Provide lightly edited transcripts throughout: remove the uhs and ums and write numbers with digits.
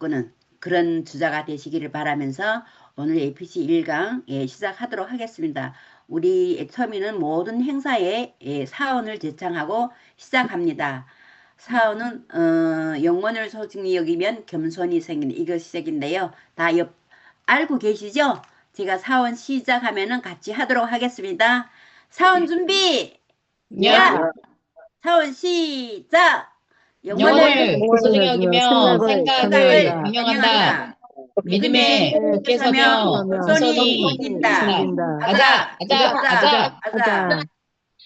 바꾸는 그런 주자가 되시기를 바라면서 오늘 APC 1강 시작하도록 하겠습니다. 우리 애터미는 모든 행사에 사원을 제창하고 시작합니다. 사원은 영원을 소중히 여기면 겸손이 생기는 이것 시작인데요. 다 알고 계시죠? 제가 사원 시작하면은 같이 하도록 하겠습니다. 사원 준비! 야! 영, 사원 시작! 영원을 영혼을 영원을 소중히 여기며 여기며 생각을 생각을 생각을 경영한다. 경영한다. 경영한다. 믿음에 믿음에 굳게 굳게 서며 서며 하며 겸손히 겸손히 섬긴다. 섬긴다. 섬긴다. 아자, 아자, 아자, 아자, 아자, 아자, 아자. 아자. 아자.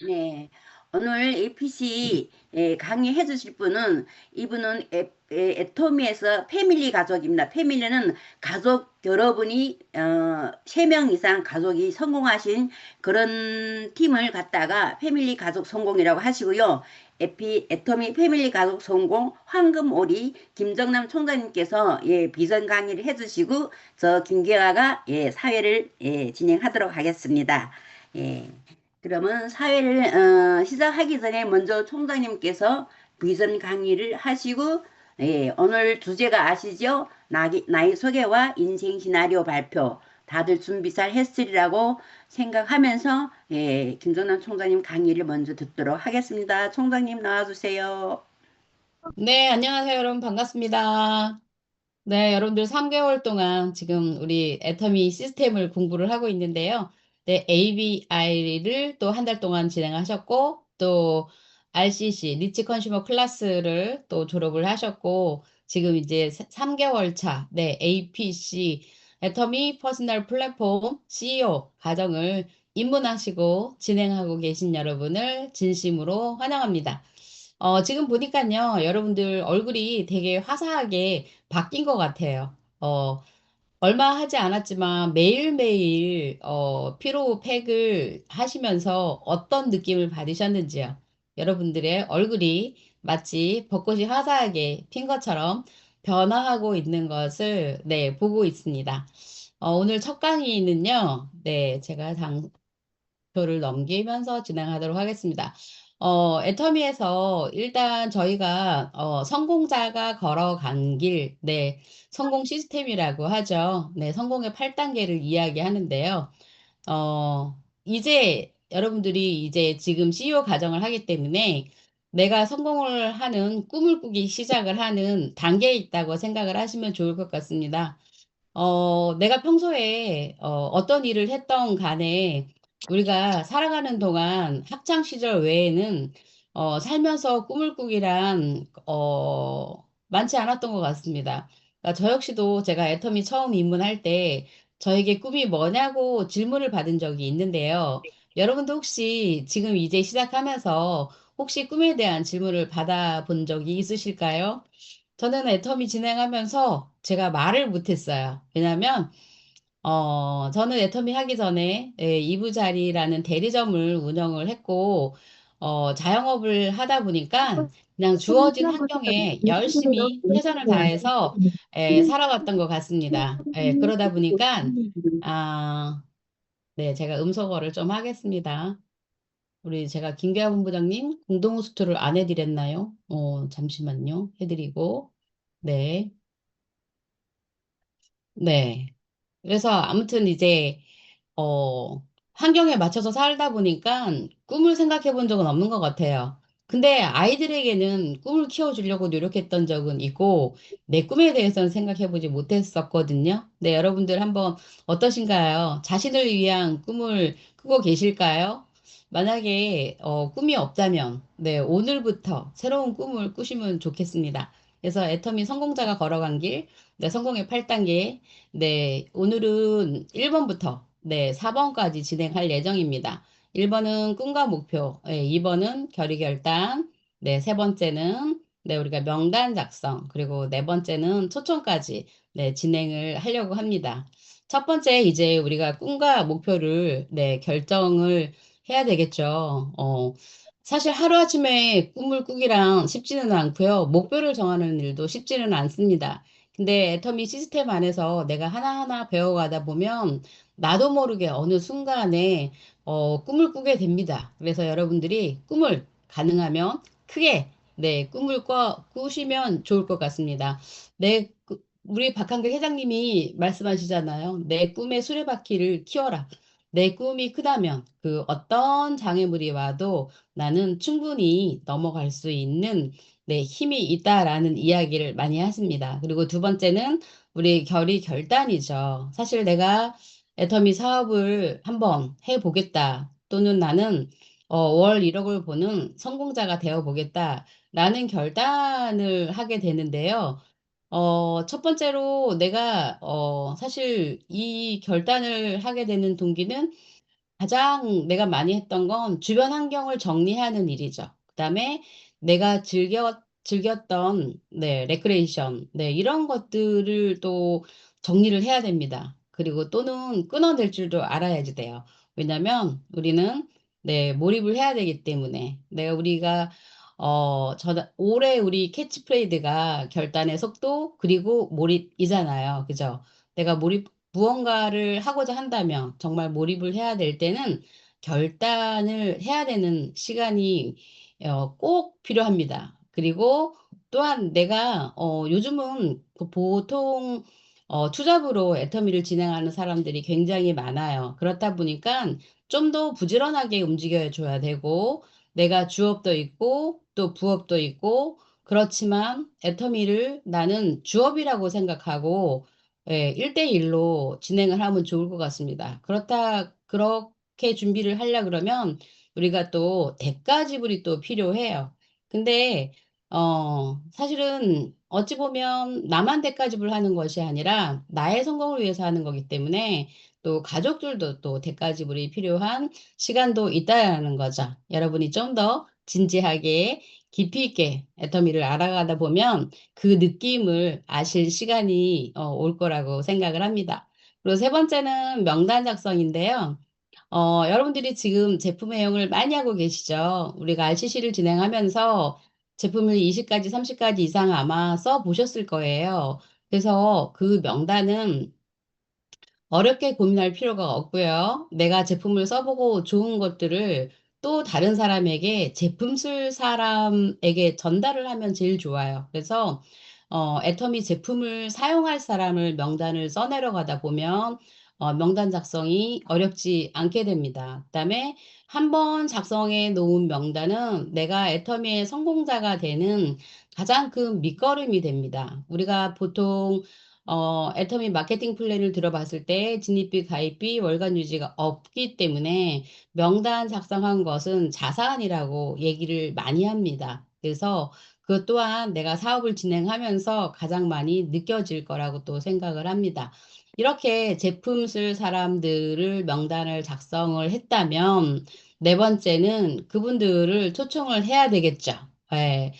네. 오늘 APC 강의해 주실 분은 이분은 애토미에서 패밀리 가족입니다. 패밀리는 가족 여러분이 3명 이상 가족이 성공하신 그런 팀을 갖다가 패밀리 가족 성공이라고 하시고요. 애토미 패밀리 가족 성공 황금오리 김정남 총장님께서 비전 강의를 해주시고 저 김계화가 사회를 진행하도록 하겠습니다. 예. 그러면 사회를 시작하기 전에 먼저 총장님께서 비전 강의를 하시고 오늘 주제가 아시죠? 나이 소개와 인생 시나리오 발표 다들 준비 잘 했으리라고 생각하면서 김정남 총장님 강의를 먼저 듣도록 하겠습니다. 총장님 나와주세요. 네, 안녕하세요, 여러분. 반갑습니다. 네, 여러분들 3개월 동안 지금 우리 애터미 시스템을 공부를 하고 있는데요. 네, ABI를 또 한 달 동안 진행하셨고, 또 RCC, 리치 컨슈머 클래스를 또 졸업을 하셨고, 지금 이제 3개월 차, 네, APC, 애터미 퍼스널 플랫폼 CEO 과정을 입문하시고 진행하고 계신 여러분을 진심으로 환영합니다. 지금 보니까요, 여러분들 얼굴이 되게 화사하게 바뀐 것 같아요. 얼마 하지 않았지만 매일매일 피로 팩을 하시면서 어떤 느낌을 받으셨는지요? 여러분들의 얼굴이 마치 벚꽃이 화사하게 핀 것처럼 변화하고 있는 것을 네, 보고 있습니다. 오늘 첫 강의는요, 네, 제가 표를 넘기면서 진행하도록 하겠습니다. 애터미에서 일단 저희가 성공자가 걸어간 길, 네, 성공 시스템이라고 하죠. 네, 성공의 8단계를 이야기하는데요. 이제 여러분들이 이제 지금 CEO 과정을 하기 때문에 내가 성공을 하는 꿈을 꾸기 시작을 하는 단계에 있다고 생각을 하시면 좋을 것 같습니다. 내가 평소에 어떤 일을 했던 간에 우리가 살아가는 동안 학창 시절 외에는 살면서 꿈을 꾸기란 많지 않았던 것 같습니다. 그러니까 저 역시도 제가 애터미 처음 입문할 때 저에게 꿈이 뭐냐고 질문을 받은 적이 있는데요. 여러분도 혹시 지금 이제 시작하면서 혹시 꿈에 대한 질문을 받아본 적이 있으실까요? 저는 애터미 진행하면서 제가 말을 못했어요. 왜냐면, 저는 애터미 하기 전에 이부자리라는 대리점을 운영을 했고, 자영업을 하다 보니까 그냥 주어진 환경에 열심히 최선을 다해서 살아왔던 것 같습니다. 그러다 보니까, 아, 네, 제가 음소거를 좀 하겠습니다. 우리 제가 김계아 본부장님 공동호스트를 안 해드렸나요? 잠시만요. 해드리고. 네. 네. 그래서 아무튼 이제, 어, 환경에 맞춰서 살다 보니까 꿈을 생각해 본 적은 없는 것 같아요. 근데 아이들에게는 꿈을 키워주려고 노력했던 적은 있고, 내 꿈에 대해서는 생각해 보지 못했었거든요. 네, 여러분들 한번 어떠신가요? 자신을 위한 꿈을 꾸고 계실까요? 만약에, 꿈이 없다면, 네, 오늘부터 새로운 꿈을 꾸시면 좋겠습니다. 그래서 애터미 성공자가 걸어간 길, 네, 성공의 8단계, 네, 오늘은 1번부터 네, 4번까지 진행할 예정입니다. 1번은 꿈과 목표, 네, 2번은 결의결단, 네, 세 번째는 네, 우리가 명단 작성, 그리고 네 번째는 초청까지 네, 진행을 하려고 합니다. 첫 번째 이제 우리가 꿈과 목표를 네, 결정을 해야 되겠죠. 사실 하루아침에 꿈을 꾸기랑 쉽지는 않고요. 목표를 정하는 일도 쉽지는 않습니다. 근데 애터미 시스템 안에서 내가 하나하나 배워가다 보면 나도 모르게 어느 순간에 꿈을 꾸게 됩니다. 그래서 여러분들이 꿈을 가능하면 크게 네, 꾸시면 좋을 것 같습니다. 내 우리 박한글 회장님이 말씀하시잖아요. 내 꿈의 수레바퀴를 키워라. 내 꿈이 크다면 그 어떤 장애물이 와도 나는 충분히 넘어갈 수 있는 내 힘이 있다라는 이야기를 많이 하십니다. 그리고 두 번째는 우리 결단이죠. 사실 내가 애터미 사업을 한번 해보겠다. 또는 나는 월 1억을 보는 성공자가 되어 보겠다라는 결단을 하게 되는데요. 첫 번째로 내가, 사실 이 결단을 하게 되는 동기는 가장 내가 많이 했던 건 주변 환경을 정리하는 일이죠. 그다음에 내가 즐겼던, 네, 레크레이션, 네, 이런 것들을 또 정리를 해야 됩니다. 그리고 또는 끊어낼 줄도 알아야지 돼요. 왜냐면 우리는, 네, 몰입을 해야 되기 때문에. 우리가, 올해 우리 캐치프레이드가 결단의 속도, 그리고 몰입이잖아요. 그죠? 내가 무언가를 하고자 한다면 정말 몰입을 해야 될 때는 결단을 해야 되는 시간이 꼭 필요합니다. 그리고 또한 내가 요즘은 보통 투잡으로 애터미를 진행하는 사람들이 굉장히 많아요. 그렇다 보니까 좀 더 부지런하게 움직여 줘야 되고 내가 주업도 있고 또 부업도 있고 그렇지만 애터미를 나는 주업이라고 생각하고 예, 1대1로 진행을 하면 좋을 것 같습니다. 그렇게 준비를 하려 그러면 우리가 또 대가 지불이 또 필요해요. 근데, 사실은 어찌 보면 나만 대가 지불하는 것이 아니라 나의 성공을 위해서 하는 거기 때문에 또 가족들도 또 대가 지불이 필요한 시간도 있다라는 거죠. 여러분이 좀 더 진지하게 깊이 있게 애터미를 알아가다 보면 그 느낌을 아실 시간이 올 거라고 생각을 합니다. 그리고 세 번째는 명단 작성인데요. 여러분들이 지금 제품 애용을 많이 하고 계시죠? 우리가 RCC를 진행하면서 제품을 20가지, 30가지 이상 아마 써 보셨을 거예요. 그래서 그 명단은 어렵게 고민할 필요가 없고요. 내가 제품을 써보고 좋은 것들을 또 다른 사람에게 제품 쓸 사람에게 전달을 하면 제일 좋아요. 그래서 애터미 제품을 사용할 사람을 명단을 써내려가다 보면 명단 작성이 어렵지 않게 됩니다. 그다음에 한 번 작성해 놓은 명단은 내가 애터미의 성공자가 되는 가장 큰 밑거름이 됩니다. 우리가 보통 애터미 마케팅 플랜을 들어봤을 때 진입비, 가입비, 월간 유지가 없기 때문에 명단 작성한 것은 자산이라고 얘기를 많이 합니다. 그래서 그것 또한 내가 사업을 진행하면서 가장 많이 느껴질 거라고 또 생각을 합니다. 이렇게 제품 쓸 사람들을 명단을 작성을 했다면 네 번째는 그분들을 초청을 해야 되겠죠. 예.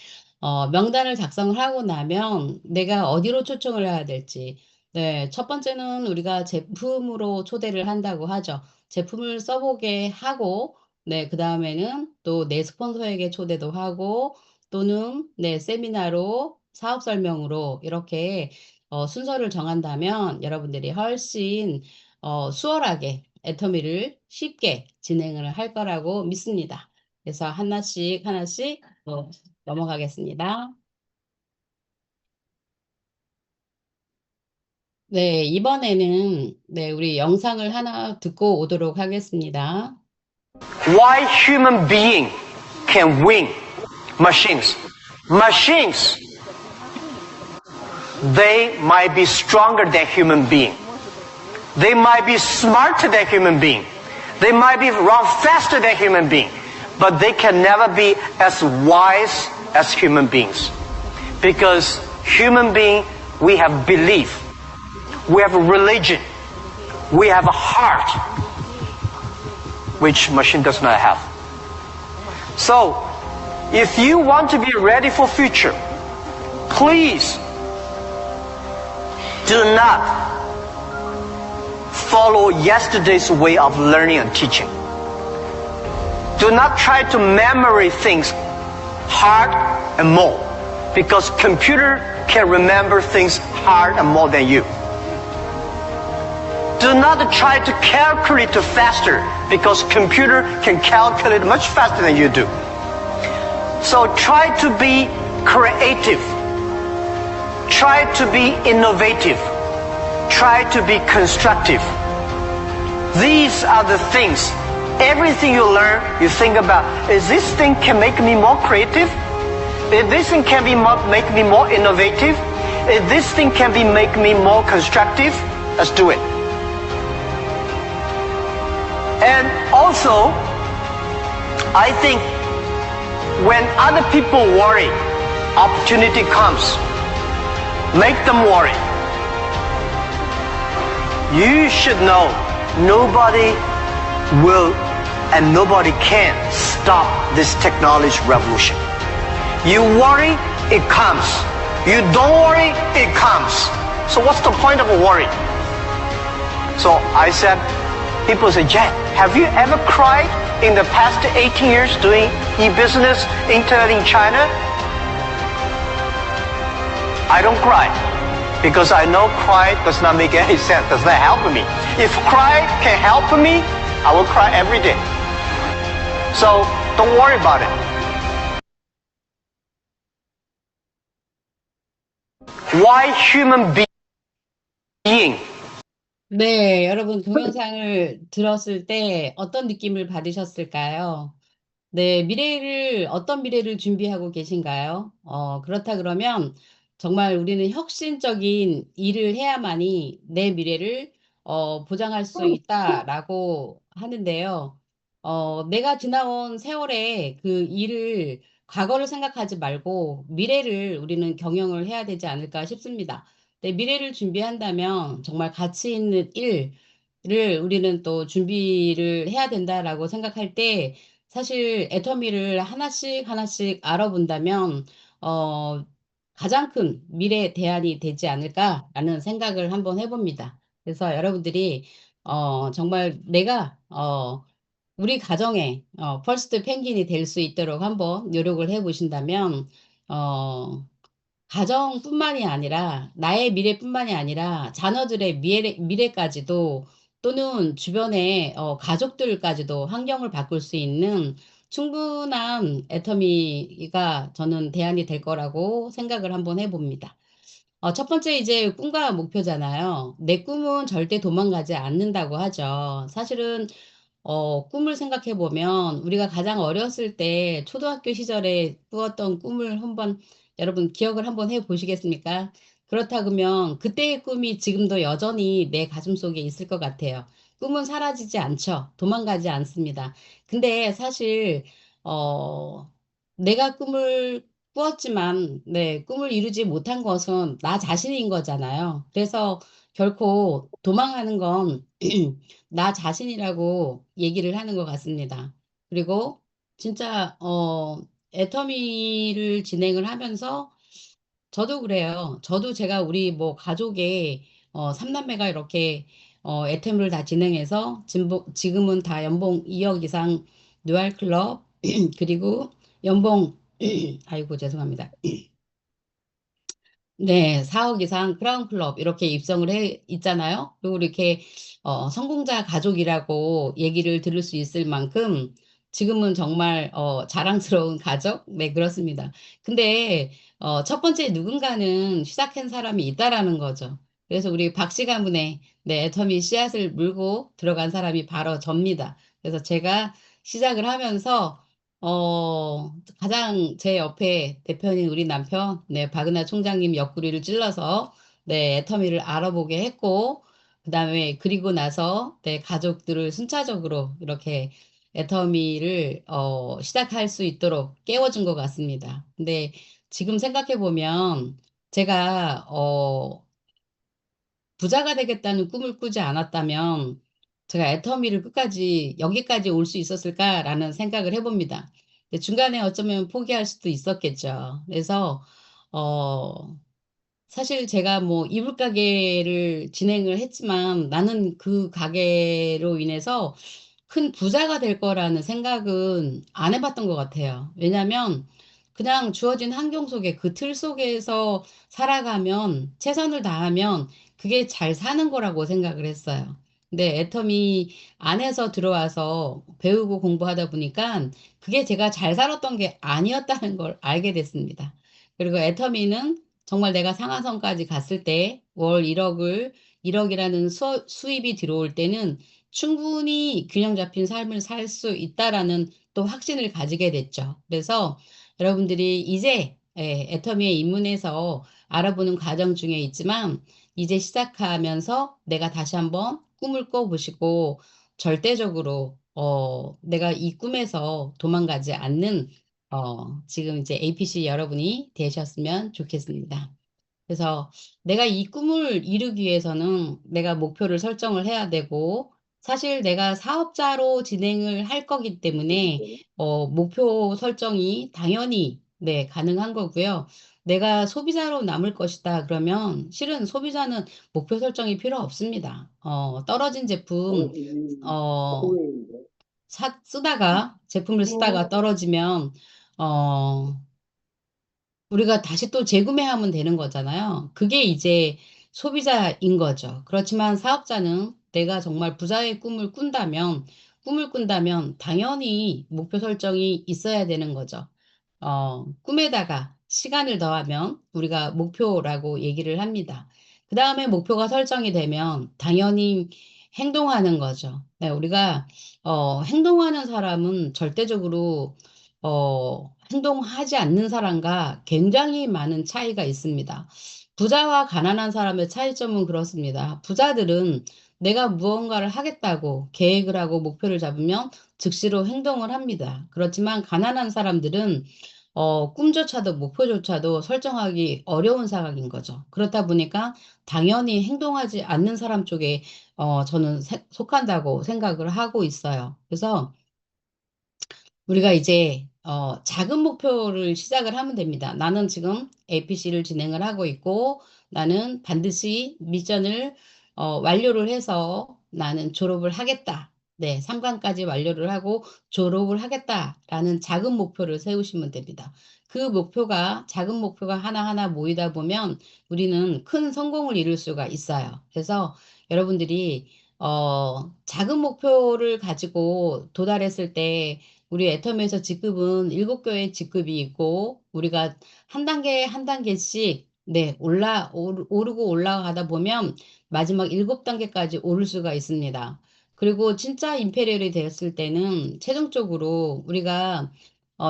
명단을 작성을 하고 나면 내가 어디로 초청을 해야 될지. 네, 첫 번째는 우리가 제품으로 초대를 한다고 하죠. 제품을 써보게 하고, 네, 그 다음에는 또 내 스폰서에게 초대도 하고, 또는 네, 세미나로 사업 설명으로 이렇게 순서를 정한다면 여러분들이 훨씬 수월하게 애터미를 쉽게 진행을 할 거라고 믿습니다. 그래서 하나씩 하나씩 넘어가겠습니다. 네, 이번에는 네, 우리 영상을 하나 듣고 오도록 하겠습니다. Why human being can win machines? Machines, they might be stronger than human being. They might be smarter than human being. They might be run faster than human being. But they can never be as wise as human beings. Because human being, we have belief. We have a religion. We have a heart, which machine does not have. So, if you want to be ready for future, please do not follow yesterday's way of learning and teaching. Do not try to memory things hard and more, because computer can remember things hard and more than you. Do not try to calculate faster, because computer can calculate much faster than you do. So try to be creative. Try to be innovative. Try to be constructive. These are the things. Everything you learn, you think about, is this thing can make me more creative? If this thing can make me more innovative, if this thing can make me more constructive, let's do it. And also, I think when other people worry, opportunity comes. Make them worry. You should know nobody will and nobody can stop this technology revolution. You worry, it comes. You don't worry, it comes. So what's the point of worry? So I said, people say, Jack, have you ever cried in the past 18 years doing e-business, internet in China? I don't cry because I know cry does not make any sense, does not help me. If cry can help me, I will cry every day. So don't worry about it. Why human being? 네, 여러분 동영상을 들었을 때 어떤 느낌을 받으셨을까요? 네, 어떤 미래를 준비하고 계신가요? 그렇다 그러면 정말 우리는 혁신적인 일을 해야만이 내 미래를 보장할 수 있다라고 하는데요. 내가 지나온 세월에 그 일을 과거를 생각하지 말고 미래를 우리는 경영을 해야 되지 않을까 싶습니다. 네, 미래를 준비한다면 정말 가치 있는 일을 우리는 또 준비를 해야 된다라고 생각할 때 사실 애터미를 하나씩 하나씩 알아본다면 가장 큰 미래 대안이 되지 않을까라는 생각을 한번 해봅니다. 그래서 여러분들이 정말 내가 우리 가정의 퍼스트 펭귄이 될 수 있도록 한번 노력을 해보신다면 가정뿐만이 아니라 나의 미래뿐만이 아니라 자녀들의 미래까지도 또는 주변의 가족들까지도 환경을 바꿀 수 있는 충분한 애터미가 저는 대안이 될 거라고 생각을 한번 해봅니다. 첫 번째 이제 꿈과 목표잖아요. 내 꿈은 절대 도망가지 않는다고 하죠. 사실은 꿈을 생각해 보면 우리가 가장 어렸을 때 초등학교 시절에 꾸었던 꿈을 한번 여러분 기억을 한번 해 보시겠습니까? 그렇다 그러면 그때의 꿈이 지금도 여전히 내 가슴 속에 있을 것 같아요. 꿈은 사라지지 않죠. 도망가지 않습니다. 근데 사실 어, 내가 꿈을 꾸었지만 네, 꿈을 이루지 못한 것은 나 자신인 거잖아요. 그래서 결코 도망하는 건 나 자신이라고 얘기를 하는 것 같습니다. 그리고 진짜 애터미를 진행을 하면서 저도 그래요. 저도 제가 우리 뭐 가족의 삼남매가 이렇게 애터미를 다 진행해서 지금은 다 연봉 2억 이상 누알 클럽 그리고 연봉 아이고 죄송합니다. 네, 4억 이상 크라운 클럽 이렇게 입성을 해 있잖아요. 그리고 이렇게 성공자 가족이라고 얘기를 들을 수 있을 만큼 지금은 정말 자랑스러운 가족? 네, 그렇습니다. 근데 첫 번째 누군가는 시작한 사람이 있다라는 거죠. 그래서 우리 박씨 가문의 네, 애터미 씨앗을 물고 들어간 사람이 바로 접니다. 그래서 제가 시작을 하면서 가장 제 옆에 대표인 우리 남편, 네, 박은하 총장님 옆구리를 찔러서, 네, 애터미를 알아보게 했고, 그 다음에, 그리고 나서, 네, 가족들을 순차적으로 이렇게 애터미를, 시작할 수 있도록 깨워준 것 같습니다. 근데 지금 생각해보면, 제가, 부자가 되겠다는 꿈을 꾸지 않았다면 제가 애터미를 여기까지 올 수 있었을까라는 생각을 해봅니다. 근데 중간에 어쩌면 포기할 수도 있었겠죠. 그래서, 어, 사실 제가 뭐 이불 가게를 진행을 했지만 나는 그 가게로 인해서 큰 부자가 될 거라는 생각은 안 해봤던 것 같아요. 왜냐하면 그냥 주어진 환경 속에 그 틀 속에서 살아가면 최선을 다하면 그게 잘 사는 거라고 생각을 했어요. 근데 애터미 안에서 들어와서 배우고 공부하다 보니까 그게 제가 잘 살았던 게 아니었다는 걸 알게 됐습니다. 그리고 애터미는 정말 내가 상한선까지 갔을 때 월 1억이라는 수입이 들어올 때는 충분히 균형 잡힌 삶을 살 수 있다라는 또 확신을 가지게 됐죠. 그래서 여러분들이 이제 애터미에 입문해서 알아보는 과정 중에 있지만 이제 시작하면서 내가 다시 한번 꿈을 꿔보시고 절대적으로 내가 이 꿈에서 도망가지 않는 지금 이제 APC 여러분이 되셨으면 좋겠습니다. 그래서 내가 이 꿈을 이루기 위해서는 내가 목표를 설정을 해야 되고, 사실 내가 사업자로 진행을 할 거기 때문에, 목표 설정이 당연히, 네, 가능한 거고요. 내가 소비자로 남을 것이다. 그러면 실은 소비자는 목표 설정이 필요 없습니다. 떨어진 제품, 어, 제품을 쓰다가 떨어지면, 어, 우리가 다시 또 재구매하면 되는 거잖아요. 그게 이제 소비자인 거죠. 그렇지만 사업자는 내가 정말 부자의 꿈을 꾼다면 당연히 목표 설정이 있어야 되는 거죠. 꿈에다가 시간을 더하면 우리가 목표라고 얘기를 합니다. 그 다음에 목표가 설정이 되면 당연히 행동하는 거죠. 네, 우리가, 행동하는 사람은 절대적으로 행동하지 않는 사람과 굉장히 많은 차이가 있습니다. 부자와 가난한 사람의 차이점은 그렇습니다. 부자들은 내가 무언가를 하겠다고 계획을 하고 목표를 잡으면 즉시로 행동을 합니다. 그렇지만 가난한 사람들은 꿈조차도 목표조차도 설정하기 어려운 상황인 거죠. 그렇다 보니까 당연히 행동하지 않는 사람 쪽에 저는 속한다고 생각을 하고 있어요. 그래서 우리가 이제 작은 목표를 시작을 하면 됩니다. 나는 지금 APC를 진행을 하고 있고 나는 반드시 미션을 완료를 해서 나는 졸업을 하겠다. 네, 3관까지 완료를 하고 졸업을 하겠다라는 작은 목표를 세우시면 됩니다. 그 목표가 작은 목표가 하나하나 모이다 보면 우리는 큰 성공을 이룰 수가 있어요. 그래서 여러분들이 작은 목표를 가지고 도달했을 때 우리 애텀에서 직급은 7개의 직급이 있고 우리가 한 단계 한 단계씩 네, 오르고 올라가다 보면 마지막 7단계까지 오를 수가 있습니다. 그리고 진짜 임페리얼이 되었을 때는 최종적으로 우리가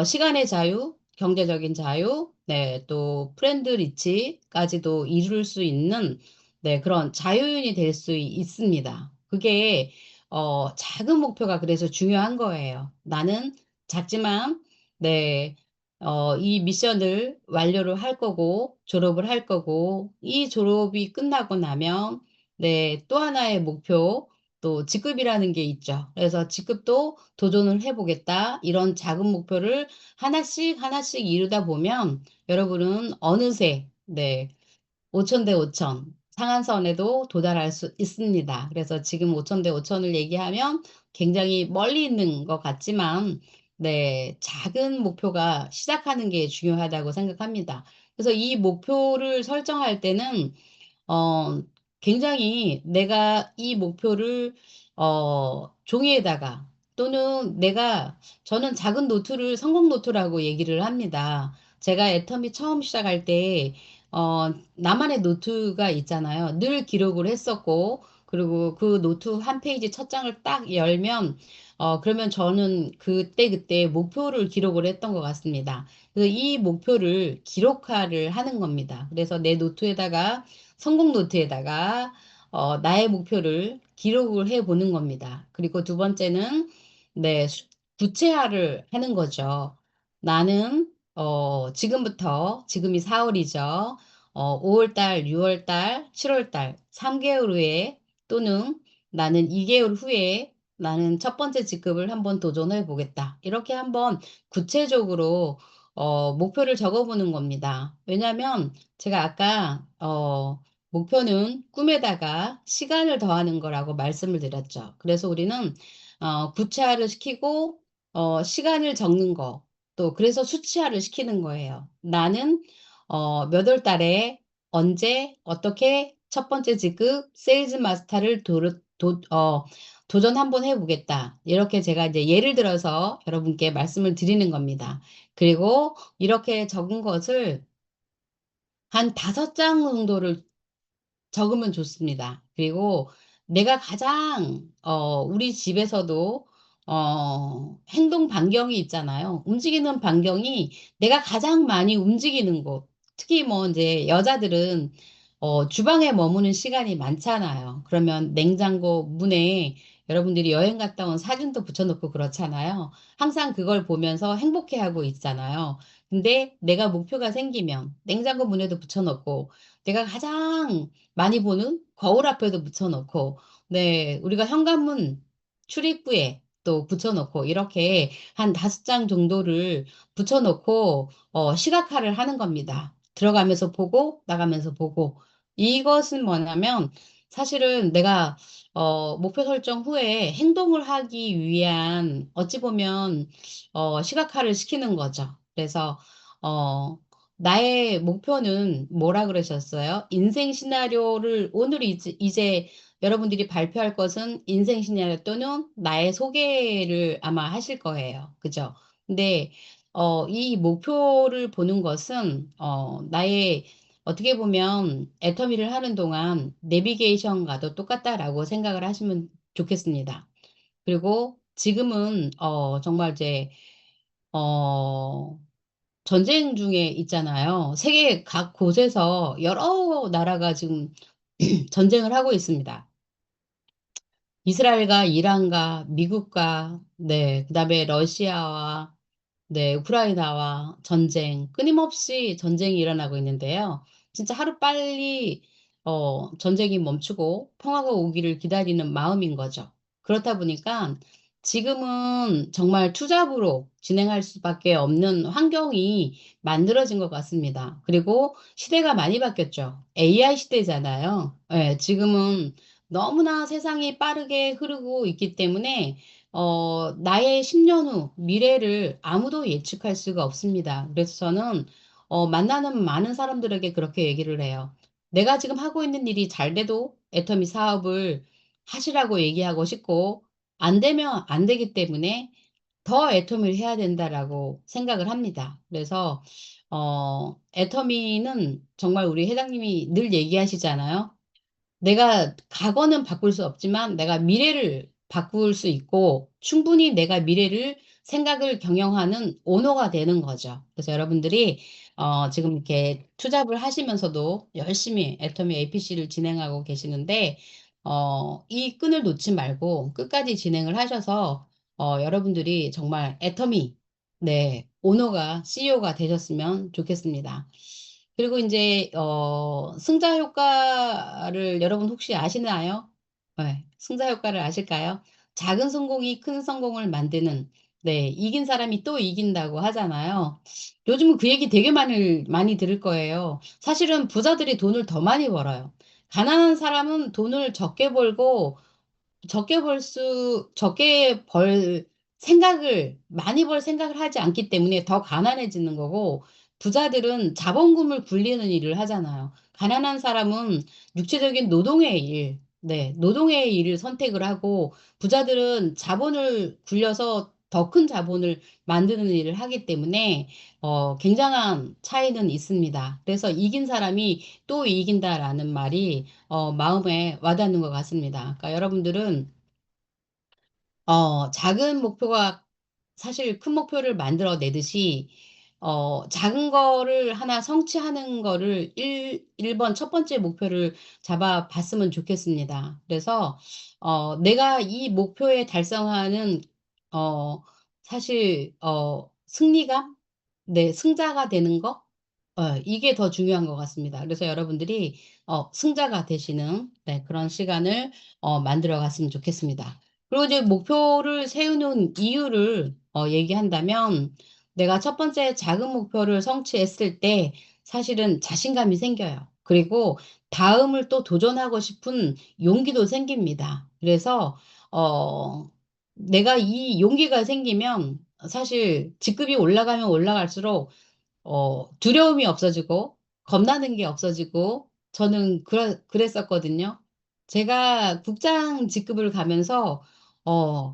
시간의 자유, 경제적인 자유, 네, 또 프렌드 리치까지도 이룰 수 있는 네, 그런 자유인이 될 수 있습니다. 그게 작은 목표가 그래서 중요한 거예요. 나는 작지만, 네, 이 미션을 완료를 할 거고, 졸업을 할 거고, 이 졸업이 끝나고 나면, 네, 또 하나의 목표, 또 직급이라는 게 있죠. 그래서 직급도 도전을 해보겠다. 이런 작은 목표를 하나씩 하나씩 이루다 보면, 여러분은 어느새, 네, 5천 대 5천 상한선에도 도달할 수 있습니다. 그래서 지금 5천 대 5천을 얘기하면 굉장히 멀리 있는 것 같지만 네, 작은 목표가 시작하는 게 중요하다고 생각합니다. 그래서 이 목표를 설정할 때는 어, 굉장히 내가 이 목표를 종이에다가 또는 저는 작은 노트를 성공 노트라고 얘기를 합니다. 제가 애터미 처음 시작할 때 나만의 노트가 있잖아요. 늘 기록을 했었고, 그리고 그 노트 한 페이지 첫 장을 딱 열면, 그러면 저는 그때 목표를 기록을 했던 것 같습니다. 그래서 이 목표를 기록화를 하는 겁니다. 그래서 내 노트에다가, 성공 노트에다가, 나의 목표를 기록을 해 보는 겁니다. 그리고 두 번째는, 네, 구체화를 하는 거죠. 나는, 지금이 4월이죠. 5월달, 6월달, 7월달, 3개월 후에 또는 나는 2개월 후에 나는 첫 번째 직급을 한번 도전해 보겠다. 이렇게 한번 구체적으로 목표를 적어보는 겁니다. 왜냐하면 제가 아까 목표는 꿈에다가 시간을 더하는 거라고 말씀을 드렸죠. 그래서 우리는 구체화를 시키고 시간을 적는 거, 또 그래서 수치화를 시키는 거예요. 나는 몇 월 달에 언제 어떻게 첫 번째 직급 세일즈 마스터를 도전 한번 해보겠다. 이렇게 제가 이제 예를 들어서 여러분께 말씀을 드리는 겁니다. 그리고 이렇게 적은 것을 한 5장 정도를 적으면 좋습니다. 그리고 내가 가장, 우리 집에서도, 행동 반경이 있잖아요. 움직이는 반경이 내가 가장 많이 움직이는 곳. 특히 뭐 이제 여자들은, 주방에 머무는 시간이 많잖아요. 그러면 냉장고 문에 여러분들이 여행 갔다 온 사진도 붙여놓고 그렇잖아요. 항상 그걸 보면서 행복해하고 있잖아요. 근데 내가 목표가 생기면 냉장고 문에도 붙여놓고 내가 가장 많이 보는 거울 앞에도 붙여놓고, 네, 우리가 현관문 출입구에 또 붙여놓고, 이렇게 한 5장 정도를 붙여놓고, 시각화를 하는 겁니다. 들어가면서 보고, 나가면서 보고. 이것은 뭐냐면, 사실은 내가, 목표 설정 후에 행동을 하기 위한, 어찌 보면, 시각화를 시키는 거죠. 그래서, 어, 나의 목표는 뭐라 그러셨어요? 인생 시나리오를 오늘 이제 여러분들이 발표할 것은 인생 시나리오 또는 나의 소개를 아마 하실 거예요. 그죠? 근데 이 목표를 보는 것은 나의 어떻게 보면 애터미를 하는 동안 내비게이션과도 똑같다라고 생각을 하시면 좋겠습니다. 그리고 지금은 정말 이제 어, 전쟁 중에 있잖아요. 세계 각 곳에서 여러 나라가 지금 전쟁을 하고 있습니다. 이스라엘과 이란과 미국과, 네, 그다음에 러시아와, 네, 우크라이나와 전쟁, 끊임없이 전쟁이 일어나고 있는데요. 진짜 하루빨리, 전쟁이 멈추고 평화가 오기를 기다리는 마음인 거죠. 그렇다 보니까 지금은 정말 투잡으로 진행할 수밖에 없는 환경이 만들어진 것 같습니다. 그리고 시대가 많이 바뀌었죠. AI 시대잖아요. 예, 지금은 너무나 세상이 빠르게 흐르고 있기 때문에 나의 10년 후 미래를 아무도 예측할 수가 없습니다. 그래서 저는 만나는 많은 사람들에게 그렇게 얘기를 해요. 내가 지금 하고 있는 일이 잘 돼도 애터미 사업을 하시라고 얘기하고 싶고, 안 되면 안 되기 때문에 더 애터미를 해야 된다라고 생각을 합니다. 그래서, 애터미는 정말 우리 회장님이 늘 얘기하시잖아요. 내가 과거는 바꿀 수 없지만 내가 미래를 바꿀 수 있고 충분히 내가 미래를 생각을 경영하는 오너가 되는 거죠. 그래서 여러분들이 지금 이렇게 투잡을 하시면서도 열심히 애터미 APC를 진행하고 계시는데 이 끈을 놓지 말고 끝까지 진행을 하셔서 여러분들이 정말 애터미 네 오너가 CEO가 되셨으면 좋겠습니다. 그리고 이제 승자 효과를 여러분 혹시 아시나요? 네, 승자 효과를 아실까요? 작은 성공이 큰 성공을 만드는 네, 이긴 사람이 또 이긴다고 하잖아요. 요즘은 그 얘기 되게 많이 들을 거예요. 사실은 부자들이 돈을 더 많이 벌어요. 가난한 사람은 돈을 적게 벌고 적게 벌 많이 벌 생각을 하지 않기 때문에 더 가난해지는 거고, 부자들은 자본금을 굴리는 일을 하잖아요. 가난한 사람은 육체적인 노동의 일, 네, 노동의 일을 선택을 하고, 부자들은 자본을 굴려서 더 큰 자본을 만드는 일을 하기 때문에, 굉장한 차이는 있습니다. 그래서 이긴 사람이 또 이긴다라는 말이, 마음에 와닿는 것 같습니다. 그러니까 여러분들은 작은 목표가 사실 큰 목표를 만들어내듯이, 작은 거를 하나 성취하는 거를 1번 첫 번째 목표를 잡아봤으면 좋겠습니다. 그래서, 내가 이 목표에 달성하는, 사실, 승리감? 네, 승자가 되는 거? 이게 더 중요한 것 같습니다. 그래서 여러분들이, 승자가 되시는, 네, 그런 시간을, 만들어 갔으면 좋겠습니다. 그리고 이제 목표를 세우는 이유를 얘기한다면 내가 첫 번째 작은 목표를 성취했을 때 사실은 자신감이 생겨요. 그리고 다음을 또 도전하고 싶은 용기도 생깁니다. 그래서 내가 이 용기가 생기면 사실 직급이 올라가면 올라갈수록 두려움이 없어지고, 겁나는 게 없어지고, 저는 그랬었거든요. 제가 국장 직급을 가면서,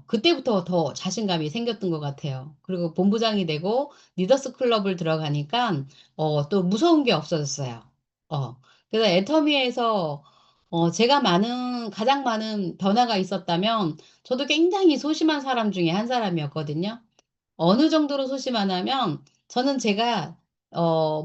그때부터 더 자신감이 생겼던 것 같아요. 그리고 본부장이 되고, 리더스 클럽을 들어가니까, 또 무서운 게 없어졌어요. 그래서 애터미에서 제가 가장 많은 변화가 있었다면 저도 굉장히 소심한 사람 중에 한 사람이었거든요. 어느 정도로 소심하냐면 저는 제가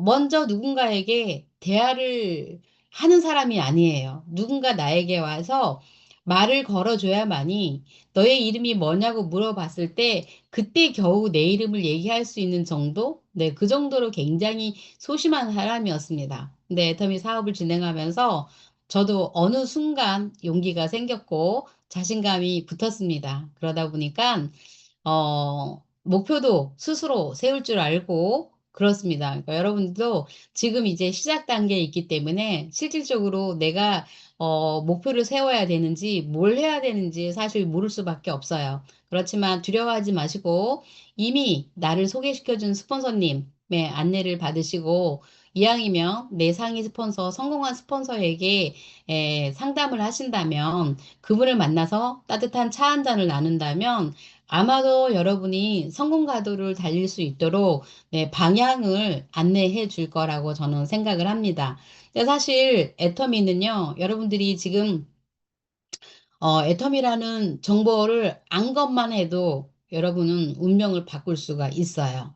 먼저 누군가에게 대화를 하는 사람이 아니에요. 누군가 나에게 와서 말을 걸어줘야만이 너의 이름이 뭐냐고 물어봤을 때 그때 겨우 내 이름을 얘기할 수 있는 정도? 네, 그 정도로 굉장히 소심한 사람이었습니다. 근데 애터미 사업을 진행하면서 저도 어느 순간 용기가 생겼고 자신감이 붙었습니다. 그러다 보니까 목표도 스스로 세울 줄 알고 그렇습니다. 그러니까 여러분도 지금 이제 시작 단계에 있기 때문에 실질적으로 내가 목표를 세워야 되는지 뭘 해야 되는지 사실 모를 수밖에 없어요. 그렇지만 두려워하지 마시고 이미 나를 소개시켜준 스폰서님의 안내를 받으시고 이왕이면 내 상위 스폰서, 성공한 스폰서에게 상담을 하신다면 그분을 만나서 따뜻한 차 한 잔을 나눈다면 아마도 여러분이 성공 가도를 달릴 수 있도록 네, 방향을 안내해 줄 거라고 저는 생각을 합니다. 근데 사실 애터미는요, 여러분들이 지금 애터미라는 정보를 안 것만 해도 여러분은 운명을 바꿀 수가 있어요.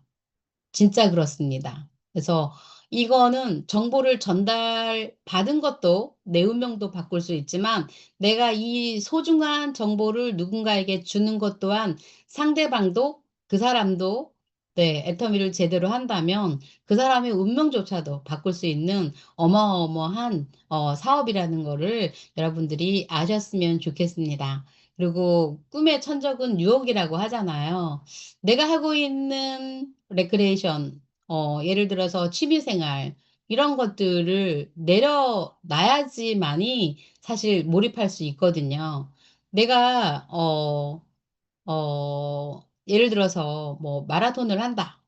진짜 그렇습니다. 그래서 이거는 정보를 전달받은 것도 내 운명도 바꿀 수 있지만 내가 이 소중한 정보를 누군가에게 주는 것 또한 상대방도 그 사람도 네, 애터미를 제대로 한다면 그 사람의 운명조차도 바꿀 수 있는 어마어마한 사업이라는 거를 여러분들이 아셨으면 좋겠습니다. 그리고 꿈의 천적은 유혹이라고 하잖아요. 내가 하고 있는 레크레이션, 예를 들어서 취미생활, 이런 것들을 내려놔야지만이 사실 몰입할 수 있거든요. 내가, 예를 들어서 뭐 마라톤을 한다,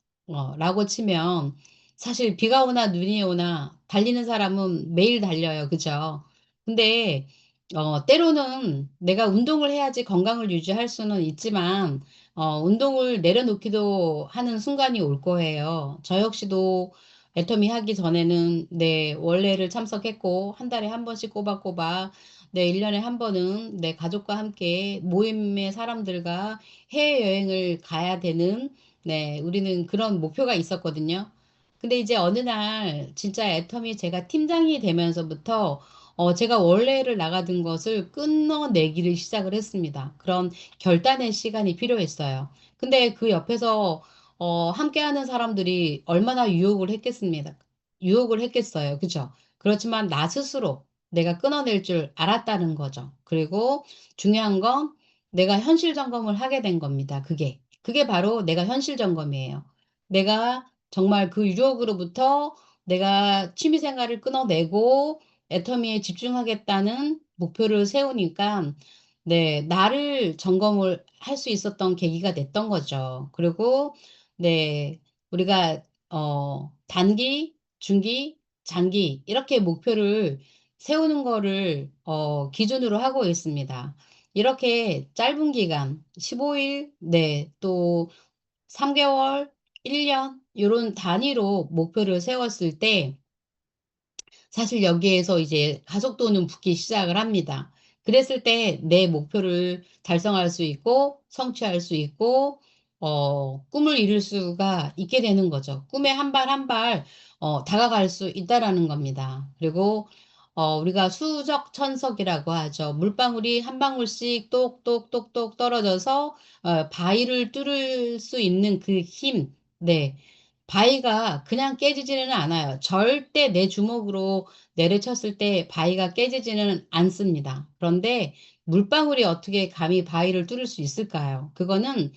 라고 치면 사실 비가 오나 눈이 오나 달리는 사람은 매일 달려요. 그죠? 근데, 때로는 내가 운동을 해야지 건강을 유지할 수는 있지만, 운동을 내려놓기도 하는 순간이 올 거예요. 저 역시도 애터미 하기 전에는 내 원래를 참석했고, 한 달에 한 번씩 꼬박꼬박, 내 1년에 한 번은 내 가족과 함께 모임의 사람들과 해외여행을 가야 되는, 네, 우리는 그런 목표가 있었거든요. 근데 이제 어느 날 진짜 애터미 제가 팀장이 되면서부터 제가 원래를 나가던 것을 끊어내기를 시작을 했습니다. 그런 결단의 시간이 필요했어요. 근데 그 옆에서 함께하는 사람들이 얼마나 유혹을 했겠습니다. 유혹을 했겠어요. 그죠? 그렇지만 나 스스로 내가 끊어낼 줄 알았다는 거죠. 그리고 중요한 건 내가 현실 점검을 하게 된 겁니다. 그게 바로 내가 현실 점검이에요. 내가 정말 그 유혹으로부터 내가 취미 생활을 끊어내고 애터미에 집중하겠다는 목표를 세우니까 네, 나를 점검을 할 수 있었던 계기가 됐던 거죠. 그리고 네, 우리가 단기, 중기, 장기 이렇게 목표를 세우는 거를 기준으로 하고 있습니다. 이렇게 짧은 기간, 15일, 네, 또 3개월, 1년 이런 단위로 목표를 세웠을 때 사실 여기에서 이제 가속도는 붙기 시작을 합니다. 그랬을 때 내 목표를 달성할 수 있고 성취할 수 있고 꿈을 이룰 수가 있게 되는 거죠. 꿈에 한 발 한 발 다가갈 수 있다라는 겁니다. 그리고 우리가 수적천석이라고 하죠. 물방울이 한 방울씩 똑똑똑똑 떨어져서 바위를 뚫을 수 있는 그 힘. 네. 바위가 그냥 깨지지는 않아요. 절대 내 주먹으로 내려쳤을 때 바위가 깨지지는 않습니다. 그런데 물방울이 어떻게 감히 바위를 뚫을 수 있을까요? 그거는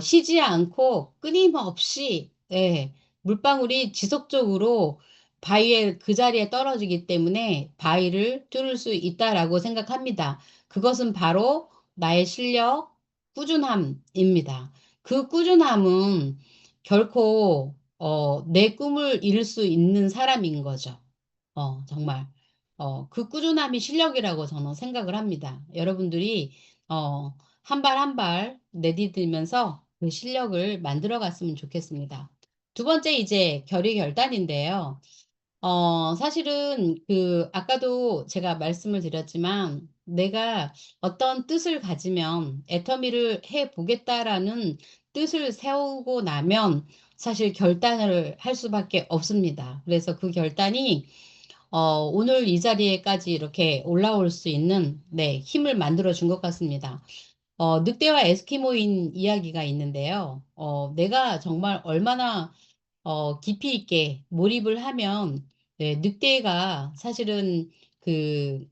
쉬지 않고 끊임없이 예, 물방울이 지속적으로 바위에 그 자리에 떨어지기 때문에 바위를 뚫을 수 있다라고 생각합니다. 그것은 바로 나의 실력, 꾸준함입니다. 그 꾸준함은 결코 내 꿈을 이룰 수 있는 사람인 거죠. 정말 그 꾸준함이 실력이라고 저는 생각을 합니다. 여러분들이 한 발 한 발 내디디면서 그 실력을 만들어 갔으면 좋겠습니다. 두 번째 이제 결의 결단인데요. 사실은 아까도 제가 말씀을 드렸지만, 내가 어떤 뜻을 가지면 애터미를 해 보겠다라는 뜻을 세우고 나면 사실 결단을 할 수밖에 없습니다. 그래서 그 결단이, 오늘 이 자리에까지 이렇게 올라올 수 있는, 네, 힘을 만들어 준 것 같습니다. 늑대와 에스키모인 이야기가 있는데요. 내가 정말 얼마나 깊이 있게 몰입을 하면, 네, 늑대가 사실은 그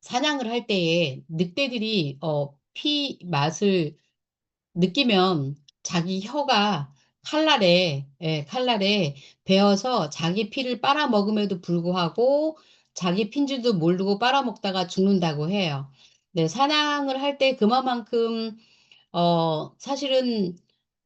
사냥을 할 때에 늑대들이 피 맛을 느끼면 자기 혀가 칼날에 베어서 자기 피를 빨아먹음에도 불구하고 자기 핀줄도 모르고 빨아먹다가 죽는다고 해요. 네, 사냥을 할 때 그만큼 사실은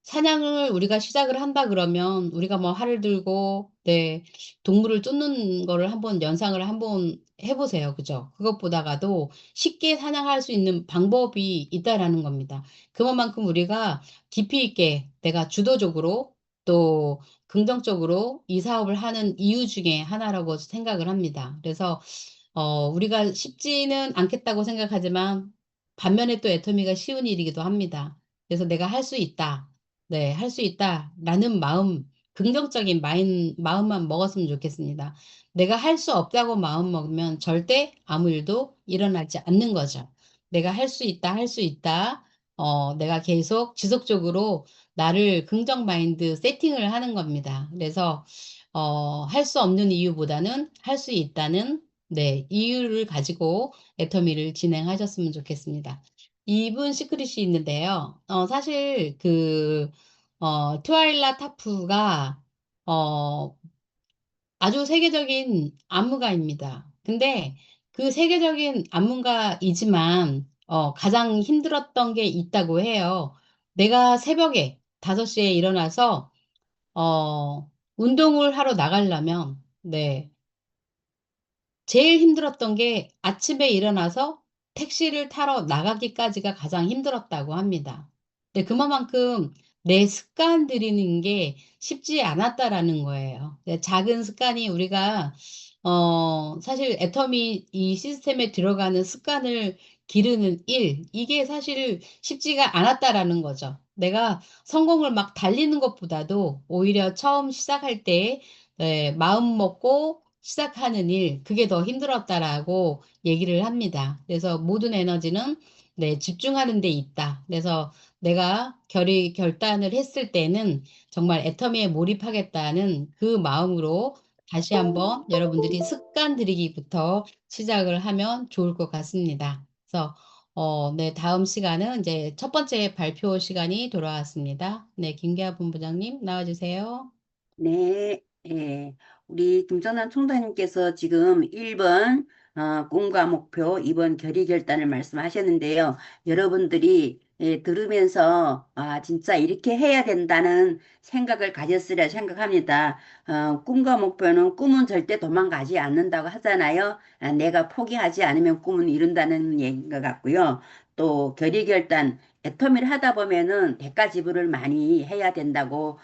사냥을 우리가 시작을 한다 그러면 우리가 뭐 활을 들고, 네, 동물을 쫓는 거를 한번 연상을 한번 해보세요. 그죠? 그것보다가도 쉽게 사냥할 수 있는 방법이 있다라는 겁니다. 그만큼 우리가 깊이 있게 내가 주도적으로 또 긍정적으로 이 사업을 하는 이유 중에 하나라고 생각을 합니다. 그래서 우리가 쉽지는 않겠다고 생각하지만 반면에 또 애터미가 쉬운 일이기도 합니다. 그래서 내가 할 수 있다. 네, 할 수 있다라는 마음, 긍정적인 마음만 먹었으면 좋겠습니다. 내가 할 수 없다고 마음 먹으면 절대 아무 일도 일어나지 않는 거죠. 내가 할 수 있다, 할 수 있다. 내가 계속 지속적으로 나를 긍정 마인드 세팅을 하는 겁니다. 그래서, 할 수 없는 이유보다는 할 수 있다는, 네, 이유를 가지고 애터미를 진행하셨으면 좋겠습니다. 2분 시크릿이 있는데요. 사실 트와일라 타프가, 어, 아주 세계적인 안무가입니다. 근데 그 세계적인 안무가이지만, 가장 힘들었던 게 있다고 해요. 내가 새벽에 5시에 일어나서, 운동을 하러 나가려면, 네, 제일 힘들었던 게 아침에 일어나서 택시를 타러 나가기까지가 가장 힘들었다고 합니다. 근데 그만큼 내 습관 들이는 게 쉽지 않았다라는 거예요. 근데 작은 습관이 우리가 사실 애터미 이 시스템에 들어가는 습관을 기르는 일, 이게 사실 쉽지가 않았다라는 거죠. 내가 성공을 막 달리는 것보다도 오히려 처음 시작할 때 네, 마음 먹고 시작하는 일, 그게 더 힘들었다라고 얘기를 합니다. 그래서 모든 에너지는 네, 집중하는 데 있다. 그래서 내가 결단을 했을 때는 정말 애터미에 몰입하겠다는 그 마음으로 다시 한번 여러분들이 습관 들이기부터 시작을 하면 좋을 것 같습니다. 그래서 네, 다음 시간은 이제 첫 번째 발표 시간이 돌아왔습니다. 네, 김계아 본부장님 나와주세요. 네, 예. 우리 김정남 총장님께서 지금 1번 꿈과 목표, 2번 결의 결단을 말씀하셨는데요. 여러분들이 들으면서 진짜 이렇게 해야 된다는 생각을 가졌으리라 생각합니다. 꿈과 목표는 꿈은 절대 도망가지 않는다고 하잖아요. 내가 포기하지 않으면 꿈은 이룬다는 얘기인 것 같고요. 또 결의 결단, 애터미를 하다 보면은 대가 지불을 많이 해야 된다고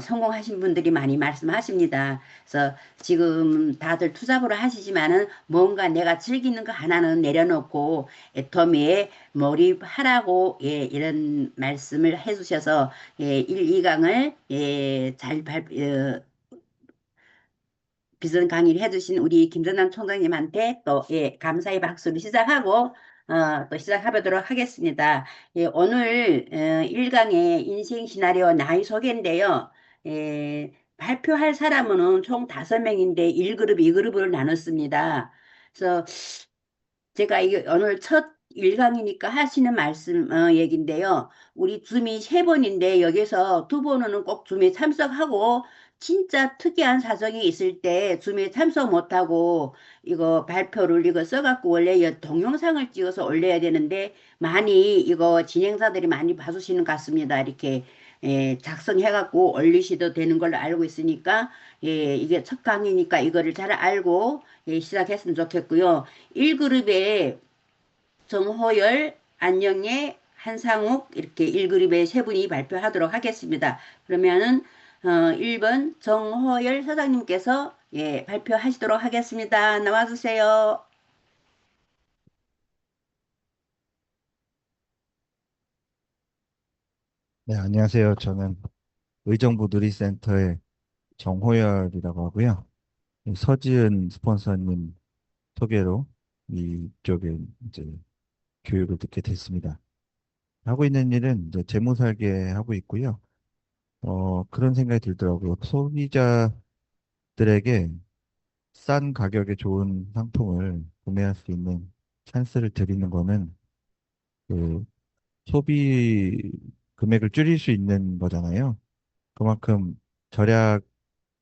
성공하신 분들이 많이 말씀하십니다. 그래서 지금 다들 투잡으로 하시지만은 뭔가 내가 즐기는 거 하나는 내려놓고 애터미에 몰입하라고 이런 말씀을 해주셔서 1, 2강을 비선 강의를 해주신 우리 김전남 총장님한테 또 감사의 박수를 시작하고 또 시작해보도록 하겠습니다. 오늘 1강의 인생 시나리오 나의 소개인데요. 발표할 사람은 총 5명인데 1그룹, 2그룹으로 나눴습니다. 그래서 제가 이게 오늘 첫 1강이니까 하시는 말씀, 얘긴데요. 우리 줌이 3번인데 여기서 2번은 꼭 줌에 참석하고 진짜 특이한 사정이 있을 때 줌에 참석 못하고 이거 발표를 이거 써갖고 원래 동영상을 찍어서 올려야 되는데 많이 이거 진행자들이 많이 봐주시는 것 같습니다. 이렇게 작성해갖고 올리셔도 되는 걸로 알고 있으니까 이게 첫 강의니까 이거를 잘 알고 시작했으면 좋겠고요. 1그룹에 정호열, 안영애, 한상욱 이렇게 1그룹에 3분이 발표하도록 하겠습니다. 그러면은 1번 정호열 사장님께서 발표하시도록 하겠습니다. 나와주세요. 네, 안녕하세요. 저는 의정부 누리센터의 정호열이라고 하고요. 이 서지은 스폰서님 소개로 이쪽에 이제 교육을 듣게 됐습니다. 하고 있는 일은 이제 재무설계 하고 있고요. 그런 생각이 들더라고요. 소비자들에게 싼 가격에 좋은 상품을 구매할 수 있는 찬스를 드리는 거는 그 소비 금액을 줄일 수 있는 거잖아요. 그만큼 절약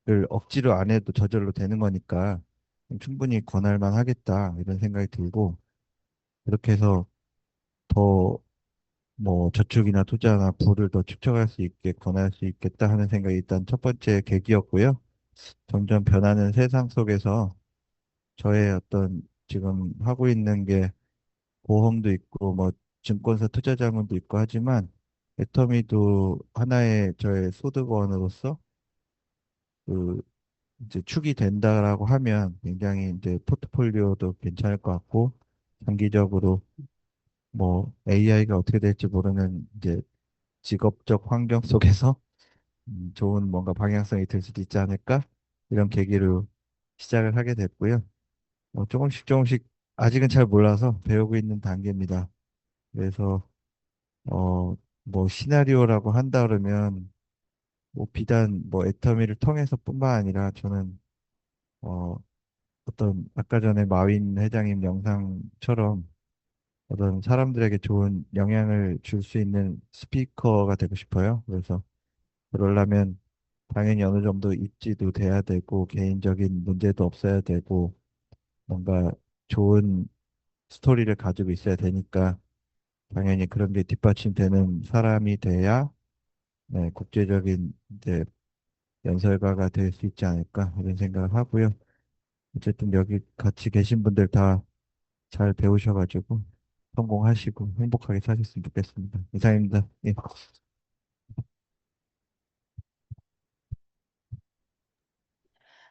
을 억지로 안 해도 저절로 되는 거니까 충분히 권할 만 하겠다 이런 생각이 들고 그렇게 해서 더 뭐 저축이나 투자나 부를 더 축적할 수 있게 권할 수 있겠다 하는 생각이 일단 첫 번째 계기였고요. 점점 변하는 세상 속에서 저의 어떤 지금 하고 있는 게 보험도 있고 뭐 증권사 투자 자문도 있고 하지만 애터미도 하나의 저의 소득원으로서 그 이제 축이 된다라고 하면 굉장히 이제 포트폴리오도 괜찮을 것 같고 장기적으로 뭐 AI가 어떻게 될지 모르는 이제 직업적 환경 속에서 좋은 뭔가 방향성이 될 수도 있지 않을까 이런 계기로 시작을 하게 됐고요. 조금씩 조금씩 아직은 잘 몰라서 배우고 있는 단계입니다. 그래서 뭐 시나리오라고 한다 그러면 뭐 비단 뭐 애터미를 통해서뿐만 아니라 저는 어, 어떤 아까 전에 마윈 회장님 영상처럼 어떤 사람들에게 좋은 영향을 줄 수 있는 스피커가 되고 싶어요. 그래서 그러려면 당연히 어느 정도 입지도 돼야 되고 개인적인 문제도 없어야 되고 뭔가 좋은 스토리를 가지고 있어야 되니까 당연히 그런 게 뒷받침되는 사람이 돼야 네, 국제적인 이제 연설가가 될 수 있지 않을까 이런 생각을 하고요. 어쨌든 여기 같이 계신 분들 다 잘 배우셔가지고 성공하시고 행복하게 사셨으면 좋겠습니다. 이상입니다. 예.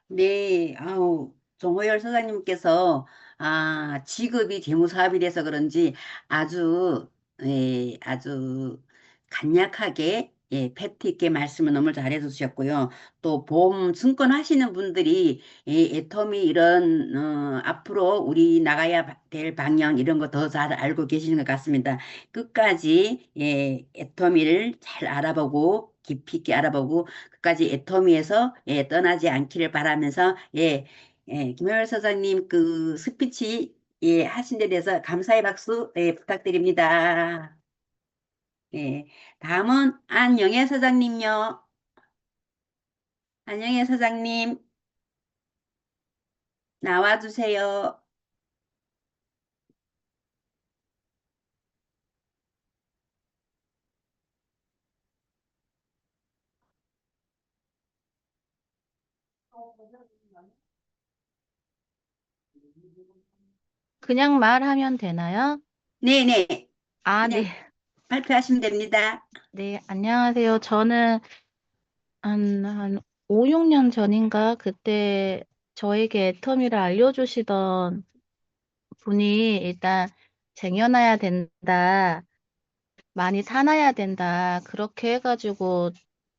네, 아우, 정호열 사장님께서, 직업이 재무사업이라서 그런지 아주 간략하게, 팩트 있게 말씀을 너무 잘해 주셨고요. 또 보험 증권 하시는 분들이, 애터미 이런, 앞으로 우리 나가야 될 방향 이런 거 더 잘 알고 계시는 것 같습니다. 끝까지, 애터미를 잘 알아보고, 깊이 있게 알아보고, 끝까지 애터미에서 떠나지 않기를 바라면서 김효열 사장님 그 스피치 하신 데 대해서 감사의 박수 부탁드립니다. 예, 다음은 안영애 사장님요. 안영애 사장님 나와주세요. 그냥 말하면 되나요? 네네, 아, 네. 그냥 발표하시면 됩니다. 네, 안녕하세요. 저는 한 5, 6년 전인가 그때 저에게 애터미를 알려주시던 분이 일단 쟁여놔야 된다, 많이 사놔야 된다, 그렇게 해가지고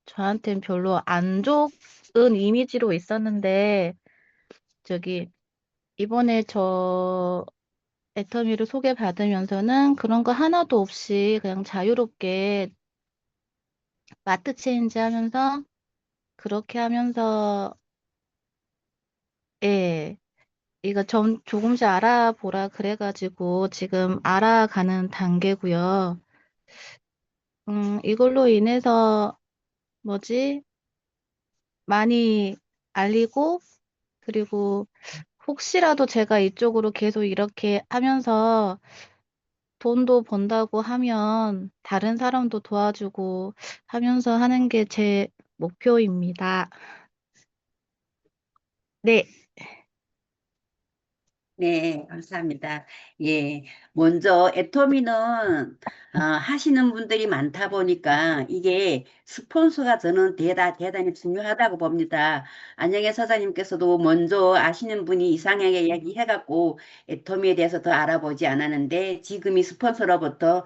저한테는 별로 안 좋은 이미지로 있었는데, 저기, 이번에 저 애터미를 소개받으면서는 그런 거 하나도 없이 그냥 자유롭게 마트 체인지 하면서 그렇게 하면서 예, 이거 좀 조금씩 알아보라 그래가지고 지금 알아가는 단계고요. 이걸로 인해서 뭐지? 많이 알리고 그리고 혹시라도 제가 이쪽으로 계속 이렇게 하면서 돈도 번다고 하면 다른 사람도 도와주고 하면서 하는 게 제 목표입니다. 네. 네, 감사합니다. 예, 먼저 애터미는 하시는 분들이 많다 보니까 이게 스폰서가 저는 대단히 중요하다고 봅니다. 안녕혜 사장님께서도 먼저 아시는 분이 이상하게 이야기해갖고 애터미에 대해서 더 알아보지 않았는데 지금이 스폰서로부터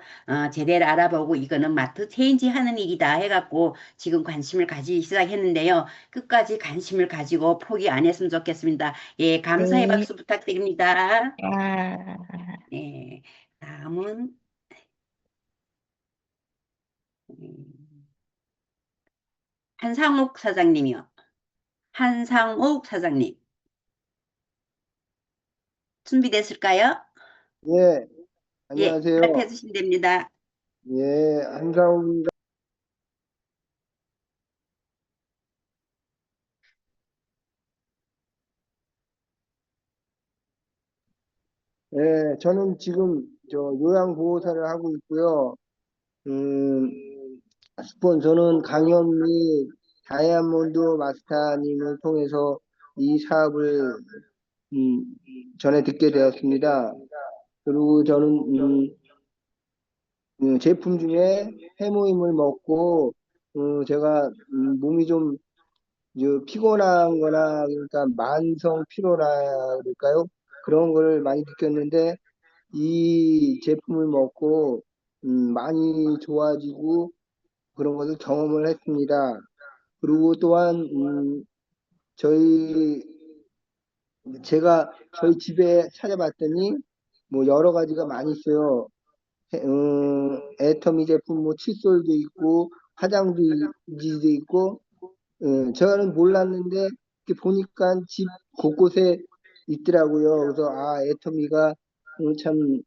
제대로 알아보고 이거는 마트 체인지 하는 일이다 해갖고 지금 관심을 가지기 시작했는데요. 끝까지 관심을 가지고 포기 안 했으면 좋겠습니다. 예, 감사의 네. 박수 부탁드립니다. 아, 예, 다음은 음, 한상욱 사장님이요. 한상욱 사장님, 준비됐을까요? 예, 예, 안녕하세요. 발표해 주시면 됩니다. 예, 한상우입니다. 예, 저는 지금 요양보호사를 하고 있고요. 음, 스폰서는 강현 및 다이아몬드 마스터님을 통해서 이 사업을 음, 전에 듣게 되었습니다. 그리고 저는 제품 중에 해모임을 먹고 제가 몸이 좀 피곤한 거나 그러니까 만성 피로라 그럴까요? 그런 거를 많이 느꼈는데 이 제품을 먹고 많이 좋아지고 그런 것을 경험을 했습니다. 그리고 또한 저희 제가 저희 집에 찾아봤더니 뭐 여러 가지가 많이 있어요. 애터미 제품 뭐 칫솔도 있고 화장지도 있고 저는 몰랐는데 이렇게 보니까 집 곳곳에 있더라고요. 그래서 애터미가 참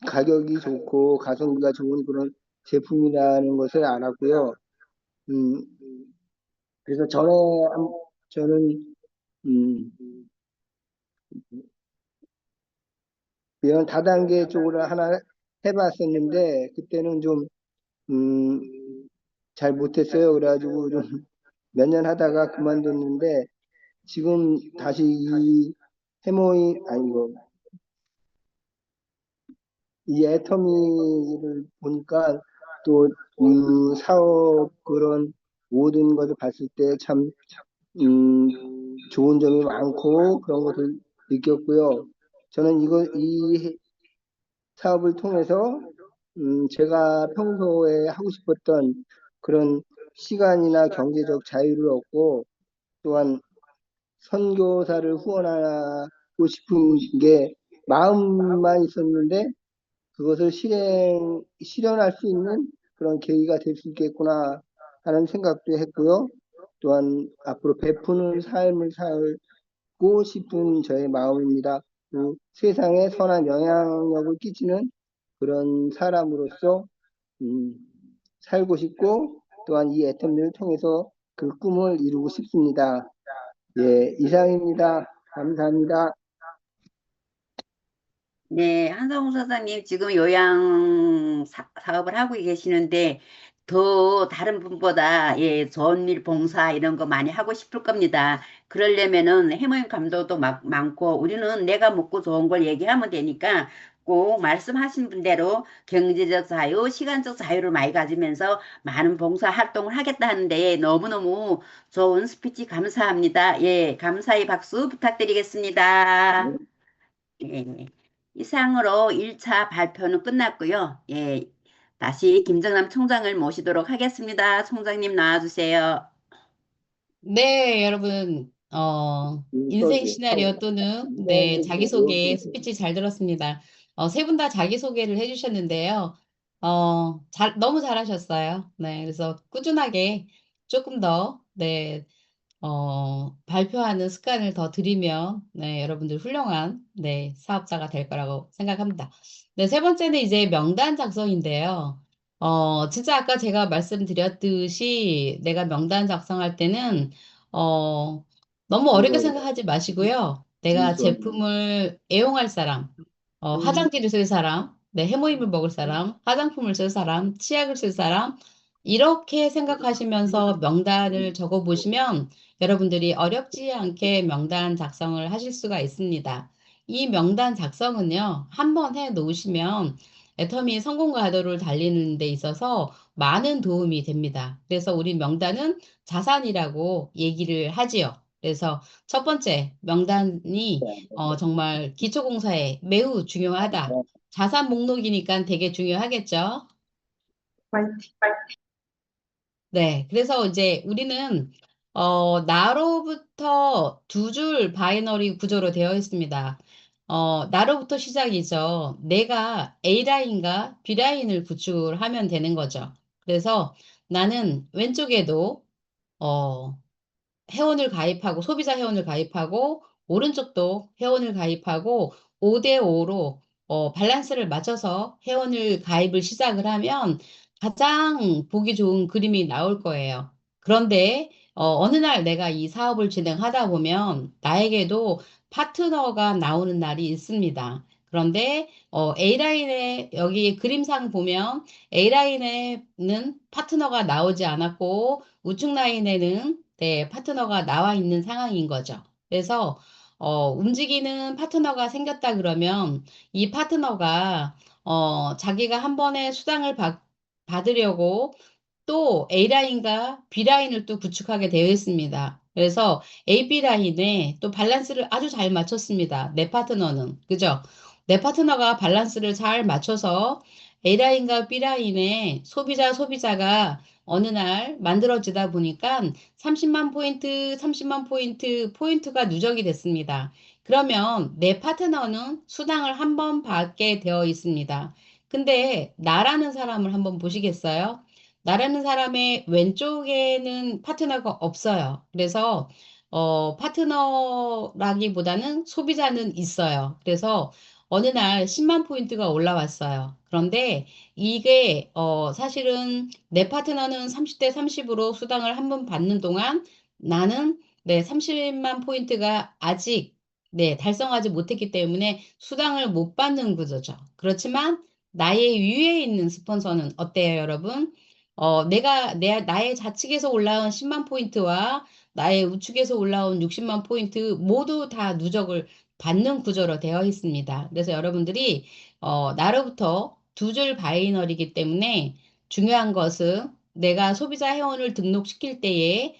가격이 좋고 가성비가 좋은 그런 제품이라는 것을 알았고요. 음, 그래서 저는 음, 이런 다단계 쪽으로 하나 해봤었는데 그때는 좀 음, 잘 못했어요. 그래가지고 좀 몇 년 하다가 그만뒀는데 지금 다시 이 해모이 아니고 이 애터미를 보니까 또 사업 그런 모든 것을 봤을 때 참 좋은 점이 많고 그런 것을 느꼈고요. 저는 이 사업을 통해서 제가 평소에 하고 싶었던 그런 시간이나 경제적 자유를 얻고 또한 선교사를 후원하고 싶은 게 마음만 있었는데 그것을 실현할 수 있는 그런 계기가 될 수 있겠구나 하는 생각도 했고요. 또한 앞으로 베푸는 삶을 살고 싶은 저의 마음입니다. 세상에 선한 영향력을 끼치는 그런 사람으로서 음, 살고 싶고 또한 이 애텀들을 통해서 그 꿈을 이루고 싶습니다. 예, 이상입니다. 감사합니다. 네, 한성우 사장님 지금 사업을 하고 계시는데 더 다른 분보다 예, 좋은 일 봉사 이런 거 많이 하고 싶을 겁니다. 그러려면은 해모임 감독도 많고 우리는 내가 먹고 좋은 걸 얘기하면 되니까 꼭 말씀하신 분대로 경제적 자유, 시간적 자유를 많이 가지면서 많은 봉사 활동을 하겠다 하는데 너무너무 좋은 스피치 감사합니다. 예, 감사의 박수 부탁드리겠습니다. 예. 이상으로 1차 발표는 끝났고요. 예. 다시 김정남 총장을 모시도록 하겠습니다. 총장님 나와주세요. 네, 여러분, 인생 시나리오 또는 네, 자기소개 스피치 잘 들었습니다. 세 분 다 자기소개를 해주셨는데요. 너무 잘하셨어요. 네, 그래서 꾸준하게 조금 더, 네, 발표하는 습관을 더 들이면, 네, 여러분들 훌륭한, 네, 사업자가 될 거라고 생각합니다. 네, 세 번째는 이제 명단 작성인데요. 진짜 아까 제가 말씀드렸듯이 내가 명단 작성할 때는, 어, 너무 어렵게 생각하지 마시고요. 내가 제품을 애용할 사람, 화장지를 쓸 사람, 네, 해모임을 먹을 사람, 화장품을 쓸 사람, 치약을 쓸 사람, 이렇게 생각하시면서 명단을 적어 보시면 여러분들이 어렵지 않게 명단 작성을 하실 수가 있습니다. 이 명단 작성은요, 한번 해 놓으시면 애터미 성공 가도를 달리는 데 있어서 많은 도움이 됩니다. 그래서 우리 명단은 자산이라고 얘기를 하지요. 그래서 첫 번째 명단이 정말 기초공사에 매우 중요하다. 자산 목록이니까 되게 중요하겠죠. 네, 그래서 이제 우리는 나로부터 두 줄 바이너리 구조로 되어 있습니다. 나로부터 시작이죠. 내가 A라인과 B라인을 구축하면 되는 거죠. 그래서 나는 왼쪽에도 어, 회원을 가입하고 소비자 회원을 가입하고 오른쪽도 회원을 가입하고 5대5로 밸런스를 맞춰서 회원을 가입을 시작을 하면 가장 보기 좋은 그림이 나올 거예요. 그런데 어느 날 내가 이 사업을 진행하다 보면 나에게도 파트너가 나오는 날이 있습니다. 그런데 A라인에 여기 그림상 보면 A라인에는 파트너가 나오지 않았고 우측 라인에는 네, 파트너가 나와 있는 상황인 거죠. 그래서 움직이는 파트너가 생겼다 그러면 이 파트너가 자기가 한 번에 수당을 받으려고 또 A라인과 B라인을 또 구축하게 되어 있습니다. 그래서 AB 라인에 또 밸런스를 아주 잘 맞췄습니다. 내 파트너는. 그죠? 내 파트너가 밸런스를 잘 맞춰서 A라인과 B라인에 소비자가 어느 날 만들어지다 보니까 30만 포인트, 30만 포인트, 포인트가 누적이 됐습니다. 그러면 내 파트너는 수당을 한 번 받게 되어 있습니다. 근데 나라는 사람을 한번 보시겠어요? 나라는 사람의 왼쪽에는 파트너가 없어요. 그래서 파트너라기보다는 소비자는 있어요. 그래서 어느 날 10만 포인트가 올라왔어요. 그런데 이게 사실은 내 파트너는 30대 30으로 수당을 한 번 받는 동안 나는 네, 30만 포인트가 아직 네, 달성하지 못했기 때문에 수당을 못 받는 구조죠. 그렇지만 나의 위에 있는 스폰서는 어때요, 여러분? 나의 좌측에서 올라온 10만 포인트와 나의 우측에서 올라온 60만 포인트 모두 다 누적을 받는 구조로 되어 있습니다. 그래서 여러분들이 나로부터 두 줄 바이너리이기 때문에 중요한 것은 내가 소비자 회원을 등록시킬 때에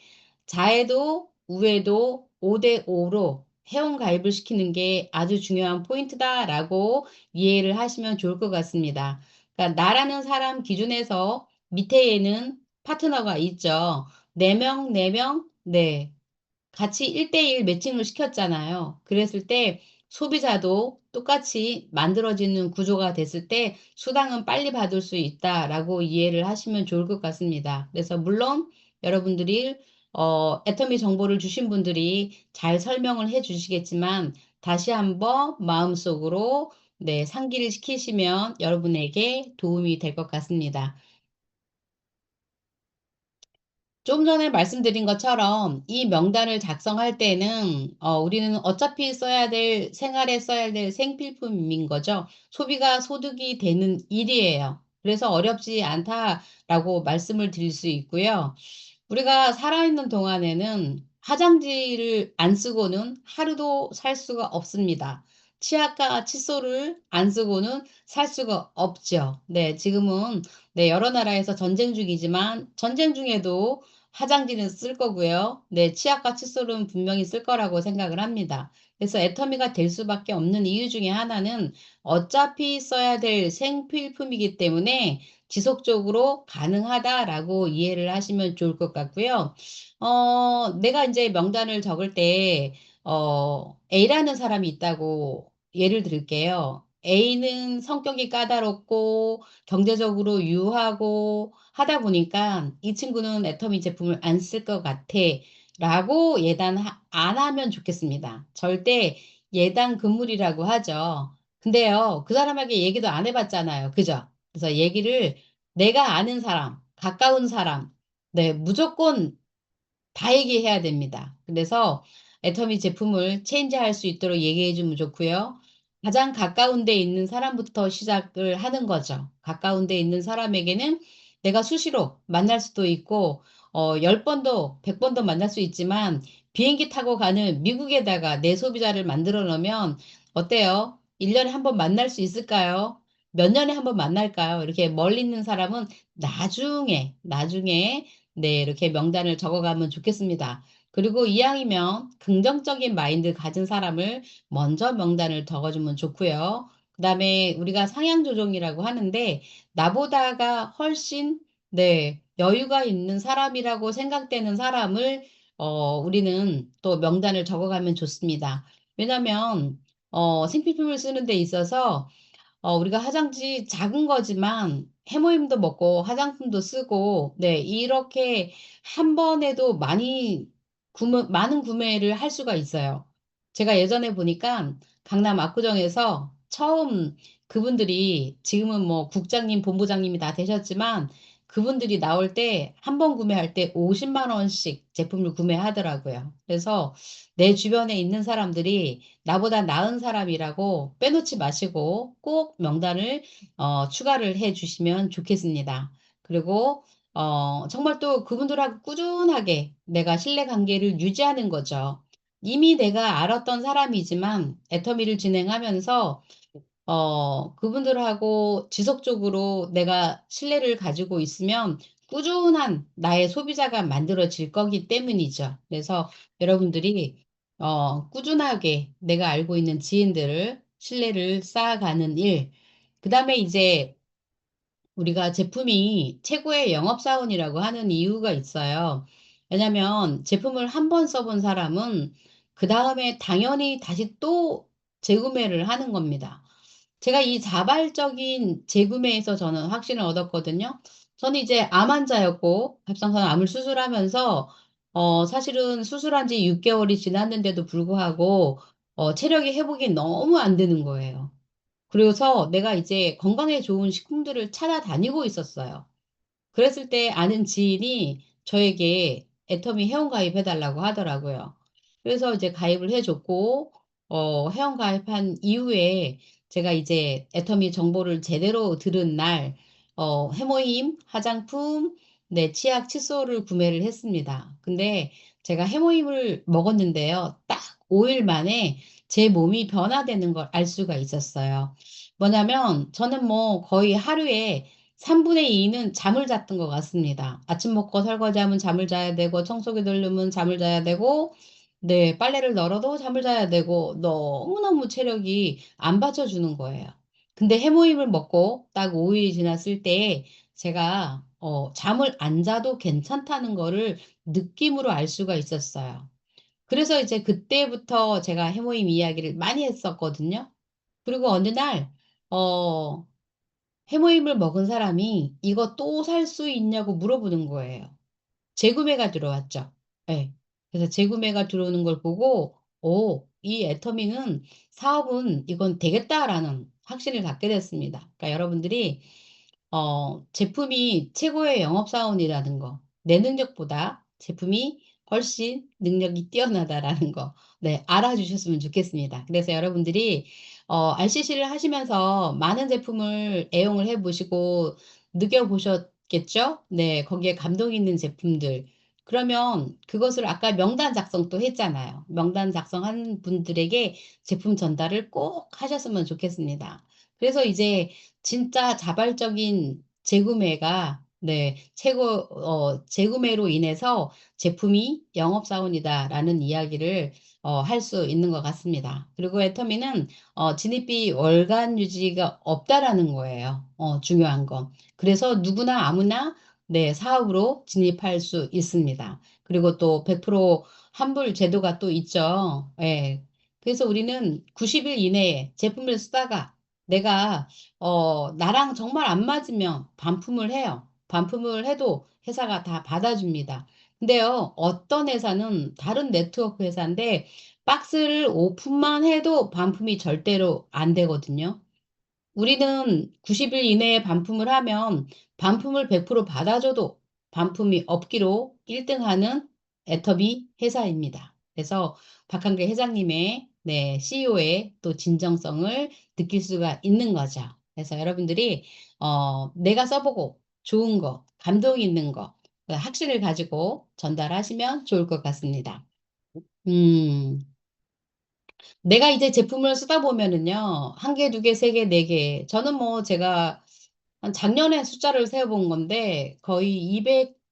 좌에도 우에도 5대5로 회원 가입을 시키는 게 아주 중요한 포인트다라고 이해를 하시면 좋을 것 같습니다. 그러니까 나라는 사람 기준에서 밑에에는 파트너가 있죠. 4명, 4명, 네. 같이 1대1 매칭을 시켰잖아요. 그랬을 때 소비자도 똑같이 만들어지는 구조가 됐을 때 수당은 빨리 받을 수 있다라고 이해를 하시면 좋을 것 같습니다. 그래서 물론 여러분들이 애터미 정보를 주신 분들이 잘 설명을 해 주시겠지만 다시 한번 마음속으로 네, 상기를 시키시면 여러분에게 도움이 될 것 같습니다. 좀 전에 말씀드린 것처럼 이 명단을 작성할 때는 우리는 어차피 써야 될 생활에 써야 될 생필품인 거죠. 소비가 소득이 되는 일이에요. 그래서 어렵지 않다라고 말씀을 드릴 수 있고요. 우리가 살아있는 동안에는 화장지를 안 쓰고는 하루도 살 수가 없습니다. 치약과 칫솔을 안 쓰고는 살 수가 없죠. 네, 지금은 네, 여러 나라에서 전쟁 중이지만 전쟁 중에도 화장지는 쓸 거고요. 네, 치약과 칫솔은 분명히 쓸 거라고 생각을 합니다. 그래서 애터미가 될 수밖에 없는 이유 중에 하나는 어차피 써야 될 생필품이기 때문에 지속적으로 가능하다라고 이해를 하시면 좋을 것 같고요. 내가 이제 명단을 적을 때, A라는 사람이 있다고 예를 들게요. A는 성격이 까다롭고 경제적으로 유하고 하다 보니까 이 친구는 애터미 제품을 안 쓸 것 같아. 라고 예단 안 하면 좋겠습니다. 절대 예단 금물이라고 하죠. 근데요, 그 사람에게 얘기도 안 해봤잖아요. 그죠? 그래서 얘기를 내가 아는 사람, 가까운 사람, 네, 무조건 다 얘기해야 됩니다. 그래서 애터미 제품을 체인지할 수 있도록 얘기해 주면 좋고요. 가장 가까운 데 있는 사람부터 시작을 하는 거죠. 가까운 데 있는 사람에게는 내가 수시로 만날 수도 있고 10번도 100번도 만날 수 있지만 비행기 타고 가는 미국에다가 내 소비자를 만들어 놓으면 어때요? 1년에 한 번 만날 수 있을까요? 몇 년에 한 번 만날까요? 이렇게 멀리 있는 사람은 나중에, 네, 이렇게 명단을 적어가면 좋겠습니다. 그리고 이왕이면 긍정적인 마인드 가진 사람을 먼저 명단을 적어주면 좋고요. 그 다음에 우리가 상향 조정이라고 하는데, 나보다가 훨씬, 네, 여유가 있는 사람이라고 생각되는 사람을, 우리는 또 명단을 적어가면 좋습니다. 왜냐면, 생필품을 쓰는 데 있어서 우리가 화장지 작은 거지만 해모임도 먹고 화장품도 쓰고, 네, 이렇게 한 번에도 많은 구매를 할 수가 있어요. 제가 예전에 보니까 강남 압구정에서 처음 그분들이 지금은 뭐 국장님, 본부장님이 다 되셨지만 그분들이 나올 때 한 번 구매할 때 50만 원씩 제품을 구매하더라고요. 그래서 내 주변에 있는 사람들이 나보다 나은 사람이라고 빼놓지 마시고 꼭 명단을 추가를 해 주시면 좋겠습니다. 그리고 정말 또 그분들하고 꾸준하게 내가 신뢰관계를 유지하는 거죠. 이미 내가 알았던 사람이지만 애터미를 진행하면서 그분들하고 지속적으로 내가 신뢰를 가지고 있으면 꾸준한 나의 소비자가 만들어질 거기 때문이죠. 그래서 여러분들이 꾸준하게 내가 알고 있는 지인들을 신뢰를 쌓아가는 일. 그 다음에 이제 우리가 제품이 최고의 영업사원이라고 하는 이유가 있어요. 왜냐면 제품을 한 번 써본 사람은 그 다음에 당연히 다시 또 재구매를 하는 겁니다. 제가 이 자발적인 재구매에서 저는 확신을 얻었거든요. 저는 이제 암 환자였고, 갑상선 암을 수술하면서, 사실은 수술한 지 6개월이 지났는데도 불구하고, 체력이 회복이 너무 안 되는 거예요. 그래서 내가 이제 건강에 좋은 식품들을 찾아다니고 있었어요. 그랬을 때 아는 지인이 저에게 애터미 회원 가입해달라고 하더라고요. 그래서 이제 가입을 해줬고, 회원 가입한 이후에 제가 이제 애터미 정보를 제대로 들은 날, 해모임, 화장품, 네, 치약, 칫솔을 구매를 했습니다. 근데 제가 해모임을 먹었는데요. 딱 5일 만에 제 몸이 변화되는 걸 알 수가 있었어요. 뭐냐면 저는 뭐 거의 하루에 3분의 2는 잠을 잤던 것 같습니다. 아침 먹고 설거지하면 잠을 자야 되고, 청소기 돌리면 잠을 자야 되고, 네, 빨래를 널어도 잠을 자야 되고, 너무너무 체력이 안 받쳐주는 거예요. 근데 해모임을 먹고 딱 5일이 지났을 때 제가 잠을 안 자도 괜찮다는 거를 느낌으로 알 수가 있었어요. 그래서 이제 그때부터 제가 해모임 이야기를 많이 했었거든요. 그리고 어느 날, 어, 해모임을 먹은 사람이 이거 또 살 수 있냐고 물어보는 거예요. 재구매가 들어왔죠. 네. 그래서 재구매가 들어오는 걸 보고, 이 애터미는 사업은 이건 되겠다라는 확신을 갖게 됐습니다. 그러니까 여러분들이 제품이 최고의 영업사원이라는 거, 내 능력보다 제품이 훨씬 능력이 뛰어나다라는 거, 네, 알아주셨으면 좋겠습니다. 그래서 여러분들이, RCC를 하시면서 많은 제품을 애용을 해보시고, 느껴보셨겠죠? 네, 거기에 감동 있는 제품들. 그러면 그것을 아까 명단 작성도 했잖아요. 명단 작성한 분들에게 제품 전달을 꼭 하셨으면 좋겠습니다. 그래서 이제 진짜 자발적인 재구매가 네, 재구매로 인해서 제품이 영업사원이다라는 이야기를 할 수 있는 것 같습니다. 그리고 애터미는 진입비 월간 유지가 없다라는 거예요. 중요한 건. 그래서 누구나 아무나 네, 사업으로 진입할 수 있습니다. 그리고 또 100% 환불 제도가 또 있죠. 예. 그래서 우리는 90일 이내에 제품을 쓰다가 내가 나랑 정말 안 맞으면 반품을 해요. 반품을 해도 회사가 다 받아줍니다. 근데요, 어떤 회사는 다른 네트워크 회사인데 박스를 오픈만 해도 반품이 절대로 안 되거든요. 우리는 90일 이내에 반품을 하면 반품을 100% 받아줘도 반품이 없기로 1등하는 애터미 회사입니다. 그래서 박한글 회장님의 네, CEO의 또 진정성을 느낄 수가 있는 거죠. 그래서 여러분들이 내가 써보고 좋은 거, 감동 있는 거, 확신을 가지고 전달하시면 좋을 것 같습니다. 음, 내가 이제 제품을 쓰다 보면은요, 한 개, 두 개, 세 개, 네 개. 저는 뭐 제가 한 작년에 숫자를 세어본 건데 거의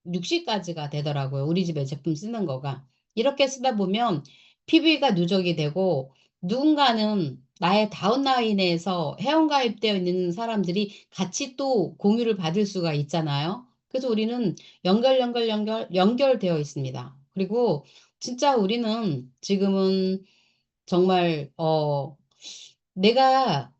260까지가 되더라고요. 우리 집에 제품 쓰는 거가. 이렇게 쓰다 보면 PB가 누적이 되고 누군가는 나의 다운라인에서 회원가입되어 있는 사람들이 같이 또 공유를 받을 수가 있잖아요. 그래서 우리는 연결되어 있습니다. 그리고 진짜 우리는 지금은 정말, 내가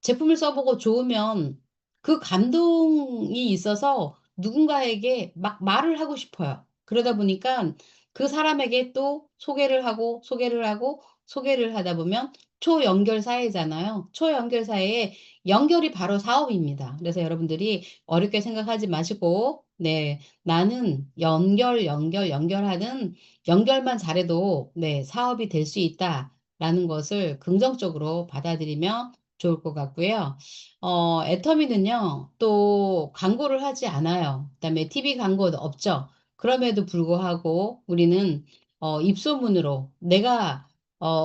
제품을 써보고 좋으면 그 감동이 있어서 누군가에게 막 말을 하고 싶어요. 그러다 보니까 그 사람에게 또 소개를 하다 보면 초연결 사회잖아요. 초연결 사회에 연결이 바로 사업입니다. 그래서 여러분들이 어렵게 생각하지 마시고, 네, 나는 연결하는 연결만 잘해도 네, 사업이 될 수 있다라는 것을 긍정적으로 받아들이며 좋을 것 같고요. 애터미는요, 또 광고를 하지 않아요. 그다음에 TV 광고도 없죠. 그럼에도 불구하고 우리는 입소문으로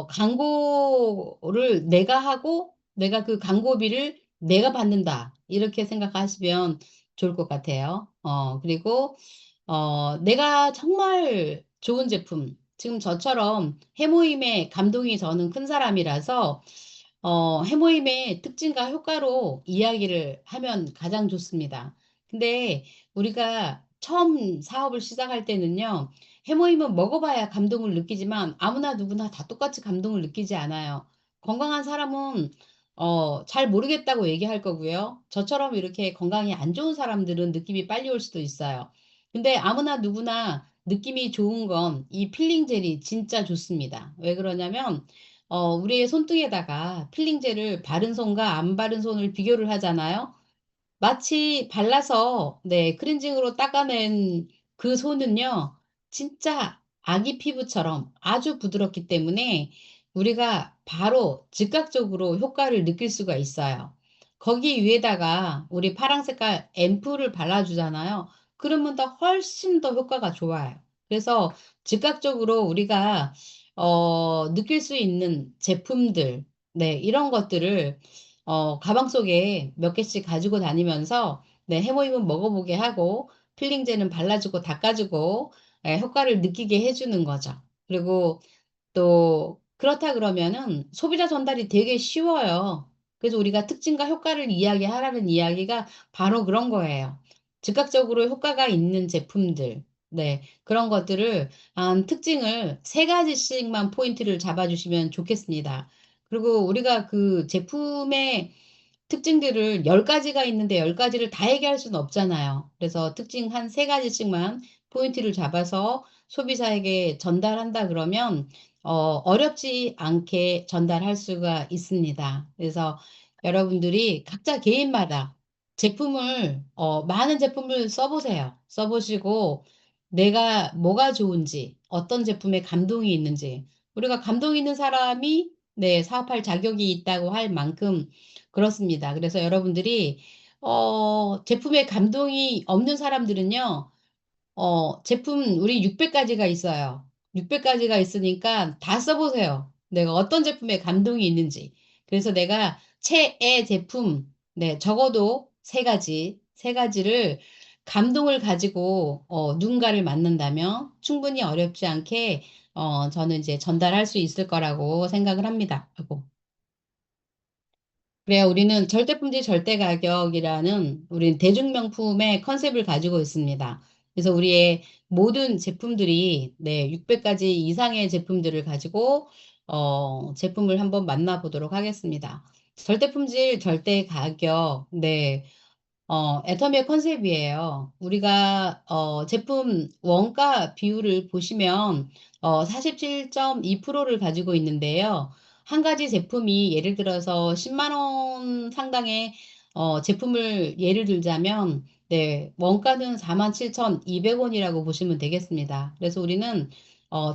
광고를 내가 하고 내가 그 광고비를 내가 받는다. 이렇게 생각하시면 좋을 것 같아요. 그리고 내가 정말 좋은 제품, 지금 저처럼 해모임에 감동이 저는 큰 사람이라서 해모임의 특징과 효과로 이야기를 하면 가장 좋습니다. 근데 우리가 처음 사업을 시작할 때는요, 해모임은 먹어봐야 감동을 느끼지만 아무나 누구나 다 똑같이 감동을 느끼지 않아요. 건강한 사람은 잘 모르겠다고 얘기할 거고요. 저처럼 이렇게 건강이 안 좋은 사람들은 느낌이 빨리 올 수도 있어요. 근데 아무나 누구나 느낌이 좋은 건 이 필링 젤이 진짜 좋습니다. 왜 그러냐면 우리의 손등에다가 필링젤을 바른 손과 안 바른 손을 비교를 하잖아요. 마치 발라서 네, 크렌징으로 닦아낸 그 손은요, 진짜 아기 피부처럼 아주 부드럽기 때문에 우리가 바로 즉각적으로 효과를 느낄 수가 있어요. 거기 위에다가 우리 파랑 색깔 앰플을 발라주잖아요. 그러면 더 훨씬 더 효과가 좋아요. 그래서 즉각적으로 우리가 느낄 수 있는 제품들, 네, 이런 것들을 가방 속에 몇 개씩 가지고 다니면서 네, 해모임은 먹어보게 하고 필링제는 발라주고 닦아주고 효과를 느끼게 해주는 거죠. 그리고 또 그렇다 그러면은 소비자 전달이 되게 쉬워요. 그래서 우리가 특징과 효과를 이야기하라는 이야기가 바로 그런 거예요. 즉각적으로 효과가 있는 제품들, 네, 그런 것들을 특징을 세 가지씩만 포인트를 잡아주시면 좋겠습니다. 그리고 우리가 그 제품의 특징들을 10가지가 있는데 10가지를 다 얘기할 수는 없잖아요. 그래서 특징 한 세 가지씩만 포인트를 잡아서 소비자에게 전달한다 그러면 어렵지 않게 전달할 수가 있습니다. 그래서 여러분들이 각자 개인마다 많은 제품을 써보세요. 써보시고 내가 뭐가 좋은지, 어떤 제품에 감동이 있는지, 우리가 감동 있는 사람이 네, 사업할 자격이 있다고 할 만큼 그렇습니다. 그래서 여러분들이 제품에 감동이 없는 사람들은요, 제품 우리 600가지가 있어요. 600가지가 있으니까 다 써보세요. 내가 어떤 제품에 감동이 있는지. 그래서 내가 최애 제품, 네, 적어도 세 가지를 감동을 가지고 누군가를 만난다면 충분히 어렵지 않게 저는 이제 전달할 수 있을 거라고 생각을 합니다. 하고. 그래야 우리는 절대품질 절대가격이라는 우리 대중명품의 컨셉을 가지고 있습니다. 그래서 우리의 모든 제품들이 네, 600가지 이상의 제품들을 가지고 제품을 한번 만나보도록 하겠습니다. 절대품질 절대가격, 네, 애터미의 컨셉이에요. 우리가 제품 원가 비율을 보시면 47.2%를 가지고 있는데요. 한 가지 제품이 예를 들어서 10만 원 상당의 제품을 예를 들자면 네, 원가는 47,200원이라고 보시면 되겠습니다. 그래서 우리는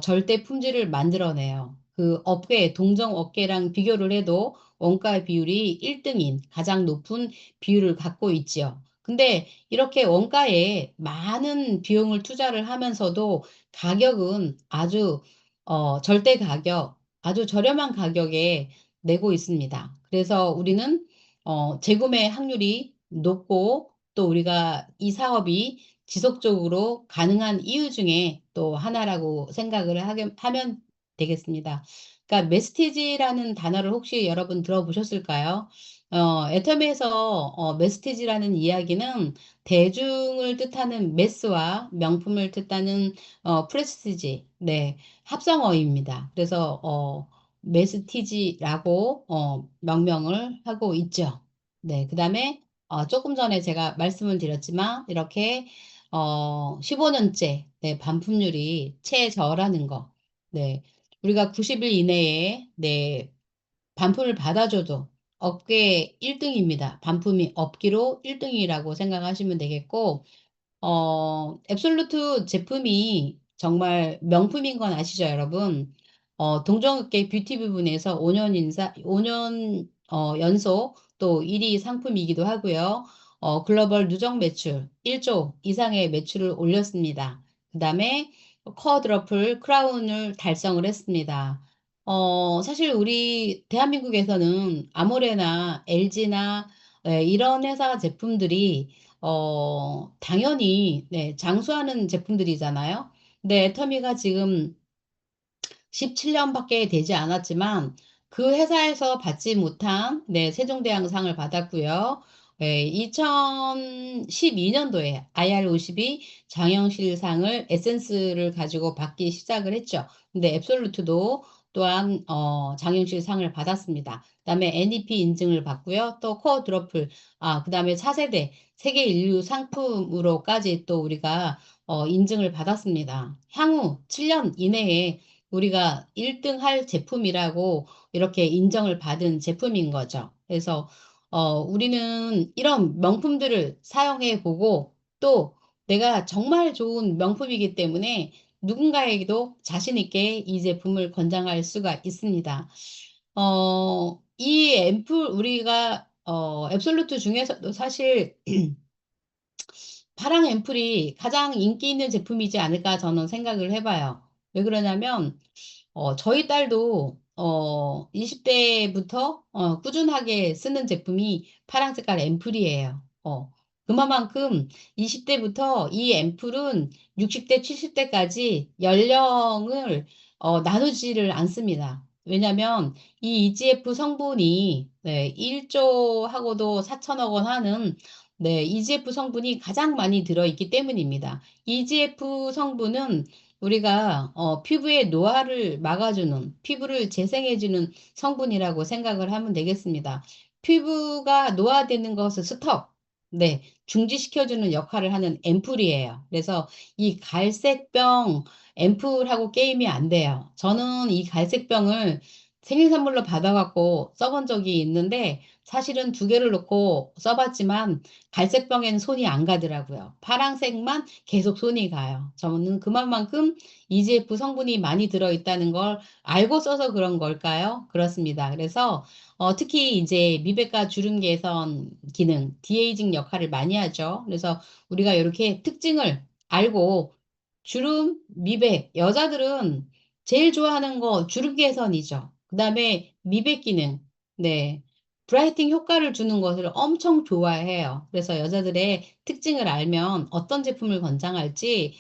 절대 품질을 만들어내요. 그 업계, 동종 업계랑 비교를 해도 원가 비율이 1등인 가장 높은 비율을 갖고 있지요. 근데 이렇게 원가에 많은 비용을 투자를 하면서도 가격은 아주 절대 가격, 아주 저렴한 가격에 내고 있습니다. 그래서 우리는 재구매 확률이 높고 또 우리가 이 사업이 지속적으로 가능한 이유 중에 또 하나라고 생각을 하면 되겠습니다. 그러니까 메스티지라는 단어를 혹시 여러분 들어보셨을까요? 애터미에서 메스티지라는 이야기는 대중을 뜻하는 메스와 명품을 뜻하는 프레스티지, 네, 합성어입니다. 그래서 메스티지라고 명명을 하고 있죠. 네, 그다음에 조금 전에 제가 말씀을 드렸지만 이렇게 15년째 네, 반품률이 최저라는 거. 네, 우리가 90일 이내에 네, 반품을 받아줘도 업계 1등입니다. 반품이 없기로 1등이라고 생각하시면 되겠고, 앱솔루트 제품이 정말 명품인 건 아시죠, 여러분? 동종업계 뷰티 부분에서 5년 연속 또 1위 상품이기도 하고요. 글로벌 누적 매출 1조 이상의 매출을 올렸습니다. 그 다음에 커드러플 크라운을 달성을 했습니다. 사실 우리 대한민국에서는 아모레나 LG나 이런 회사 제품들이 당연히, 네, 장수하는 제품들이잖아요. 근데 애터미가 지금 17년밖에 되지 않았지만 그 회사에서 받지 못한 네, 세종대왕상을 받았고요. 네, 2012년도에 IR52 장영실상을 에센스를 가지고 받기 시작을 했죠. 근데 앱솔루트도 또한 장영실상을 받았습니다. 그다음에 NEP 인증을 받고요. 또 코어 드러플, 그다음에 차세대 세계 인류 상품으로까지 또 우리가 인증을 받았습니다. 향후 7년 이내에 우리가 1등 할 제품이라고 이렇게 인정을 받은 제품인 거죠. 그래서 우리는 이런 명품들을 사용해 보고 또 내가 정말 좋은 명품이기 때문에 누군가에게도 자신 있게 이 제품을 권장할 수가 있습니다. 이 앰플 우리가 앱솔루트 중에서도 사실 파랑 앰플이 가장 인기 있는 제품이지 않을까 저는 생각을 해봐요. 왜 그러냐면 저희 딸도 20대부터 꾸준하게 쓰는 제품이 파란 색깔 앰플이에요. 그만큼 20대부터 이 앰플은 60대, 70대까지 연령을 나누지를 않습니다. 왜냐하면 이 EGF 성분이 네, 1조하고도 4천억 원 하는 네, EGF 성분이 가장 많이 들어있기 때문입니다. EGF 성분은 우리가 피부의 노화를 막아주는, 피부를 재생해주는 성분이라고 생각을 하면 되겠습니다. 피부가 노화되는 것을 스톱, 네, 중지시켜주는 역할을 하는 앰플이에요. 그래서 이 갈색병 앰플하고 게임이 안 돼요. 저는 이 갈색병을 생일 선물로 받아갖고 써본 적이 있는데 사실은 두 개를 놓고 써봤지만 갈색병에는 손이 안 가더라고요. 파란색만 계속 손이 가요. 저는 그만큼 EGF 성분이 많이 들어있다는 걸 알고 써서 그런 걸까요? 그렇습니다. 그래서 특히 이제 미백과 주름 개선 기능, 디에이징 역할을 많이 하죠. 그래서 우리가 이렇게 특징을 알고 주름, 미백, 여자들은 제일 좋아하는 거 주름 개선이죠. 그 다음에 미백 기능, 네. 브라이팅 효과를 주는 것을 엄청 좋아해요. 그래서 여자들의 특징을 알면 어떤 제품을 권장할지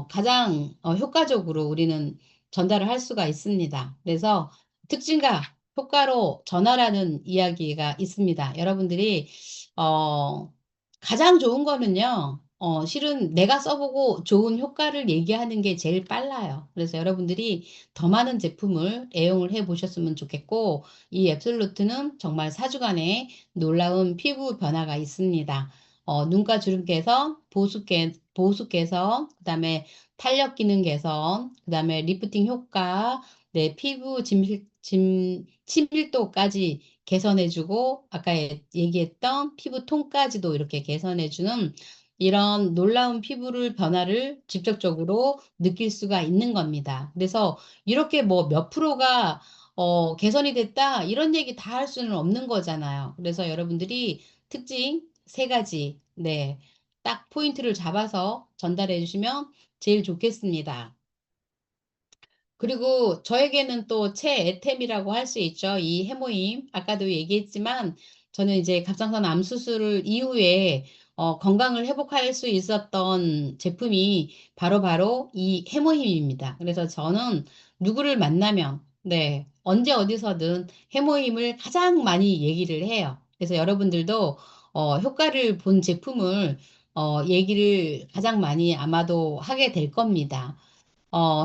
가장 효과적으로 우리는 전달을 할 수가 있습니다. 그래서 특징과 효과로 전하라는 이야기가 있습니다. 여러분들이 어, 가장 좋은 거는요. 실은 내가 써보고 좋은 효과를 얘기하는 게 제일 빨라요. 그래서 여러분들이 더 많은 제품을 애용을 해 보셨으면 좋겠고, 이 앱솔루트는 정말 4주간의 놀라운 피부 변화가 있습니다. 눈가 주름 개선, 보습 개선, 그다음에 탄력 기능 개선, 그다음에 리프팅 효과, 네, 피부 친밀도까지 개선해주고, 아까 얘기했던 피부 톤까지도 이렇게 개선해주는 이런 놀라운 피부를 변화를 직접적으로 느낄 수가 있는 겁니다. 그래서 이렇게 뭐 몇 프로가 개선이 됐다 이런 얘기 다 할 수는 없는 거잖아요. 그래서 여러분들이 특징 세 가지, 네, 딱 포인트를 잡아서 전달해 주시면 제일 좋겠습니다. 그리고 저에게는 또 최애템이라고 할 수 있죠. 이 해모임. 아까도 얘기했지만 저는 이제 갑상선 암 수술 이후에 건강을 회복할 수 있었던 제품이 바로 이 해모힘입니다. 그래서 저는 누구를 만나면 네, 언제 어디서든 해모힘을 가장 많이 얘기를 해요. 그래서 여러분들도 효과를 본 제품을 얘기를 가장 많이 아마도 하게 될 겁니다.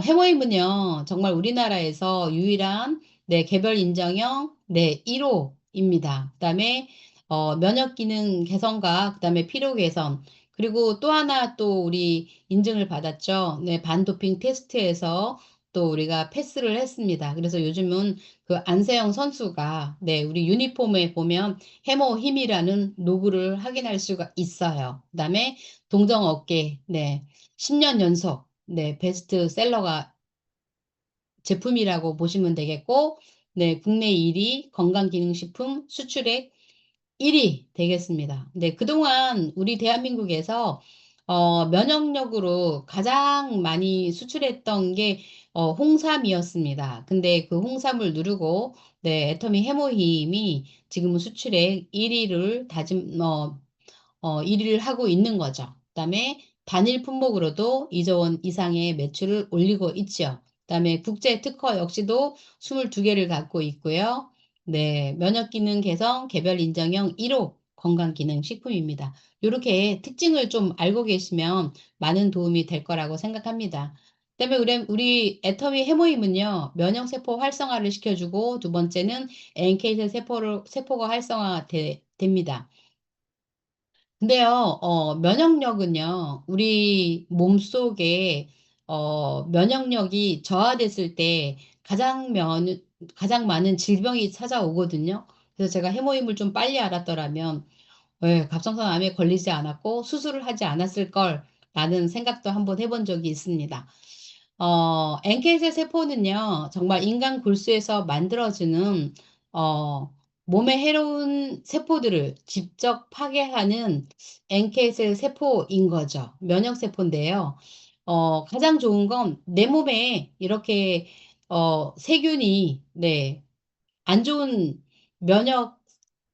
해모임은요, 정말 우리나라에서 유일한 네, 개별 인정형 네, 1호입니다. 그다음에 면역 기능 개선과 그다음에 피로 개선 그리고 또 하나 또 우리 인증을 받았죠. 네, 반도핑 테스트에서 또 우리가 패스를 했습니다. 그래서 요즘은 그 안세영 선수가 네, 우리 유니폼에 보면 해모힘이라는 로고를 확인할 수가 있어요. 그다음에 동정업계 네, 10년 연속 네, 베스트셀러가 제품이라고 보시면 되겠고, 네, 국내 1위 건강기능식품 수출액 1위 되겠습니다. 네, 그동안 우리 대한민국에서 면역력으로 가장 많이 수출했던 게 홍삼이었습니다. 근데 그 홍삼을 누르고 네, 애터미 해모힘이 지금은 수출액 1위를 1위를 하고 있는 거죠. 그다음에 단일 품목으로도 2조 원 이상의 매출을 올리고 있죠. 그다음에 국제 특허 역시도 22개를 갖고 있고요. 네, 면역 기능 개선 개별 인정형 1호 건강 기능 식품입니다. 이렇게 특징을 좀 알고 계시면 많은 도움이 될 거라고 생각합니다. 그다음에 우리 애터미 해모임은요, 면역 세포 활성화를 시켜주고 두 번째는 NK 세포가 됩니다. 근데요, 면역력은요, 우리 몸속에, 면역력이 저하됐을 때 가장 많은 질병이 찾아오거든요. 그래서 제가 해모임을 좀 빨리 알았더라면, 예, 갑상선 암에 걸리지 않았고, 수술을 하지 않았을 걸, 라는 생각도 한번 해본 적이 있습니다. NK세 세포는요, 정말 인간 골수에서 만들어지는, 몸에 해로운 세포들을 직접 파괴하는 NK세 세포인 거죠. 면역세포인데요. 가장 좋은 건 내 몸에 이렇게, 세균이, 네, 안 좋은 면역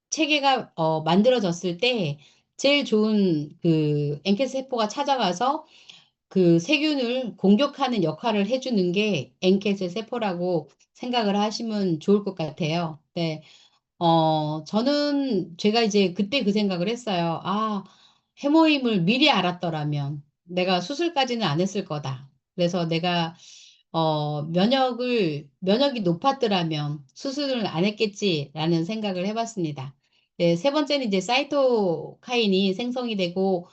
체계가, 만들어졌을 때, 제일 좋은 그 NK 세포가 찾아가서 그 세균을 공격하는 역할을 해주는 게 NK세 세포라고 생각을 하시면 좋을 것 같아요. 네. 저는 제가 이제 그때 그 생각을 했어요. 아, 해모임을 미리 알았더라면 내가 수술까지는 안 했을 거다. 그래서 내가 면역이 높았더라면 수술을 안 했겠지라는 생각을 해봤습니다. 네, 세 번째는 이제 사이토카인이 생성이 되고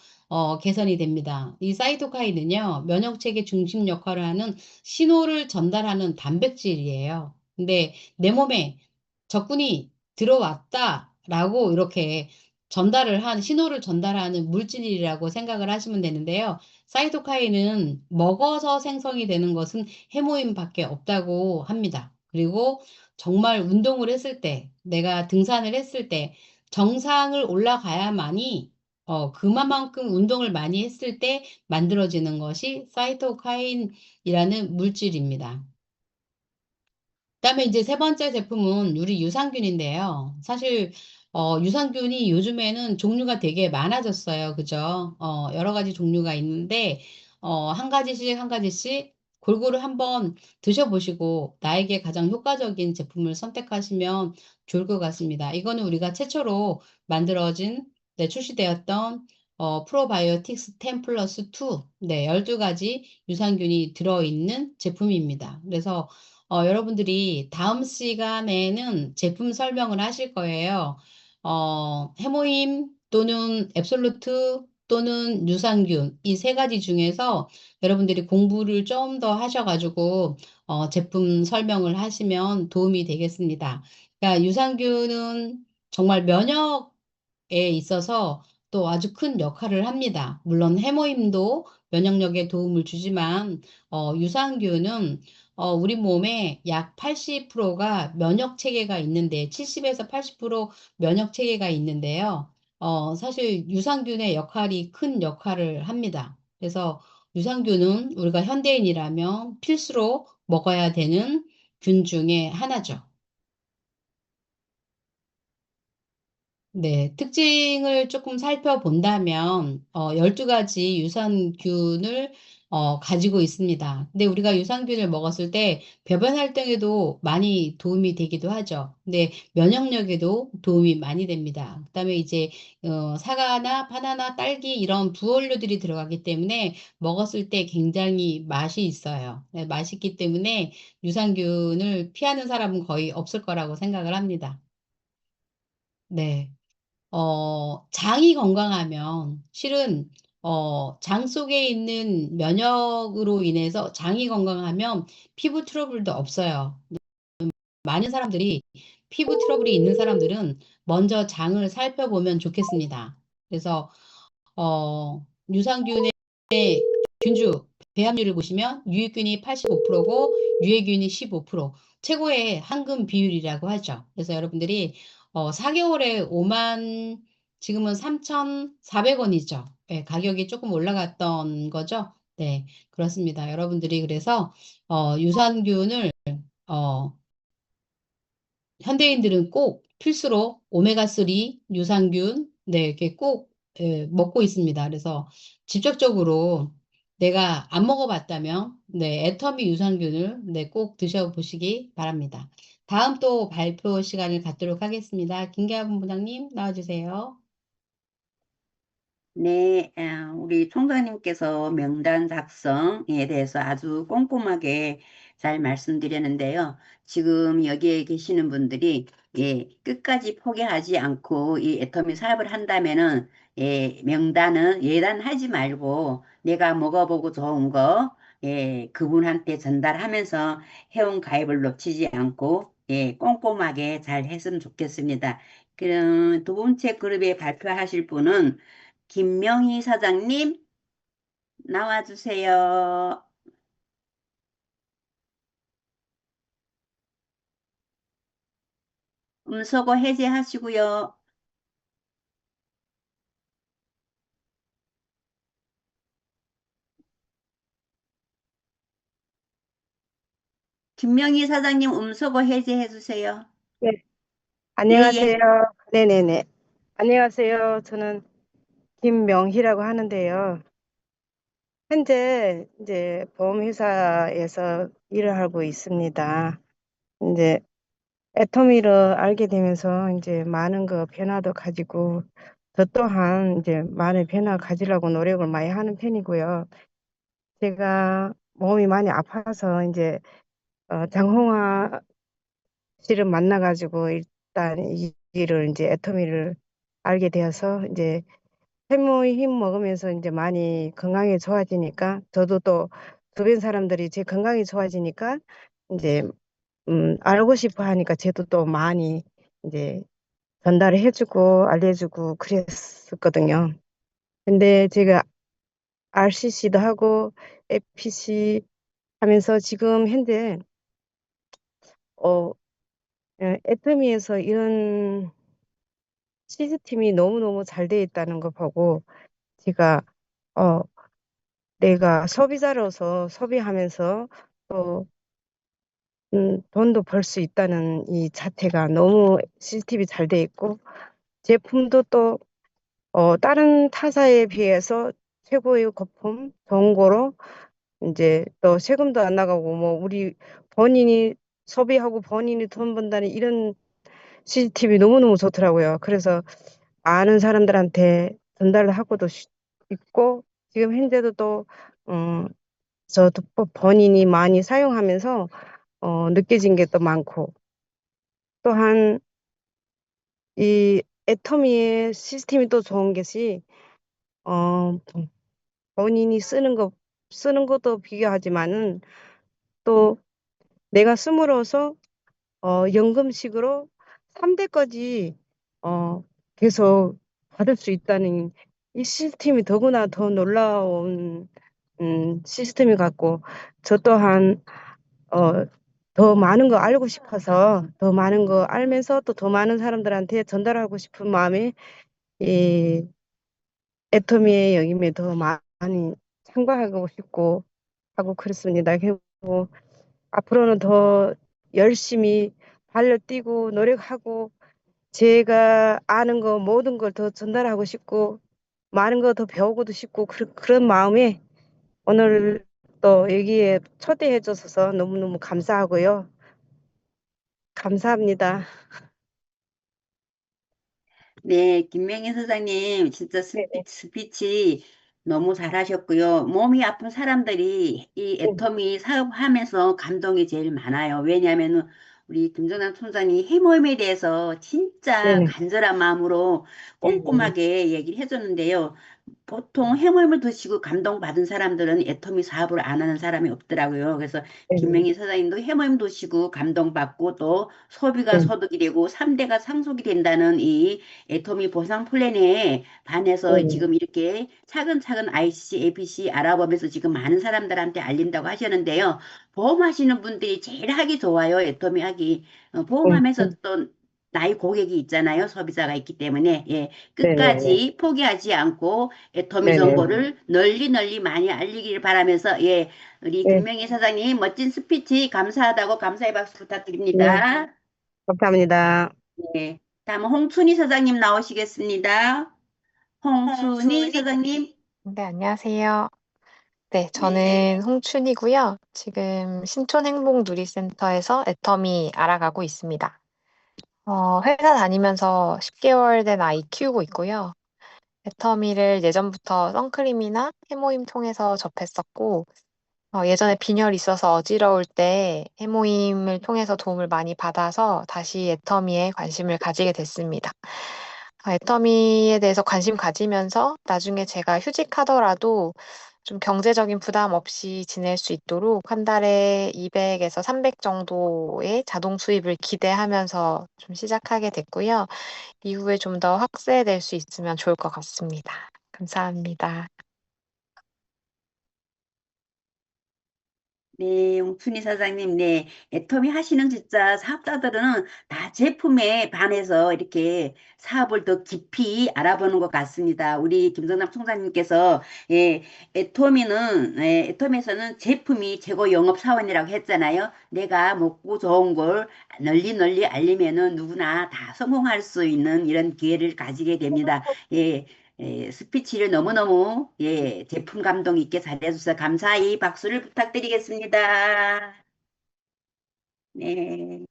개선이 됩니다. 이 사이토카인은요, 면역체계 중심 역할을 하는 신호를 전달하는 단백질이에요. 근데 내 몸에 적군이 들어왔다라고 이렇게 신호를 전달하는 물질이라고 생각을 하시면 되는데요. 사이토카인은 먹어서 생성이 되는 것은 해모임밖에 없다고 합니다. 그리고 정말 운동을 했을 때, 내가 등산을 했을 때 정상을 올라가야만이 그만큼 운동을 많이 했을 때 만들어지는 것이 사이토카인이라는 물질입니다. 그다음에 이제 세 번째 제품은 우리 유산균인데요. 사실 유산균이 요즘에는 종류가 되게 많아졌어요. 그죠? 여러 가지 종류가 있는데 한 가지씩 한 가지씩 골고루 한번 드셔보시고 나에게 가장 효과적인 제품을 선택하시면 좋을 것 같습니다. 이거는 우리가 최초로 만들어진 네, 출시되었던 프로바이오틱스 10 플러스 2 네, 12가지 유산균이 들어있는 제품입니다. 그래서 여러분들이 다음 시간에는 제품 설명을 하실 거예요. 해모임 또는 앱솔루트 또는 유산균 이 세 가지 중에서 여러분들이 공부를 좀 더 하셔가지고 제품 설명을 하시면 도움이 되겠습니다. 그러니까 유산균은 정말 면역에 있어서 또 아주 큰 역할을 합니다. 물론 해모임도 면역력에 도움을 주지만 유산균은 우리 몸에 약 80%가 면역 체계가 있는데 70에서 80% 면역 체계가 있는데요. 사실 유산균의 역할이 큰 역할을 합니다. 그래서 유산균은 우리가 현대인이라면 필수로 먹어야 되는 균 중에 하나죠. 네, 특징을 조금 살펴본다면 12가지 유산균을 가지고 있습니다. 근데 우리가 유산균을 먹었을 때 배변 활동에도 많이 도움이 되기도 하죠. 근데 면역력에도 도움이 많이 됩니다. 그다음에 이제 사과나 바나나, 딸기 이런 부원료들이 들어가기 때문에 먹었을 때 굉장히 맛이 있어요. 네, 맛있기 때문에 유산균을 피하는 사람은 거의 없을 거라고 생각을 합니다. 네. 장이 건강하면 실은 장 속에 있는 면역으로 인해서 장이 건강하면 피부 트러블도 없어요. 많은 사람들이 피부 트러블이 있는 사람들은 먼저 장을 살펴보면 좋겠습니다. 그래서 유산균의 균주 배합률을 보시면 유익균이 85%고 유해균이 15%, 최고의 황금 비율이라고 하죠. 그래서 여러분들이 4개월에 5만, 지금은 3,400원이죠. 네, 가격이 조금 올라갔던 거죠. 네, 그렇습니다. 여러분들이 그래서 유산균을 어, 현대인들은 꼭 필수로 오메가3 유산균, 네, 이렇게 꼭 먹고 있습니다. 그래서 직접적으로 내가 안 먹어봤다면, 네, 애터미 유산균을 네, 꼭 드셔보시기 바랍니다. 다음 또 발표 시간을 갖도록 하겠습니다. 김계아 본부장님 나와주세요. 네, 우리 총장님께서 명단 작성에 대해서 아주 꼼꼼하게 잘 말씀드렸는데요. 지금 여기에 계시는 분들이 끝까지 포기하지 않고 이 애터미 사업을 한다면은 명단은 예단하지 말고 내가 먹어보고 좋은 거 그분한테 전달하면서 회원 가입을 놓치지 않고 꼼꼼하게 잘 했으면 좋겠습니다. 그럼 두 번째 그룹에 발표하실 분은 김명희 사장님 나와주세요. 음소거 해제하시고요. 김명희 사장님 음소거 해제해 주세요. 네, 예, 안녕하세요. 예. 네네네. 안녕하세요. 저는 김명희라고 하는데요. 현재 이제 보험회사에서 일을 하고 있습니다. 이제 애터미를 알게 되면서 이제 많은 그 변화도 가지고 저 또한 이제 많은 변화 가지려고 노력을 많이 하는 편이고요. 제가 몸이 많이 아파서 이제 장홍아 씨를 만나가지고 일단 이 일을 이제 애터미를 알게 되어서 이제 해모의 힘 먹으면서 이제 많이 건강이 좋아지니까 저도 또 주변 사람들이 제 건강이 좋아지니까 이제 알고 싶어 하니까 저도 또 많이 이제 전달을 해주고 알려주고 그랬었거든요. 근데 제가 RCC도 하고 FPC 하면서 지금 현재 어 애터미에서 이런 시스템이 너무너무 잘 돼 있다는 거 보고 제가 어 내가 소비자로서 소비하면서 또 돈도 벌 수 있다는 이 자체가 너무 시스템이 잘 돼 있고 제품도 또 다른 타사에 비해서 최고의 거품 좋은 거로 이제 또 세금도 안 나가고 뭐 우리 본인이 소비하고 본인이 돈 번다는 이런 시스템이 너무너무 좋더라고요. 그래서 많은 사람들한테 전달을 하고도 있고 지금 현재도 또 저도 본인이 많이 사용하면서 느껴진 게 또 많고 또한 이 애터미의 시스템이 또 좋은 것이 어, 본인이 쓰는 것도 비교하지만은 또 내가 씀으로써 연금식으로 3대까지 계속 받을 수 있다는 이 시스템이 더구나 더 놀라운 시스템이 같고 저 또한 더 많은 거 알고 싶어서 더 많은 거 알면서 또 더 많은 사람들한테 전달하고 싶은 마음에 이 애터미의 영임에 더 많이 참가하고 싶고 하고 그렇습니다. 그리고 앞으로는 더 열심히 발로 뛰고 노력하고 제가 아는 거 모든 걸 더 전달하고 싶고 많은 거 더 배우고도 싶고 그런 마음에 오늘 또 여기에 초대해 줘서 너무너무 감사하고요. 감사합니다. 네, 김명희 소장님, 진짜 네네. 스피치 너무 잘하셨고요. 몸이 아픈 사람들이 이 네. 애터미 사업하면서 감동이 제일 많아요. 왜냐하면은 우리 김정남 총장이 해모임에 대해서 진짜 네네. 간절한 마음으로 네네. 꼼꼼하게 얘기를 해줬는데요. 보통 해모임을 드시고 감동받은 사람들은 애터미 사업을 안 하는 사람이 없더라고요. 그래서 네네. 김명희 사장님도 해모임 드시고 감동받고 또 소비가 네. 소득이 되고 3대가 상속이 된다는 이 애터미 보상 플랜에 반해서 네네. 지금 이렇게 차근차근 ICC, APC 알아보면서 지금 많은 사람들한테 알린다고 하셨는데요. 보험하시는 분들이 제일 하기 좋아요. 애터미 하기. 네. 보험하면서 또 나이 고객이 있잖아요. 소비자가 있기 때문에. 예, 네네네. 끝까지 포기하지 않고 애터미 네네. 정보를 널리 널리 많이 알리기를 바라면서 예, 우리 네. 김명희 사장님 멋진 스피치 감사하다고 감사의 박수 네. 부탁드립니다. 감사합니다. 네, 다음 홍순희 사장님 나오시겠습니다. 홍순희 사장님. 네, 안녕하세요. 네, 네. 저는 홍춘이고요. 지금 신촌행복누리센터에서 애터미 알아가고 있습니다. 회사 다니면서 10개월 된 아이 키우고 있고요. 애터미를 예전부터 선크림이나 해모임 통해서 접했었고, 예전에 빈혈이 있어서 어지러울 때 해모임을 통해서 도움을 많이 받아서 다시 애터미에 관심을 가지게 됐습니다. 애터미에 대해서 관심 가지면서 나중에 제가 휴직하더라도 좀 경제적인 부담 없이 지낼 수 있도록 한 달에 200에서 300 정도의 자동 수입을 기대하면서 좀 시작하게 됐고요. 이후에 좀 더 확대될 수 있으면 좋을 것 같습니다. 감사합니다. 네, 용춘희 사장님, 네. 애터미 하시는 진짜 사업자들은 다 제품에 반해서 이렇게 사업을 더 깊이 알아보는 것 같습니다. 우리 김정남 총장님께서, 예, 애터미에서는 제품이 최고 영업 사원이라고 했잖아요. 내가 먹고 좋은 걸 널리 널리 알리면은 누구나 다 성공할 수 있는 이런 기회를 가지게 됩니다. 예. 예, 스피치를 너무너무 예, 제품 감동 있게 잘해주셔서 감사히 박수를 부탁드리겠습니다. 네,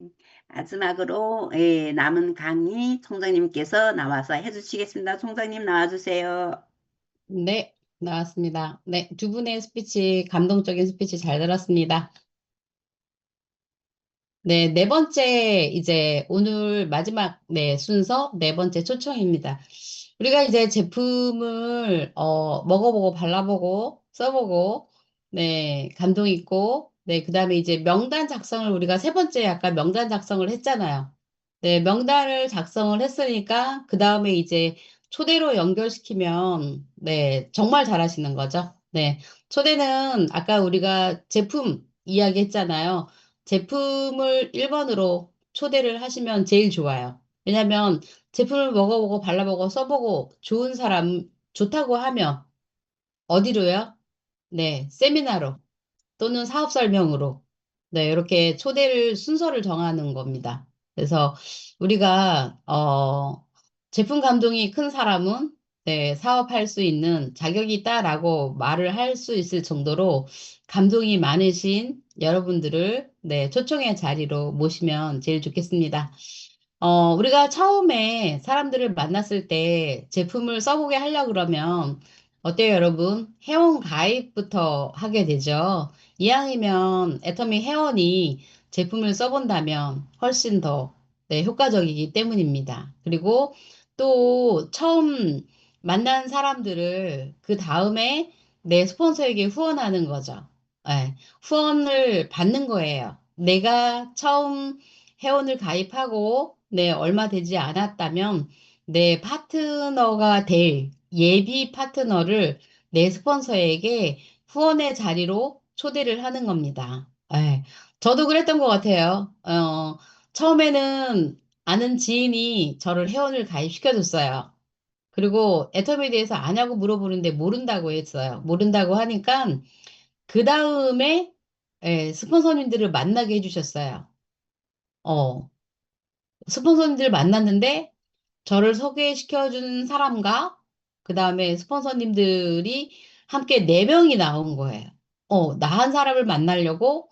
마지막으로 예, 남은 강의 총장님께서 나와서 해주시겠습니다. 총장님 나와주세요. 네, 나왔습니다. 네, 두 분의 스피치, 감동적인 스피치 잘 들었습니다. 네, 네 번째, 이제 오늘 마지막, 네, 순서 네 번째 초청입니다. 우리가 이제 제품을, 먹어보고, 발라보고, 써보고, 네, 감동 있고, 네, 그 다음에 이제 명단 작성을 우리가 세 번째 약간 명단 작성을 했잖아요. 네, 명단을 작성을 했으니까, 그 다음에 이제 초대로 연결시키면, 네, 정말 잘하시는 거죠. 네, 초대는 아까 우리가 제품 이야기 했잖아요. 제품을 1번으로 초대를 하시면 제일 좋아요. 왜냐면 제품을 먹어보고 발라보고 써보고 좋은 사람, 좋다고 하면 어디로요? 네, 세미나로 또는 사업 설명으로 네, 이렇게 초대를 순서를 정하는 겁니다. 그래서 우리가 제품 감동이 큰 사람은 네, 사업할 수 있는 자격이 있다라고 말을 할 수 있을 정도로 감동이 많으신 여러분들을 네, 초청의 자리로 모시면 제일 좋겠습니다. 우리가 처음에 사람들을 만났을 때 제품을 써보게 하려고 그러면 어때요, 여러분? 회원 가입부터 하게 되죠. 이왕이면 애터미 회원이 제품을 써본다면 훨씬 더 네, 효과적이기 때문입니다. 그리고 또 처음 만난 사람들을 그 다음에 내 스폰서에게 후원하는 거죠. 네, 후원을 받는 거예요. 내가 처음 회원을 가입하고 네, 얼마 되지 않았다면 내 파트너가 될 예비 파트너를 내 스폰서에게 후원의 자리로 초대를 하는 겁니다. 예, 저도 그랬던 것 같아요. 처음에는 아는 지인이 저를 회원을 가입시켜줬어요. 그리고 애터미에 대해서 아냐고 물어보는데 모른다고 했어요. 모른다고 하니까 그 다음에 스폰서님들을 만나게 해주셨어요. 어, 스폰서님들 만났는데 저를 소개시켜준 사람과 그 다음에 스폰서님들이 함께 네명이 나온 거예요. 나 한 사람을 만나려고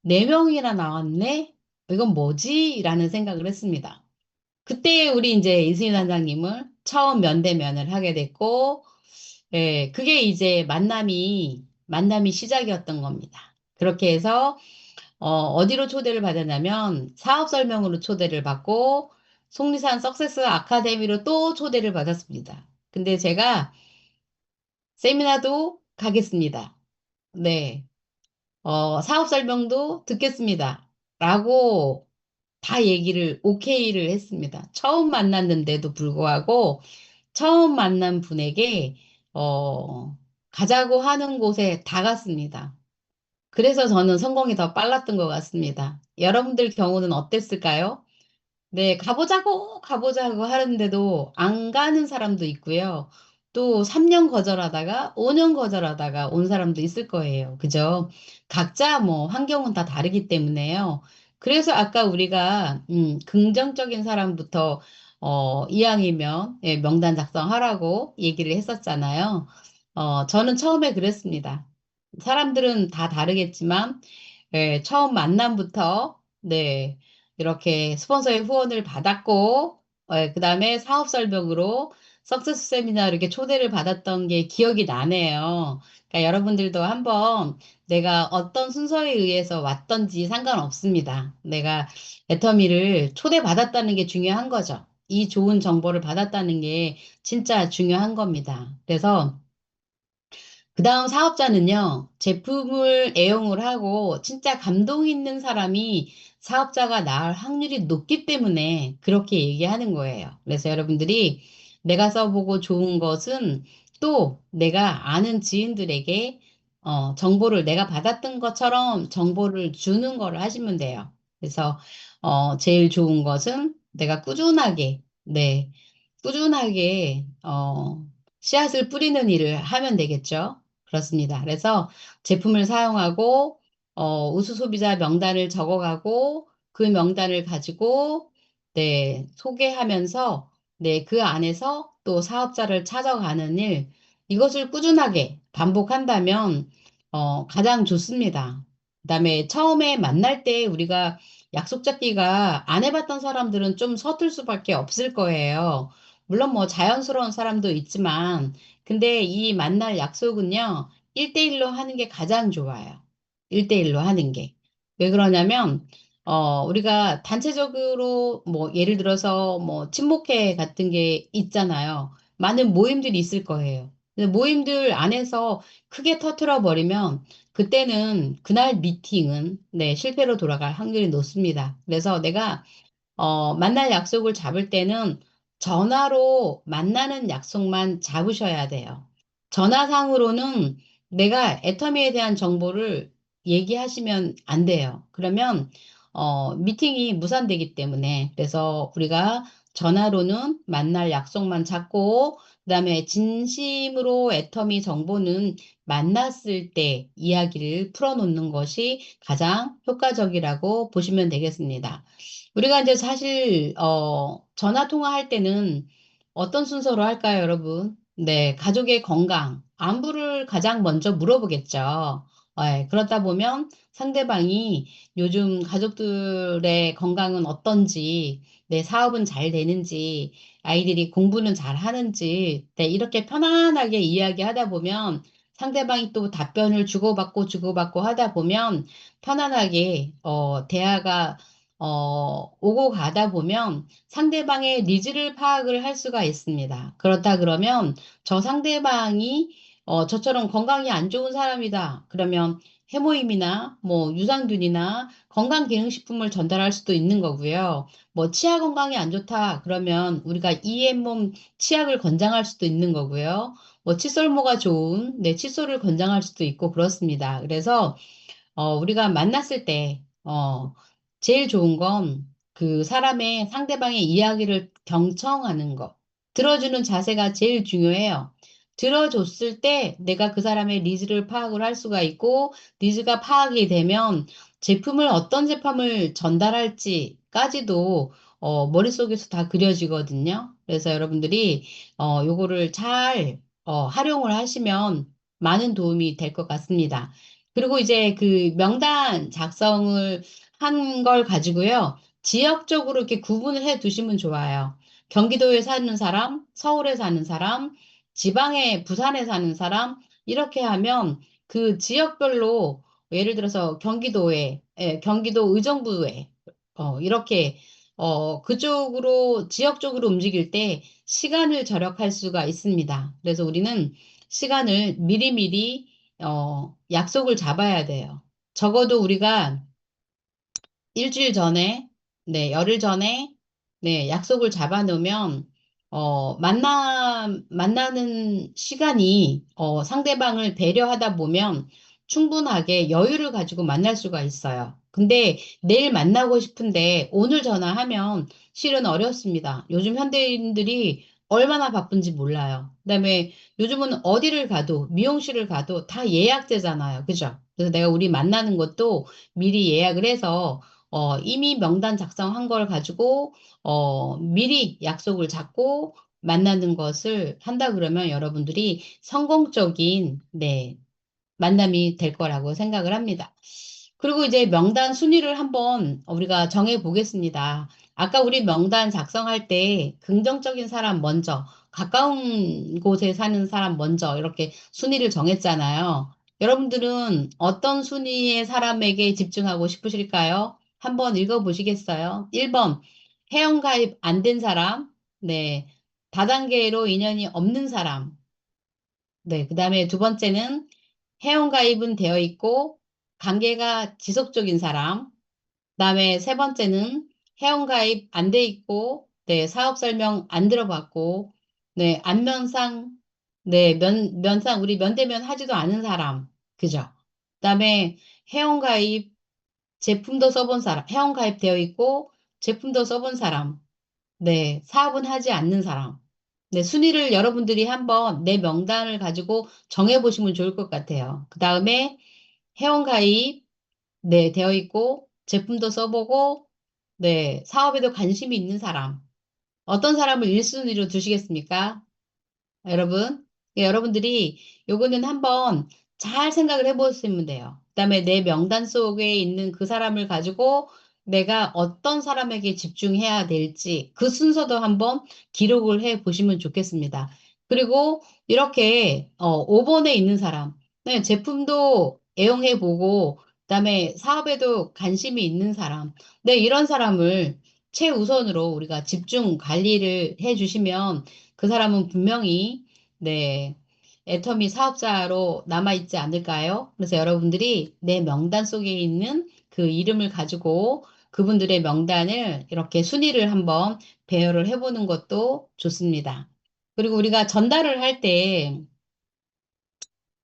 네명이나 나왔네? 이건 뭐지? 라는 생각을 했습니다. 그때 우리 이제 이승희 단장님을 처음 면대면을 하게 됐고, 그게 이제 만남이 시작이었던 겁니다. 그렇게 해서 어디로 초대를 받았냐면 사업 설명으로 초대를 받고 속리산 석세스 아카데미로 또 초대를 받았습니다. 근데 제가 세미나도 가겠습니다. 네. 사업 설명도 듣겠습니다. 라고 다 얘기를 오케이를 했습니다. 처음 만났는데도 불구하고 처음 만난 분에게 가자고 하는 곳에 다 갔습니다. 그래서 저는 성공이 더 빨랐던 것 같습니다. 여러분들 경우는 어땠을까요? 네, 가보자고 하는데도 안 가는 사람도 있고요. 또 3년 거절하다가 5년 거절하다가 온 사람도 있을 거예요. 그죠? 각자 뭐 환경은 다 다르기 때문에요. 그래서 아까 우리가 긍정적인 사람부터 이왕이면 명단 작성하라고 얘기를 했었잖아요. 저는 처음에 그랬습니다. 사람들은 다 다르겠지만 처음 만남부터 네. 이렇게 스폰서의 후원을 받았고, 그 다음에 사업 설명으로 석세스 세미나 이렇게 초대를 받았던 게 기억이 나네요. 그러니까 여러분들도 한번 내가 어떤 순서에 의해서 왔던지 상관없습니다. 내가 애터미를 초대받았다는 게 중요한 거죠. 이 좋은 정보를 받았다는 게 진짜 중요한 겁니다. 그래서 그 다음 사업자는요, 제품을 애용을 하고 진짜 감동 있는 사람이 사업자가 나을 확률이 높기 때문에 그렇게 얘기하는 거예요. 그래서 여러분들이 내가 써보고 좋은 것은 또 내가 아는 지인들에게 정보를 내가 받았던 것처럼 정보를 주는 거를 하시면 돼요. 그래서 제일 좋은 것은 내가 꾸준하게 씨앗을 뿌리는 일을 하면 되겠죠. 그렇습니다. 그래서 제품을 사용하고 우수 소비자 명단을 적어가고 그 명단을 가지고 네, 소개하면서 네, 그 안에서 또 사업자를 찾아가는 일 이것을 꾸준하게 반복한다면 가장 좋습니다. 그다음에 처음에 만날 때 우리가 약속 잡기가 안 해봤던 사람들은 좀 서툴 수밖에 없을 거예요. 물론 뭐 자연스러운 사람도 있지만 근데 이 만날 약속은요, 1대1로 하는 게 가장 좋아요. 1대1로 하는 게. 왜 그러냐면, 우리가 단체적으로 뭐 예를 들어서 뭐 친목회 같은 게 있잖아요. 많은 모임들이 있을 거예요. 근데 모임들 안에서 크게 터트려 버리면 그때는 그날 미팅은 네, 실패로 돌아갈 확률이 높습니다. 그래서 내가 만날 약속을 잡을 때는 전화로 만나는 약속만 잡으셔야 돼요. 전화상으로는 내가 애터미에 대한 정보를 얘기하시면 안 돼요. 그러면 미팅이 무산되기 때문에 그래서 우리가 전화로는 만날 약속만 잡고 그다음에 진심으로 애터미 정보는 만났을 때 이야기를 풀어놓는 것이 가장 효과적이라고 보시면 되겠습니다. 우리가 이제 사실 전화 통화할 때는 어떤 순서로 할까요, 여러분? 네, 가족의 건강, 안부를 가장 먼저 물어보겠죠. 그러다 보면 상대방이 요즘 가족들의 건강은 어떤지, 내 사업은 잘 되는지, 아이들이 공부는 잘 하는지, 네, 이렇게 편안하게 이야기하다 보면 상대방이 또 답변을 주고받고 하다 보면 편안하게 대화가 오고 가다 보면 상대방의 니즈를 파악을 할 수가 있습니다. 그렇다 그러면 저 상대방이 저처럼 건강이 안 좋은 사람이다. 그러면 해모임이나 뭐 유산균이나 건강기능식품을 전달할 수도 있는 거고요. 뭐 치아 건강이 안 좋다. 그러면 우리가 EM몸 치약을 권장할 수도 있는 거고요. 뭐 칫솔모가 좋은 칫솔을 권장할 수도 있고 그렇습니다. 그래서 우리가 만났을 때, 제일 좋은 건 그 사람의 상대방의 이야기를 경청하는 거. 들어주는 자세가 제일 중요해요. 들어줬을 때 내가 그 사람의 니즈를 파악을 할 수가 있고, 니즈가 파악이 되면 제품을 어떤 제품을 전달할지까지도 머릿속에서 다 그려지거든요. 그래서 여러분들이 요거를 잘 활용을 하시면 많은 도움이 될 것 같습니다. 그리고 이제 그 명단 작성을 한 걸 가지고요. 지역적으로 이렇게 구분을 해 두시면 좋아요. 경기도에 사는 사람, 서울에 사는 사람, 지방에 부산에 사는 사람 이렇게 하면 그 지역별로 예를 들어서 경기도에 경기도 의정부에 이렇게 그쪽으로 지역적으로 움직일 때 시간을 절약할 수가 있습니다. 그래서 우리는 시간을 미리미리 약속을 잡아야 돼요. 적어도 우리가 일주일 전에, 네, 열흘 전에, 네, 약속을 잡아 놓으면, 만나는 시간이, 상대방을 배려하다 보면 충분하게 여유를 가지고 만날 수가 있어요. 근데 내일 만나고 싶은데 오늘 전화하면 실은 어렵습니다. 요즘 현대인들이 얼마나 바쁜지 몰라요. 그다음에 요즘은 어디를 가도, 미용실을 가도 다 예약제잖아요. 그죠? 그래서 내가 우리 만나는 것도 미리 예약을 해서 이미 명단 작성한 걸 가지고, 미리 약속을 잡고 만나는 것을 한다 그러면 여러분들이 성공적인, 네, 만남이 될 거라고 생각을 합니다. 그리고 이제 명단 순위를 한번 우리가 정해 보겠습니다. 아까 우리 명단 작성할 때 긍정적인 사람 먼저, 가까운 곳에 사는 사람 먼저 이렇게 순위를 정했잖아요. 여러분들은 어떤 순위의 사람에게 집중하고 싶으실까요? 한번 읽어보시겠어요? 1번, 회원가입 안 된 사람. 네. 다단계로 인연이 없는 사람. 네. 그 다음에 두 번째는 회원가입은 되어 있고 관계가 지속적인 사람. 그다음에 세 번째는 회원가입 안 돼 있고 네, 사업 설명 안 들어봤고 네, 안면상 네, 면상 우리 면대면 하지도 않은 사람. 그죠? 그다음에 회원가입 제품도 써본 사람, 회원가입 되어 있고 제품도 써본 사람. 네, 사업은 하지 않는 사람. 네, 순위를 여러분들이 한번 내 명단을 가지고 정해 보시면 좋을 것 같아요. 그다음에 회원가입 네, 되어 있고, 제품도 써보고, 네, 사업에도 관심이 있는 사람. 어떤 사람을 1순위로 두시겠습니까? 여러분? 예, 여러분들이 요거는 한번 잘 생각을 해보시면 돼요. 그다음에 내 명단 속에 있는 그 사람을 가지고 내가 어떤 사람에게 집중해야 될지 그 순서도 한번 기록을 해 보시면 좋겠습니다. 그리고 이렇게 5번에 있는 사람, 네, 제품도 애용해 보고 그다음에 사업에도 관심이 있는 사람, 네, 이런 사람을 최우선으로 우리가 집중 관리를 해 주시면 그 사람은 분명히 네, 애터미 사업자로 남아있지 않을까요? 그래서 여러분들이 내 명단 속에 있는 그 이름을 가지고 그분들의 명단을 이렇게 순위를 한번 배열을 해보는 것도 좋습니다. 그리고 우리가 전달을 할 때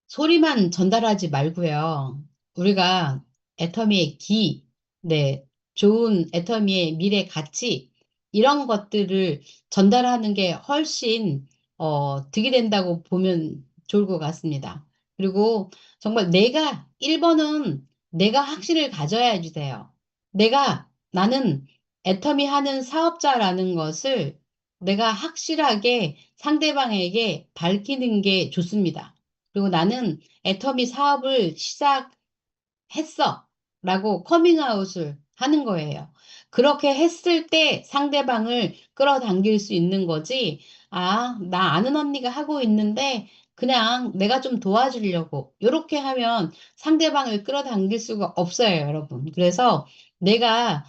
소리만 전달하지 말고요. 우리가 애터미의 기, 네, 좋은 애터미의 미래 가치, 이런 것들을 전달하는 게 훨씬, 득이 된다고 보면 좋을 것 같습니다. 그리고 정말 1번은 내가 확신을 가져야 돼요. 나는 애터미 하는 사업자라는 것을 내가 확실하게 상대방에게 밝히는 게 좋습니다. 그리고 나는 애터미 사업을 시작했어. 라고 커밍아웃을 하는 거예요. 그렇게 했을 때 상대방을 끌어당길 수 있는 거지. 아, 나 아는 언니가 하고 있는데 그냥 내가 좀 도와주려고. 이렇게 하면 상대방을 끌어당길 수가 없어요, 여러분. 그래서 내가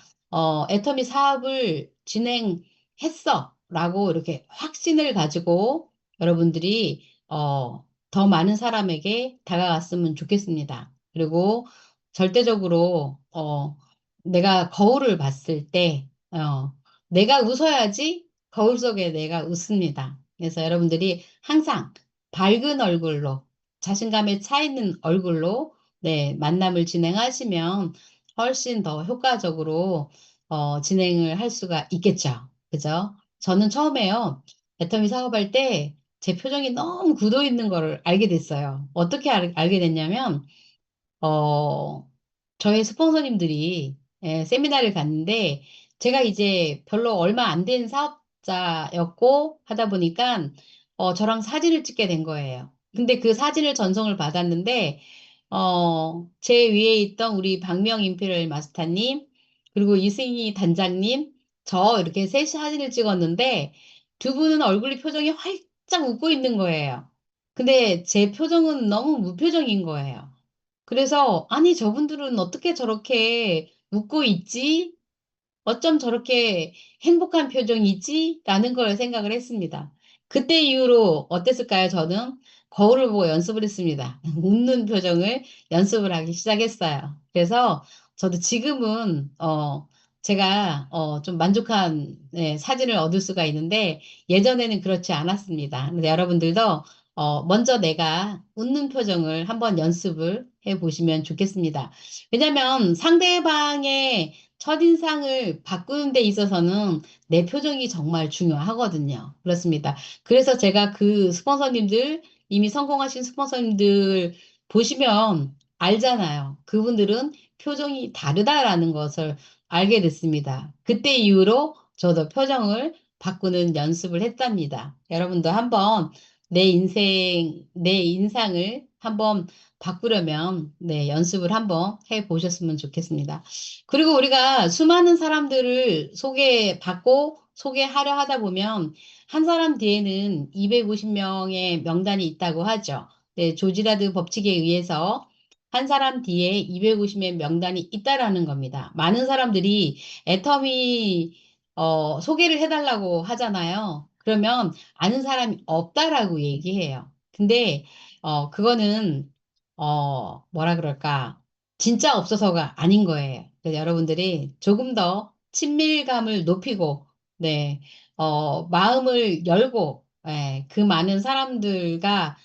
애터미 사업을 진행했어. 라고 이렇게 확신을 가지고 여러분들이 더 많은 사람에게 다가갔으면 좋겠습니다. 그리고 절대적으로, 내가 거울을 봤을 때, 내가 웃어야지 거울 속에 내가 웃습니다. 그래서 여러분들이 항상 밝은 얼굴로, 자신감에 차 있는 얼굴로, 네, 만남을 진행하시면 훨씬 더 효과적으로, 진행을 할 수가 있겠죠. 그죠? 저는 처음에요, 애터미 사업할 때, 제 표정이 너무 굳어 있는 거를 알게 됐어요. 어떻게 알게 됐냐면, 저희 스폰서님들이 세미나를 갔는데 제가 이제 별로 얼마 안 된 사업자였고 하다 보니까 저랑 사진을 찍게 된 거예요. 근데 그 사진을 전송을 받았는데 제 위에 있던 우리 박명 임페리얼 마스터님 그리고 이승희 단장님 저 이렇게 셋이 사진을 찍었는데 두 분은 얼굴이 표정이 활짝 웃고 있는 거예요. 근데 제 표정은 너무 무표정인 거예요. 그래서, 아니, 저분들은 어떻게 저렇게 웃고 있지? 어쩜 저렇게 행복한 표정이지? 라는 걸 생각을 했습니다. 그때 이후로 어땠을까요? 저는 거울을 보고 연습을 했습니다. 웃는 표정을 연습을 하기 시작했어요. 그래서 저도 지금은, 제가, 좀 만족한, 사진을 얻을 수가 있는데, 예전에는 그렇지 않았습니다. 근데 여러분들도, 먼저 내가 웃는 표정을 한번 연습을 해 보시면 좋겠습니다. 왜냐면 상대방의 첫인상을 바꾸는 데 있어서는 내 표정이 정말 중요하거든요. 그렇습니다. 그래서 제가 그 스폰서님들, 이미 성공하신 스폰서님들 보시면 알잖아요. 그분들은 표정이 다르다라는 것을 알게 됐습니다. 그때 이후로 저도 표정을 바꾸는 연습을 했답니다. 여러분도 한번 내 인상을 한번 바꾸려면, 연습을 한번 해 보셨으면 좋겠습니다. 그리고 우리가 수많은 사람들을 소개받고 소개하려 하다 보면 한 사람 뒤에는 250명의 명단이 있다고 하죠. 네, 조지라드 법칙에 의해서 한 사람 뒤에 250명의 명단이 있다라는 겁니다. 많은 사람들이 애터미 소개를 해달라고 하잖아요. 그러면 아는 사람이 없다라고 얘기해요. 근데 그거는 뭐라 그럴까? 진짜 없어서가 아닌 거예요. 그래서 여러분들이 조금 더 친밀감을 높이고, 마음을 열고, 그 많은 사람들과,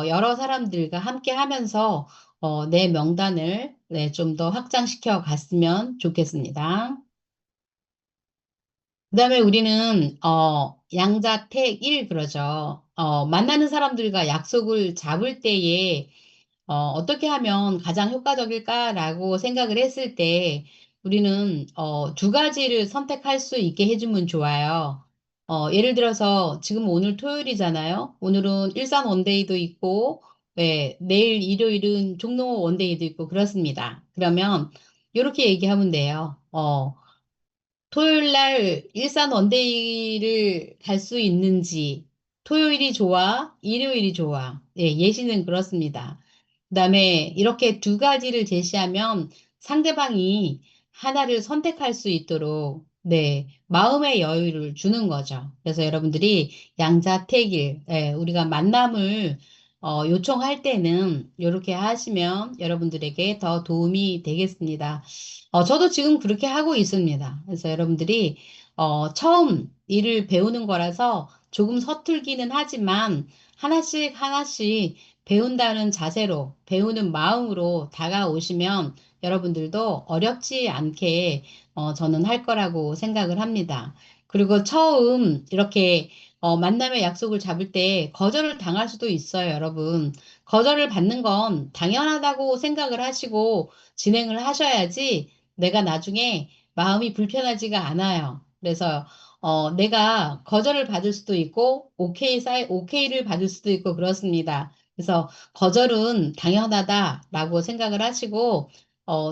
여러 사람들과 함께 하면서, 내 명단을, 좀 더 확장시켜 갔으면 좋겠습니다. 그 다음에 우리는, 양자택일 그러죠. 만나는 사람들과 약속을 잡을 때에, 어떻게 하면 가장 효과적일까라고 생각을 했을 때 우리는 두 가지를 선택할 수 있게 해주면 좋아요. 예를 들어서 지금 오늘 토요일이잖아요. 오늘은 일산 원데이도 있고, 내일 일요일은 종로 원데이도 있고 그렇습니다. 그러면 이렇게 얘기하면 돼요. 토요일 날 일산 원데이를 갈 수 있는지, 토요일이 좋아, 일요일이 좋아. 예시는 그렇습니다. 그다음에 이렇게 두 가지를 제시하면 상대방이 하나를 선택할 수 있도록, 마음의 여유를 주는 거죠. 그래서 여러분들이 양자택일, 우리가 만남을 요청할 때는 이렇게 하시면 여러분들에게 더 도움이 되겠습니다. 저도 지금 그렇게 하고 있습니다. 그래서 여러분들이 처음 일을 배우는 거라서 조금 서툴기는 하지만 하나씩 하나씩 배운다는 자세로, 배우는 마음으로 다가오시면 여러분들도 어렵지 않게 저는 할 거라고 생각을 합니다. 그리고 처음 이렇게 만남의 약속을 잡을 때 거절을 당할 수도 있어요, 여러분. 거절을 받는 건 당연하다고 생각을 하시고 진행을 하셔야지 내가 나중에 마음이 불편하지가 않아요. 그래서 내가 거절을 받을 수도 있고 오케이를 받을 수도 있고 그렇습니다. 그래서 거절은 당연하다라고 생각을 하시고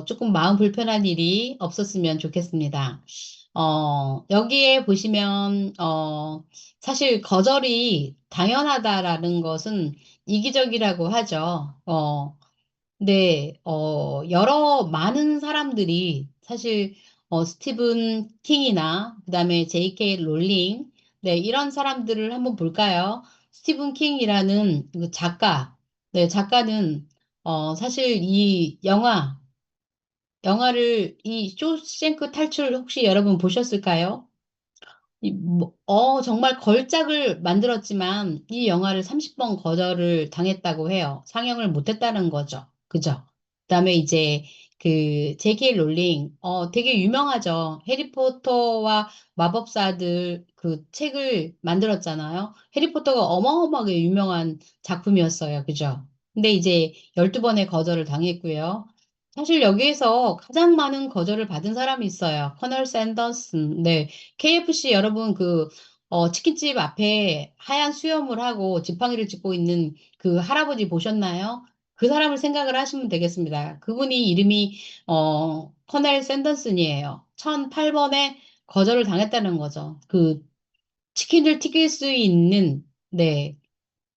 조금 마음 불편한 일이 없었으면 좋겠습니다. 여기에 보시면 사실 거절이 당연하다라는 것은 이기적이라고 하죠. 여러 많은 사람들이 사실 스티븐 킹이나 그다음에 J.K. 롤링 이런 사람들을 한번 볼까요? 스티븐 킹이라는 그 작가, 작가는 사실 이 영화를 이 쇼생크 탈출 혹시 여러분 보셨을까요? 정말 걸작을 만들었지만 이 영화를 30번 거절을 당했다고 해요. 상영을 못했다는 거죠. 그죠? 그다음에 이제 그 J.K. 롤링 되게 유명하죠. 해리포터와 마법사들 그 책을 만들었잖아요. 해리포터가 어마어마하게 유명한 작품이었어요. 그죠? 근데 이제 12번의 거절을 당했고요. 사실 여기에서 가장 많은 거절을 받은 사람이 있어요. 커널 샌더슨. 네. KFC 여러분 치킨집 앞에 하얀 수염을 하고 지팡이를 짚고 있는 그 할아버지 보셨나요? 그 사람을 생각을 하시면 되겠습니다. 그분이 이름이 커넬 샌더슨이에요. 1008번에 거절을 당했다는 거죠. 그 치킨을 튀길 수 있는 네,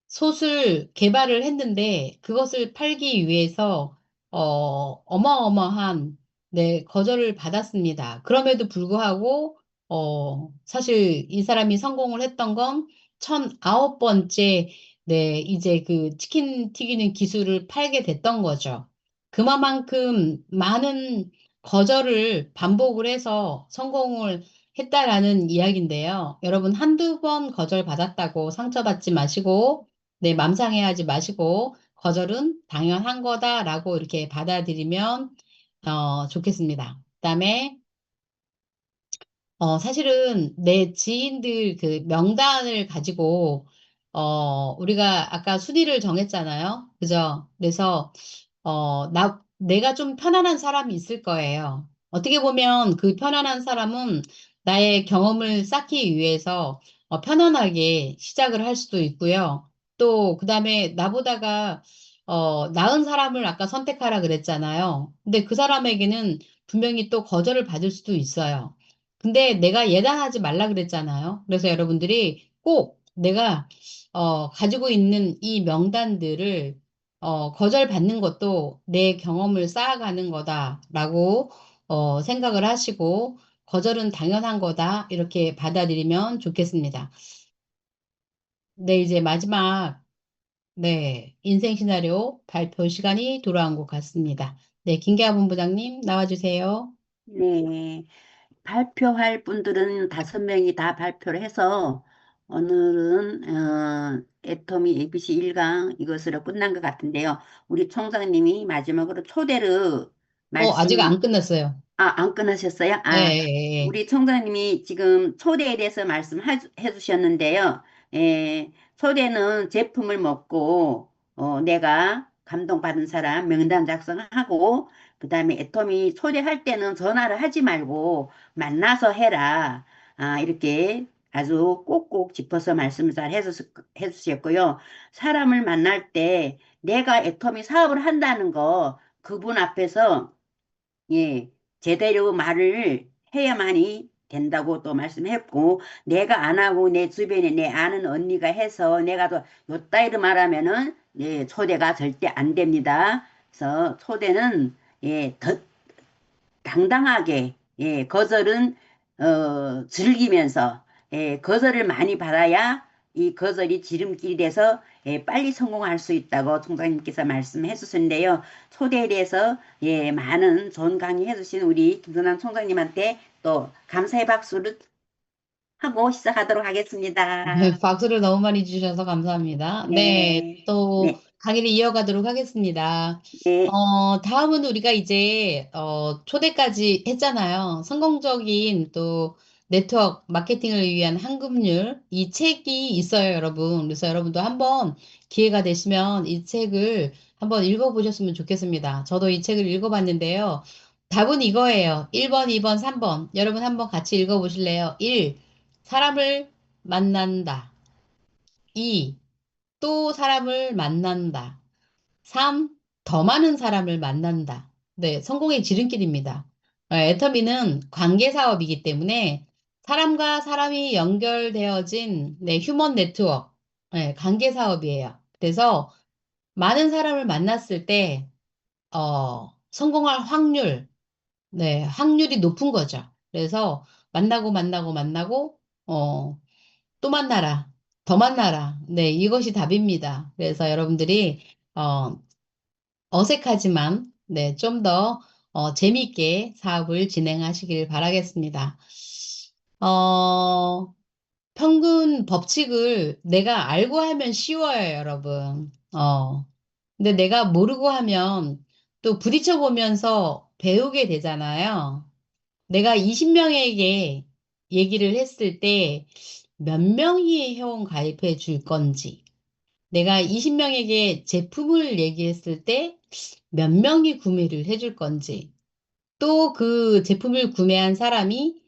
솥을 개발을 했는데 그것을 팔기 위해서 어마어마한 네, 거절을 받았습니다. 그럼에도 불구하고 사실 이 사람이 성공을 했던 건 1009번째 네, 이제 그 치킨 튀기는 기술을 팔게 됐던 거죠. 그만큼 많은 거절을 반복을 해서 성공을 했다라는 이야기인데요. 여러분 한두 번 거절 받았다고 상처받지 마시고 네, 맘상해하지 마시고 거절은 당연한 거다라고 이렇게 받아들이면 좋겠습니다. 그다음에 사실은 내 지인들 그 명단을 가지고 우리가 아까 순위를 정했잖아요. 그죠? 그래서 내가 좀 편안한 사람이 있을 거예요. 어떻게 보면 그 편안한 사람은 나의 경험을 쌓기 위해서 편안하게 시작을 할 수도 있고요. 또, 그 다음에 나보다가, 나은 사람을 아까 선택하라 그랬잖아요. 근데 그 사람에게는 분명히 또 거절을 받을 수도 있어요. 근데 내가 예단하지 말라 그랬잖아요. 그래서 여러분들이 꼭 내가, 가지고 있는 이 명단들을 거절받는 것도 내 경험을 쌓아가는 거다라고 생각을 하시고 거절은 당연한 거다 이렇게 받아들이면 좋겠습니다. 네, 이제 마지막 네, 인생 시나리오 발표 시간이 돌아온 것 같습니다. 네, 김계아 본부장님 나와주세요. 네. 발표할 분들은 5명이 다 발표를 해서 오늘은 애터미 ABC 1강 이것으로 끝난 것 같은데요. 우리 총장님이 마지막으로 초대를 아직 말씀 안 끝났어요. 안 끊으셨어요? 예, 예, 예. 우리 총장님이 지금 초대에 대해서 말씀해 주셨는데요. 초대는 제품을 먹고, 내가 감동받은 사람 명단 작성하고, 그 다음에 애터미 초대할 때는 전화를 하지 말고 만나서 해라. 이렇게 아주 꼭꼭 짚어서 말씀을 잘 해주셨고요. 사람을 만날 때 내가 애터미 사업을 한다는 거, 그분 앞에서 예, 제대로 말을 해야만이 된다고 또 말씀했고, 내가 안 하고 내 주변에 내 아는 언니가 해서 내가 또 요따위로 말하면은, 초대가 절대 안 됩니다. 그래서 초대는, 더 당당하게, 거절은, 즐기면서, 거절을 많이 받아야 이 거절이 지름길이 돼서 빨리 성공할 수 있다고 총장님께서 말씀해 주셨는데요. 초대에 대해서 많은 좋은 강의 해주신 우리 김선남 총장님한테 또 감사의 박수를 하고 시작하도록 하겠습니다. 박수를 너무 많이 주셔서 감사합니다. 네, 네, 또 네, 강의를 이어가도록 하겠습니다. 네, 다음은 우리가 이제 초대까지 했잖아요. 성공적인 또 네트워크 마케팅을 위한 한금률 이 책이 있어요, 여러분. 그래서 여러분도 한번 기회가 되시면 이 책을 한번 읽어보셨으면 좋겠습니다. 저도 이 책을 읽어봤는데요. 답은 이거예요. 1번, 2번, 3번. 여러분 한번 같이 읽어보실래요? 1. 사람을 만난다. 2. 또 사람을 만난다. 3. 더 많은 사람을 만난다. 네, 성공의 지름길입니다. 애터미는 관계 사업이기 때문에 사람과 사람이 연결되어진 네, 휴먼 네트워크, 네, 관계 사업이에요. 그래서 많은 사람을 만났을 때 성공할 확률, 네, 확률이 높은 거죠. 그래서 만나고 또 만나라. 더 만나라. 네, 이것이 답입니다. 그래서 여러분들이, 어색하지만, 네, 좀 더, 재미있게 사업을 진행하시길 바라겠습니다. 어, 평균 법칙을 내가 알고 하면 쉬워요, 여러분. 근데 내가 모르고 하면 또 부딪혀 보면서 배우게 되잖아요. 내가 20명에게 얘기를 했을 때 몇 명이 회원 가입해 줄 건지, 내가 20명에게 제품을 얘기했을 때 몇 명이 구매를 해줄 건지, 또 그 제품을 구매한 사람이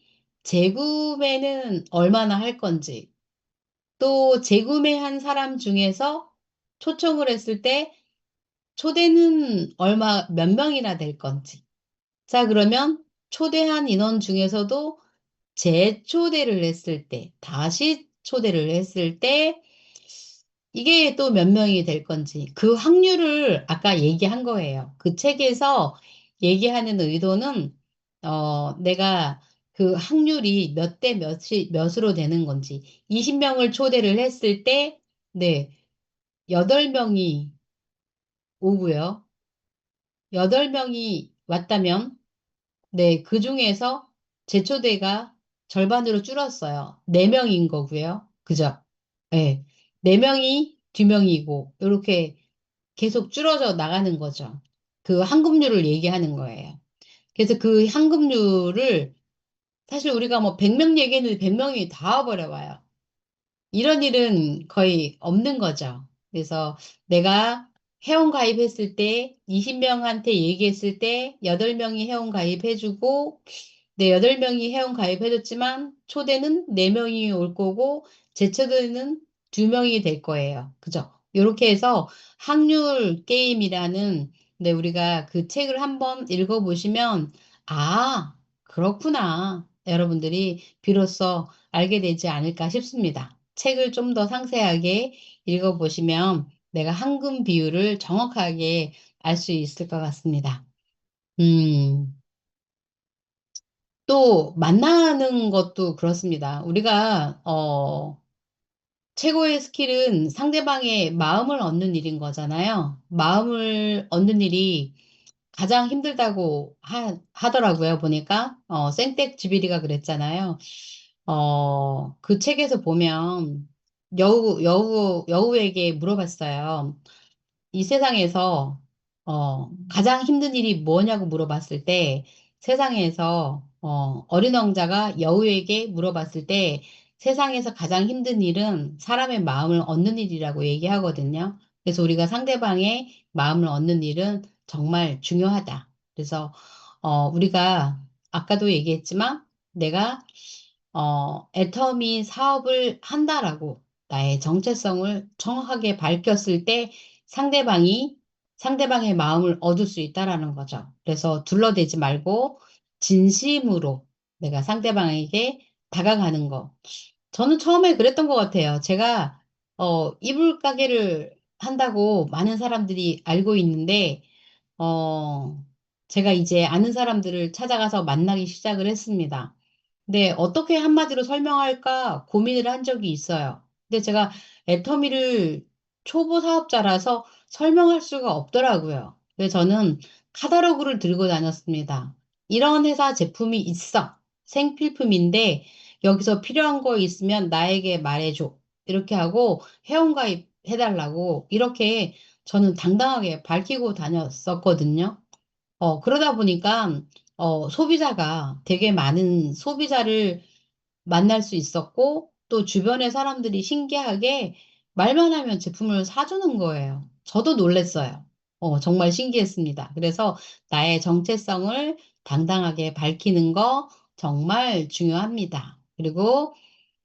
재구매는 얼마나 할 건지, 또 재구매한 사람 중에서 초청을 했을 때 초대는 몇 명이나 될 건지. 자, 그러면 초대한 인원 중에서도 재초대를 했을 때, 다시 초대를 했을 때, 이게 또 몇 명이 될 건지, 그 확률을 아까 얘기한 거예요. 그 책에서 얘기하는 의도는, 내가 그 확률이 몇 대 몇으로 되는 건지, 20명을 초대를 했을 때, 네, 8명이 오고요. 8명이 왔다면, 네, 그 중에서 재초대가 절반으로 줄었어요. 4명인 거고요. 그죠? 네. 4명이 2명이고, 이렇게 계속 줄어져 나가는 거죠. 그 환급률을 얘기하는 거예요. 그래서 그 환급률을 사실 우리가 뭐 100명 얘기했는데 100명이 다 와버려봐요. 이런 일은 거의 없는 거죠. 그래서 내가 회원 가입했을 때 20명한테 얘기했을 때 8명이 회원 가입해주고 네, 8명이 회원 가입해줬지만 초대는 4명이 올 거고 재초대는 2명이 될 거예요. 그죠? 이렇게 해서 확률 게임이라는 네, 우리가 그 책을 한번 읽어보시면 아, 그렇구나. 여러분들이 비로소 알게 되지 않을까 싶습니다. 책을 좀 더 상세하게 읽어보시면 내가 황금 비율을 정확하게 알 수 있을 것 같습니다. 또 만나는 것도 그렇습니다. 우리가 최고의 스킬은 상대방의 마음을 얻는 일인 거잖아요. 마음을 얻는 일이 가장 힘들다고 하더라고요. 보니까 생텍쥐비리가 그랬잖아요. 그 책에서 보면 여우에게 물어봤어요. 이 세상에서 가장 힘든 일이 뭐냐고 물어봤을 때 세상에서 어린 왕자가 여우에게 물어봤을 때 세상에서 가장 힘든 일은 사람의 마음을 얻는 일이라고 얘기하거든요. 그래서 우리가 상대방의 마음을 얻는 일은 정말 중요하다. 그래서 우리가 아까도 얘기했지만 내가 애터미 사업을 한다라고 나의 정체성을 정확하게 밝혔을 때 상대방의 마음을 얻을 수 있다라는 거죠. 그래서 둘러대지 말고 진심으로 내가 상대방에게 다가가는 거. 저는 처음에 그랬던 것 같아요. 제가 이불 가게를 한다고 많은 사람들이 알고 있는데 제가 이제 아는 사람들을 찾아가서 만나기 시작을 했습니다. 네, 어떻게 한마디로 설명할까 고민을 한 적이 있어요. 근데 제가 애터미를 초보 사업자라서 설명할 수가 없더라고요. 그래서 저는 카탈로그를 들고 다녔습니다. 이런 회사 제품이 있어. 생필품인데 여기서 필요한 거 있으면 나에게 말해줘. 이렇게 하고 회원가입 해달라고 이렇게 저는 당당하게 밝히고 다녔었거든요. 그러다 보니까, 소비자가 되게 많은 소비자를 만날 수 있었고, 또 주변의 사람들이 신기하게 말만 하면 제품을 사주는 거예요. 저도 놀랬어요. 정말 신기했습니다. 그래서 나의 정체성을 당당하게 밝히는 거 정말 중요합니다. 그리고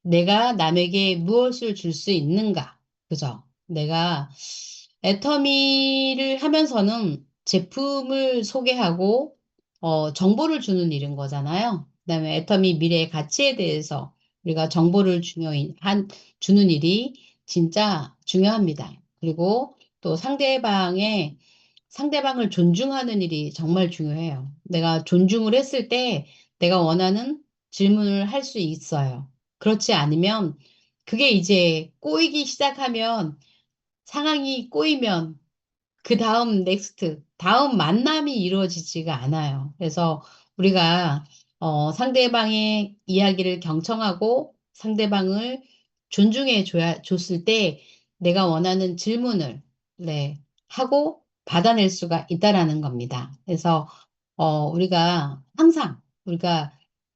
내가 남에게 무엇을 줄 수 있는가? 그죠? 내가 애터미를 하면서는 제품을 소개하고 정보를 주는 일인 거잖아요. 그다음에 애터미 미래의 가치에 대해서 우리가 정보를 주는 일이 진짜 중요합니다. 그리고 또 상대방을 존중하는 일이 정말 중요해요. 내가 존중을 했을 때 내가 원하는 질문을 할 수 있어요. 그렇지 않으면 그게 이제 꼬이기 시작하면 상황이 꼬이면 그 다음 넥스트, 다음 만남이 이루어지지가 않아요. 그래서 우리가 상대방의 이야기를 경청하고 상대방을 줬을 때 내가 원하는 질문을 네, 하고 받아낼 수가 있다라는 겁니다. 그래서 우리가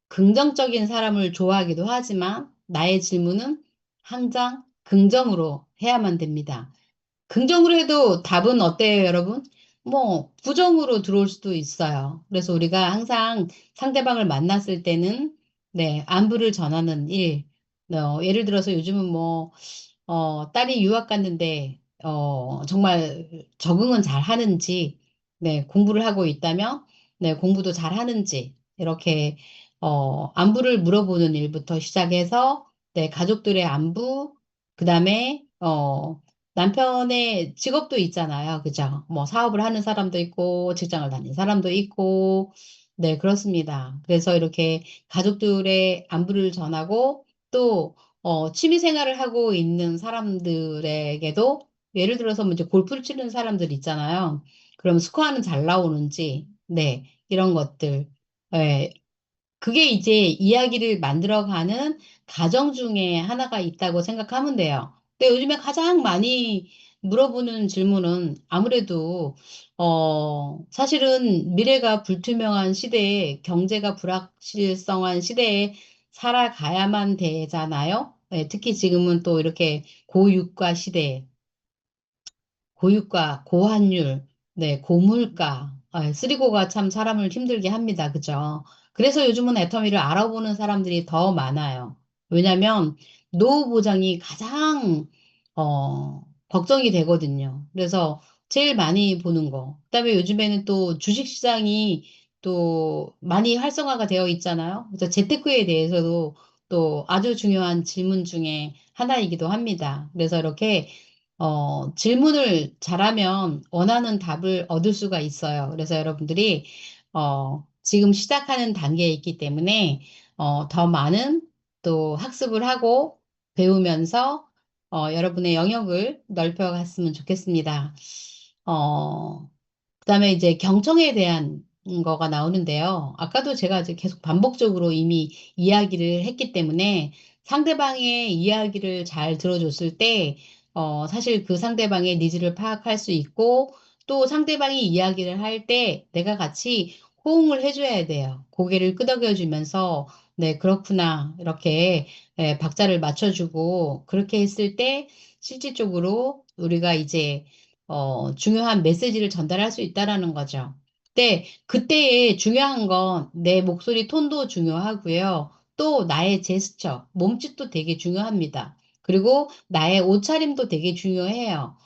긍정적인 사람을 좋아하기도 하지만 나의 질문은 항상 긍정으로 해야만 됩니다. 긍정으로 해도 답은 어때요, 여러분? 뭐, 부정으로 들어올 수도 있어요. 그래서 우리가 항상 상대방을 만났을 때는, 네, 안부를 전하는 일. 예를 들어서 요즘은 뭐, 딸이 유학 갔는데, 정말 적응은 잘 하는지, 네, 공부를 하고 있다면, 네, 공부도 잘 하는지, 이렇게, 안부를 물어보는 일부터 시작해서, 네, 가족들의 안부, 그 다음에, 남편의 직업도 있잖아요. 그죠? 뭐 사업을 하는 사람도 있고, 직장을 다니는 사람도 있고, 네, 그렇습니다. 그래서 이렇게 가족들의 안부를 전하고, 또, 취미 생활을 하고 있는 사람들에게도, 예를 들어서 뭐 이제 골프를 치는 사람들 있잖아요. 그럼 스코어는 잘 나오는지, 네, 이런 것들. 예, 그게 이제 이야기를 만들어가는 과정 중에 하나가 있다고 생각하면 돼요. 근데 요즘에 가장 많이 물어보는 질문은 아무래도, 사실은 미래가 불투명한 시대에, 경제가 불확실성한 시대에 살아가야만 되잖아요. 네, 특히 지금은 또 이렇게 고유가 시대, 고유가, 고환율, 네, 고물가, 쓰리고가 참 사람을 힘들게 합니다. 그죠? 그래서 요즘은 애터미를 알아보는 사람들이 더 많아요. 왜냐면 노후 보장이 가장 걱정이 되거든요. 그래서 제일 많이 보는 거. 그다음에 요즘에는 또 주식 시장이 또 많이 활성화가 되어 있잖아요. 그래서 재테크에 대해서도 또 아주 중요한 질문 중에 하나이기도 합니다. 그래서 이렇게 질문을 잘하면 원하는 답을 얻을 수가 있어요. 그래서 여러분들이, 지금 시작하는 단계에 있기 때문에, 더 많은 또 학습을 하고 배우면서, 여러분의 영역을 넓혀갔으면 좋겠습니다. 그다음에 이제 경청에 대한 거가 나오는데요. 아까도 제가 이제 계속 반복적으로 이미 이야기를 했기 때문에 상대방의 이야기를 잘 들어줬을 때, 사실 그 상대방의 니즈를 파악할 수 있고, 또 상대방이 이야기를 할 때 내가 같이 호응을 해줘야 돼요. 고개를 끄덕여주면서, 네, 그렇구나. 이렇게, 박자를 맞춰주고, 그렇게 했을 때, 실질적으로 우리가 이제, 중요한 메시지를 전달할 수 있다라는 거죠. 근데 그때에 중요한 건 내 목소리 톤도 중요하고요. 또 나의 제스처, 몸짓도 되게 중요합니다. 그리고 나의 옷차림도 되게 중요해요.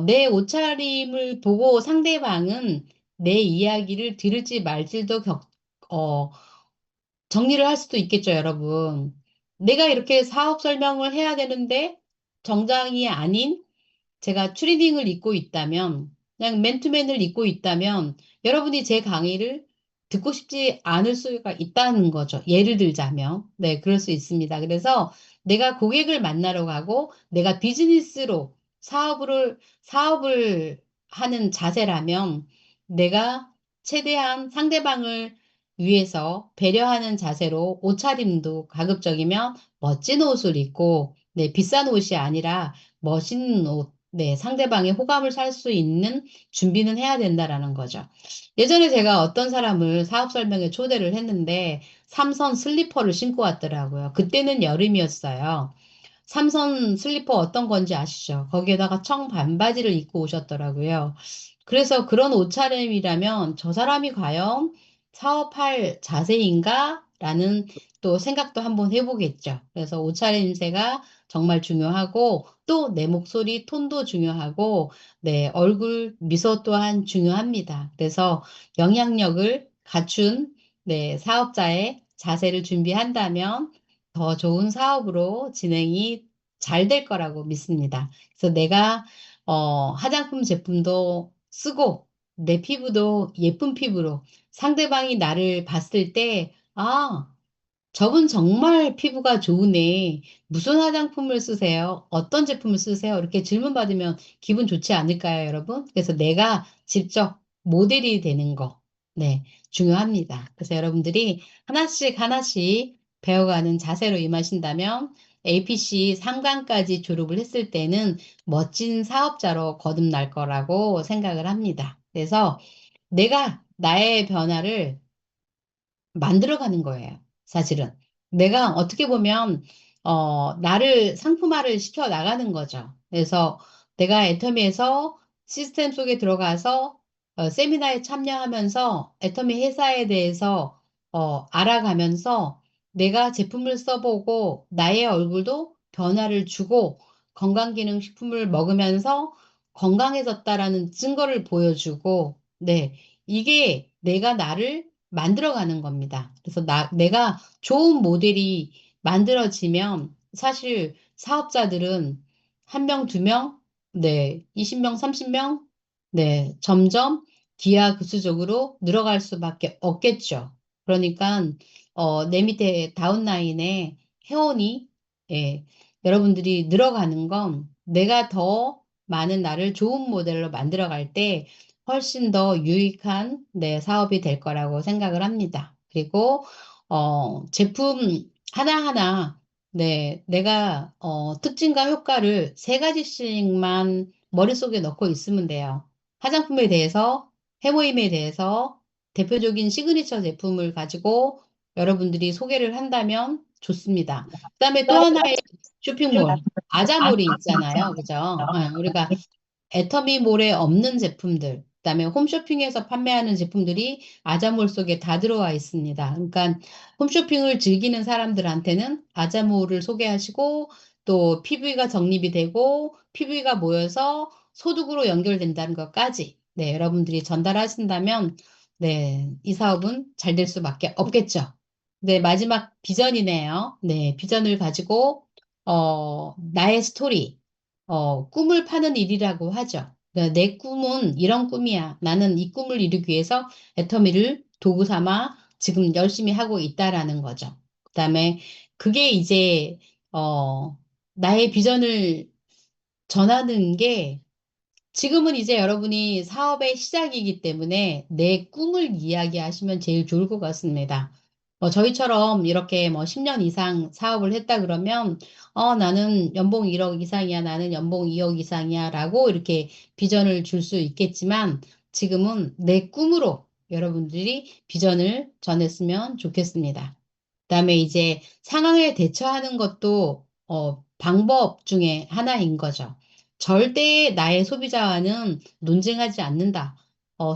내 옷차림을 보고 상대방은 내 이야기를 들을지 말지도 어, 정리를 할 수도 있겠죠, 여러분. 내가 이렇게 사업 설명을 해야 되는데 정장이 아닌 제가 추리닝을 입고 있다면, 그냥 맨투맨을 입고 있다면, 여러분이 제 강의를 듣고 싶지 않을 수가 있다는 거죠. 예를 들자면. 네, 그럴 수 있습니다. 그래서 내가 고객을 만나러 가고, 내가 비즈니스로 사업을 하는 자세라면, 내가 최대한 상대방을 위해서 배려하는 자세로 옷차림도 가급적이면 멋진 옷을 입고, 네, 비싼 옷이 아니라 멋있는 옷, 네, 상대방의 호감을 살 수 있는 준비는 해야 된다라는 거죠. 예전에 제가 어떤 사람을 사업 설명회 초대를 했는데 삼선 슬리퍼를 신고 왔더라고요. 그때는 여름이었어요. 삼선 슬리퍼 어떤 건지 아시죠? 거기에다가 청 반바지를 입고 오셨더라고요. 그래서 그런 옷차림이라면 저 사람이 과연 사업할 자세인가? 라는 또 생각도 한번 해보겠죠. 그래서 옷차림새가 정말 중요하고 또 내 목소리 톤도 중요하고 내 얼굴 미소 또한 중요합니다. 그래서 영향력을 갖춘 사업자의 자세를 준비한다면 더 좋은 사업으로 진행이 잘 될 거라고 믿습니다. 그래서 내가 화장품 제품도 쓰고 내 피부도 예쁜 피부로 상대방이 나를 봤을 때, 아, 저분 정말 피부가 좋으네. 무슨 화장품을 쓰세요? 어떤 제품을 쓰세요? 이렇게 질문받으면 기분 좋지 않을까요, 여러분? 그래서 내가 직접 모델이 되는 거, 네, 중요합니다. 그래서 여러분들이 하나씩 하나씩 배워가는 자세로 임하신다면 APC 3강까지 졸업을 했을 때는 멋진 사업자로 거듭날 거라고 생각을 합니다. 그래서 내가 나의 변화를 만들어가는 거예요. 사실은. 내가 어떻게 보면, 나를 상품화를 시켜 나가는 거죠. 그래서 내가 애터미에서 시스템 속에 들어가서 세미나에 참여하면서 애터미 회사에 대해서 알아가면서 내가 제품을 써보고 나의 얼굴도 변화를 주고 건강기능식품을 먹으면서 건강해졌다라는 증거를 보여주고, 네, 이게 내가 나를 만들어가는 겁니다. 그래서 내가 좋은 모델이 만들어지면 사실 사업자들은 한 명, 두 명, 네, 20명, 30명, 네, 점점 기하급수적으로 늘어갈 수밖에 없겠죠. 그러니까 내 밑에 다운라인에 회원이 예, 여러분들이 늘어가는 건 내가 더 많은 나를 좋은 모델로 만들어갈 때 훨씬 더 유익한 네, 사업이 될 거라고 생각을 합니다. 그리고 제품 하나하나 네, 내가 특징과 효과를 세 가지씩만 머릿속에 넣고 있으면 돼요. 화장품에 대해서, 해모임에 대해서 대표적인 시그니처 제품을 가지고 여러분들이 소개를 한다면 좋습니다. 그다음에 또 하나의 쇼핑몰, 아자몰이 있잖아요. 그죠? 우리가 애터미몰에 없는 제품들, 그다음에 홈쇼핑에서 판매하는 제품들이 아자몰 속에 다 들어와 있습니다. 그러니까 홈쇼핑을 즐기는 사람들한테는 아자몰을 소개하시고 또 PV가 적립이 되고 PV가 모여서 소득으로 연결된다는 것까지 네, 여러분들이 전달하신다면 네, 이 사업은 잘 될 수밖에 없겠죠. 네, 마지막 비전이네요. 네, 비전을 가지고 나의 스토리 꿈을 파는 일이라고 하죠. 그러니까 내 꿈은 이런 꿈이야. 나는 이 꿈을 이루기 위해서 애터미를 도구 삼아 지금 열심히 하고 있다라는 거죠. 그다음에 그게 이제 나의 비전을 전하는 게 지금은 이제 여러분이 사업의 시작이기 때문에 내 꿈을 이야기하시면 제일 좋을 것 같습니다. 저희처럼 이렇게 뭐 10년 이상 사업을 했다 그러면, 나는 연봉 1억 이상이야, 나는 연봉 2억 이상이야, 라고 이렇게 비전을 줄 수 있겠지만, 지금은 내 꿈으로 여러분들이 비전을 전했으면 좋겠습니다. 그다음에 이제 상황에 대처하는 것도 방법 중에 하나인 거죠. 절대 나의 소비자와는 논쟁하지 않는다.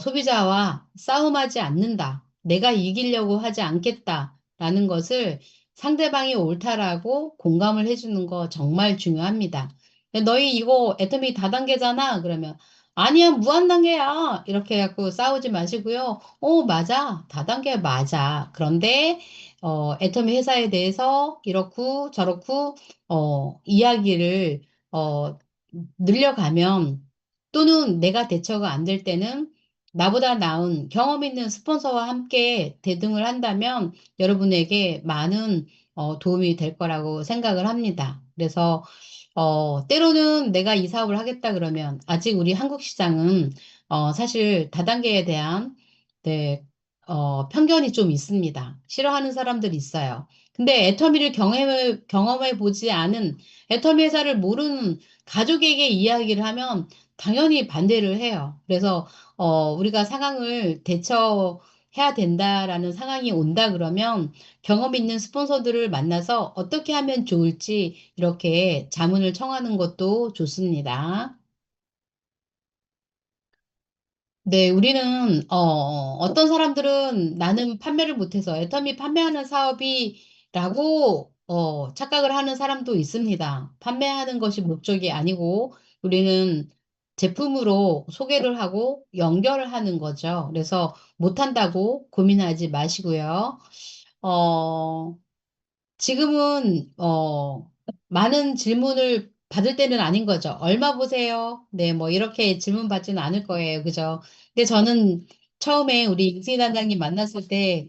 소비자와 싸움하지 않는다. 내가 이기려고 하지 않겠다라는 것을 상대방이 옳다라고 공감을 해주는 거 정말 중요합니다. 너희 이거 애터미 다단계잖아. 그러면 아니야, 무한단계야. 이렇게 해갖고 싸우지 마시고요. 맞아. 다단계 맞아. 그런데 애터미 회사에 대해서 이렇고 저렇고 이야기를 어, 늘려가면 또는 내가 대처가 안 될 때는 나보다 나은 경험 있는 스폰서와 함께 대등을 한다면 여러분에게 많은 도움이 될 거라고 생각을 합니다. 그래서 때로는 내가 이 사업을 하겠다 그러면 아직 우리 한국 시장은 사실 다단계에 대한 네, 편견이 좀 있습니다. 싫어하는 사람들이 있어요. 근데 애터미를 경험해 보지 않은 애터미 회사를 모르는 가족에게 이야기를 하면 당연히 반대를 해요. 그래서 우리가 상황을 대처해야 된다라는 상황이 온다 그러면 경험 있는 스폰서들을 만나서 어떻게 하면 좋을지 이렇게 자문을 청하는 것도 좋습니다. 네, 우리는, 어떤 사람들은 나는 판매를 못해서 애터미 판매하는 사업이라고, 착각을 하는 사람도 있습니다. 판매하는 것이 목적이 아니고, 우리는 제품으로 소개를 하고 연결을 하는 거죠. 그래서 못한다고 고민하지 마시고요. 어, 지금은 많은 질문을 받을 때는 아닌 거죠. 얼마 보세요? 네, 뭐 이렇게 질문 받지는 않을 거예요. 그죠? 근데 저는 처음에 우리 임승희 단장님 만났을 때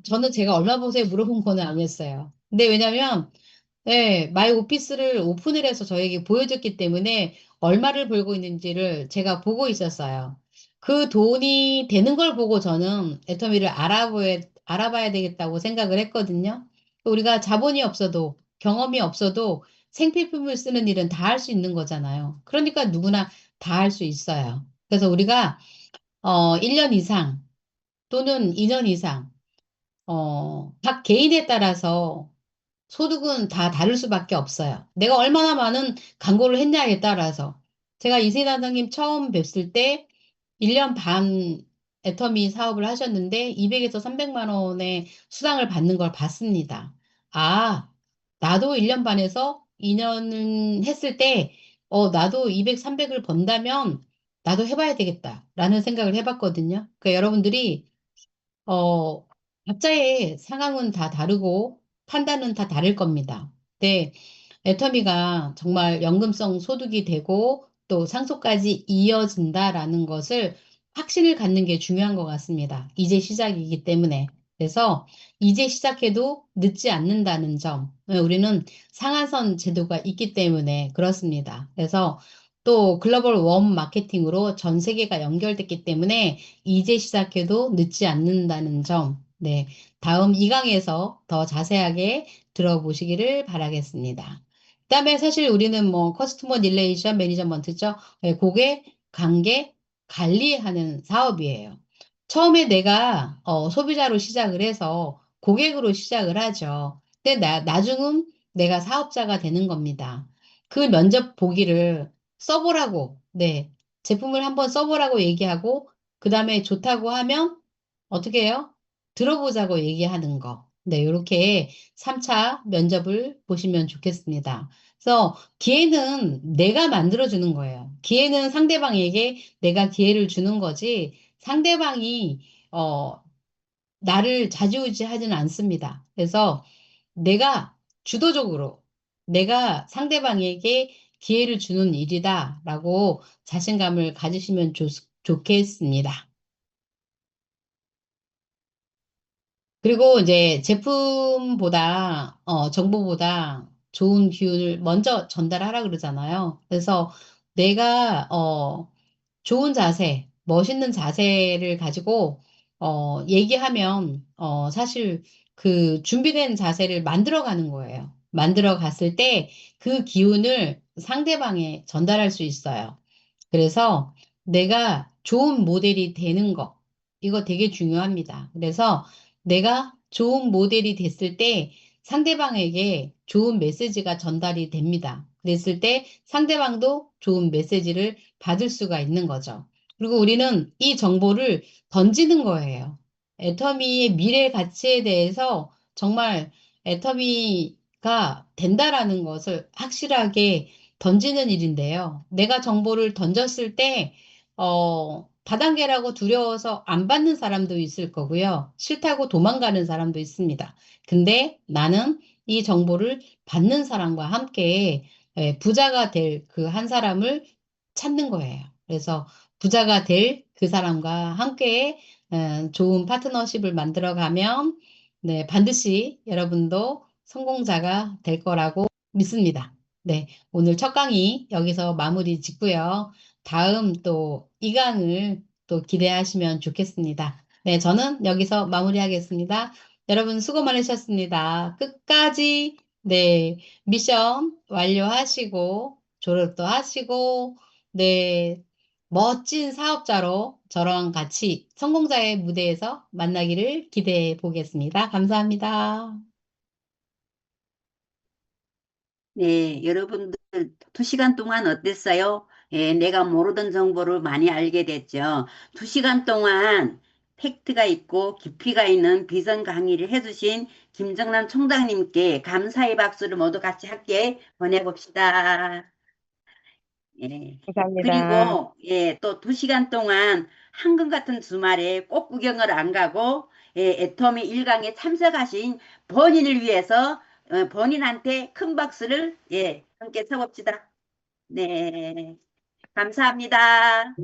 저는 제가 얼마 보세요 물어본 거는 아니었어요. 근데 왜냐면 네, 마이 오피스를 오픈을 해서 저에게 보여줬기 때문에 얼마를 벌고 있는지를 제가 보고 있었어요. 그 돈이 되는 걸 보고 저는 애터미를 알아봐야 되겠다고 생각을 했거든요. 우리가 자본이 없어도 경험이 없어도 생필품을 쓰는 일은 다 할 수 있는 거잖아요. 그러니까 누구나 다 할 수 있어요. 그래서 우리가 1년 이상 또는 2년 이상, 각 개인에 따라서 소득은 다 다를 수밖에 없어요. 내가 얼마나 많은 광고를 했냐에 따라서. 제가 이세단장님 처음 뵀을 때 1년 반 애터미 사업을 하셨는데 200에서 300만 원의 수당을 받는 걸 봤습니다. 아, 나도 1년 반에서 2년은 했을 때, 나도 200, 300을 번다면 나도 해봐야 되겠다라는 생각을 해봤거든요. 그러니까 여러분들이 어, 각자의 상황은 다 다르고 판단은 다 다를 겁니다. 근데 애터미가 정말 연금성 소득이 되고 또 상속까지 이어진다라는 것을 확신을 갖는 게 중요한 것 같습니다. 이제 시작이기 때문에. 그래서 이제 시작해도 늦지 않는다는 점. 우리는 상한선 제도가 있기 때문에 그렇습니다. 그래서 또 글로벌 웜 마케팅으로 전 세계가 연결됐기 때문에 이제 시작해도 늦지 않는다는 점. 네. 다음 2강에서 더 자세하게 들어보시기를 바라겠습니다. 그다음에 사실 우리는 뭐 커스터머 릴레이션 매니저먼트죠. 네, 고객 관계 관리하는 사업이에요. 처음에 내가 소비자로 시작을 해서 고객으로 시작을 하죠. 근데 나중은 내가 사업자가 되는 겁니다. 그 면접 보기를 써보라고, 네, 제품을 한번 써보라고 얘기하고 그 다음에 좋다고 하면 어떻게 해요? 들어보자고 얘기하는 거. 네, 이렇게 3차 면접을 보시면 좋겠습니다. 그래서 기회는 내가 만들어주는 거예요. 기회는 상대방에게 내가 기회를 주는 거지 상대방이 나를 좌지우지하지는 않습니다. 그래서 내가 주도적으로 내가 상대방에게 기회를 주는 일이다라고 자신감을 가지시면 좋겠습니다. 그리고 이제 제품보다, 정보보다 좋은 기운을 먼저 전달하라 그러잖아요. 그래서 내가, 좋은 자세, 멋있는 자세를 가지고, 얘기하면, 사실 그 준비된 자세를 만들어 가는 거예요. 만들어 갔을 때 그 기운을 상대방에 전달할 수 있어요. 그래서 내가 좋은 모델이 되는 거, 이거 되게 중요합니다. 그래서 내가 좋은 모델이 됐을 때 상대방에게 좋은 메시지가 전달이 됩니다. 그랬을 때 상대방도 좋은 메시지를 받을 수가 있는 거죠. 그리고 우리는 이 정보를 던지는 거예요. 애터미의 미래 가치에 대해서 정말 애터미가 된다라는 것을 확실하게 던지는 일인데요. 내가 정보를 던졌을 때, 다단계라고 두려워서 안 받는 사람도 있을 거고요. 싫다고 도망가는 사람도 있습니다. 근데 나는 이 정보를 받는 사람과 함께 부자가 될 그 한 사람을 찾는 거예요. 그래서 부자가 될 그 사람과 함께 좋은 파트너십을 만들어 가면 네, 반드시 여러분도 성공자가 될 거라고 믿습니다. 네, 오늘 첫 강의 여기서 마무리 짓고요. 다음 또 2강을 또 기대하시면 좋겠습니다. 네, 저는 여기서 마무리하겠습니다. 여러분 수고 많으셨습니다. 끝까지 네, 미션 완료하시고 졸업도 하시고 네, 멋진 사업자로 저랑 같이 성공자의 무대에서 만나기를 기대해 보겠습니다. 감사합니다. 네, 여러분들 2시간 동안 어땠어요? 예, 내가 모르던 정보를 많이 알게 됐죠. 2시간 동안 팩트가 있고 깊이가 있는 비전 강의를 해주신 김정남 총장님께 감사의 박수를 모두 같이 함께 보내봅시다. 예. 감사합니다. 그리고 예, 또 2시간 동안 한금 같은 주말에 꽃 구경을 안 가고 애터미 1강에 참석하신 본인을 위해서 본인한테 큰 박수를 함께 쳐봅시다. 네, 감사합니다.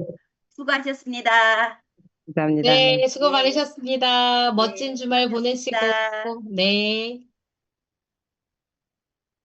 수고하셨습니다. 감사합니다. 네, 수고 네, 많으셨습니다. 멋진 네, 주말 보내시고, 수고하셨습니다. 네.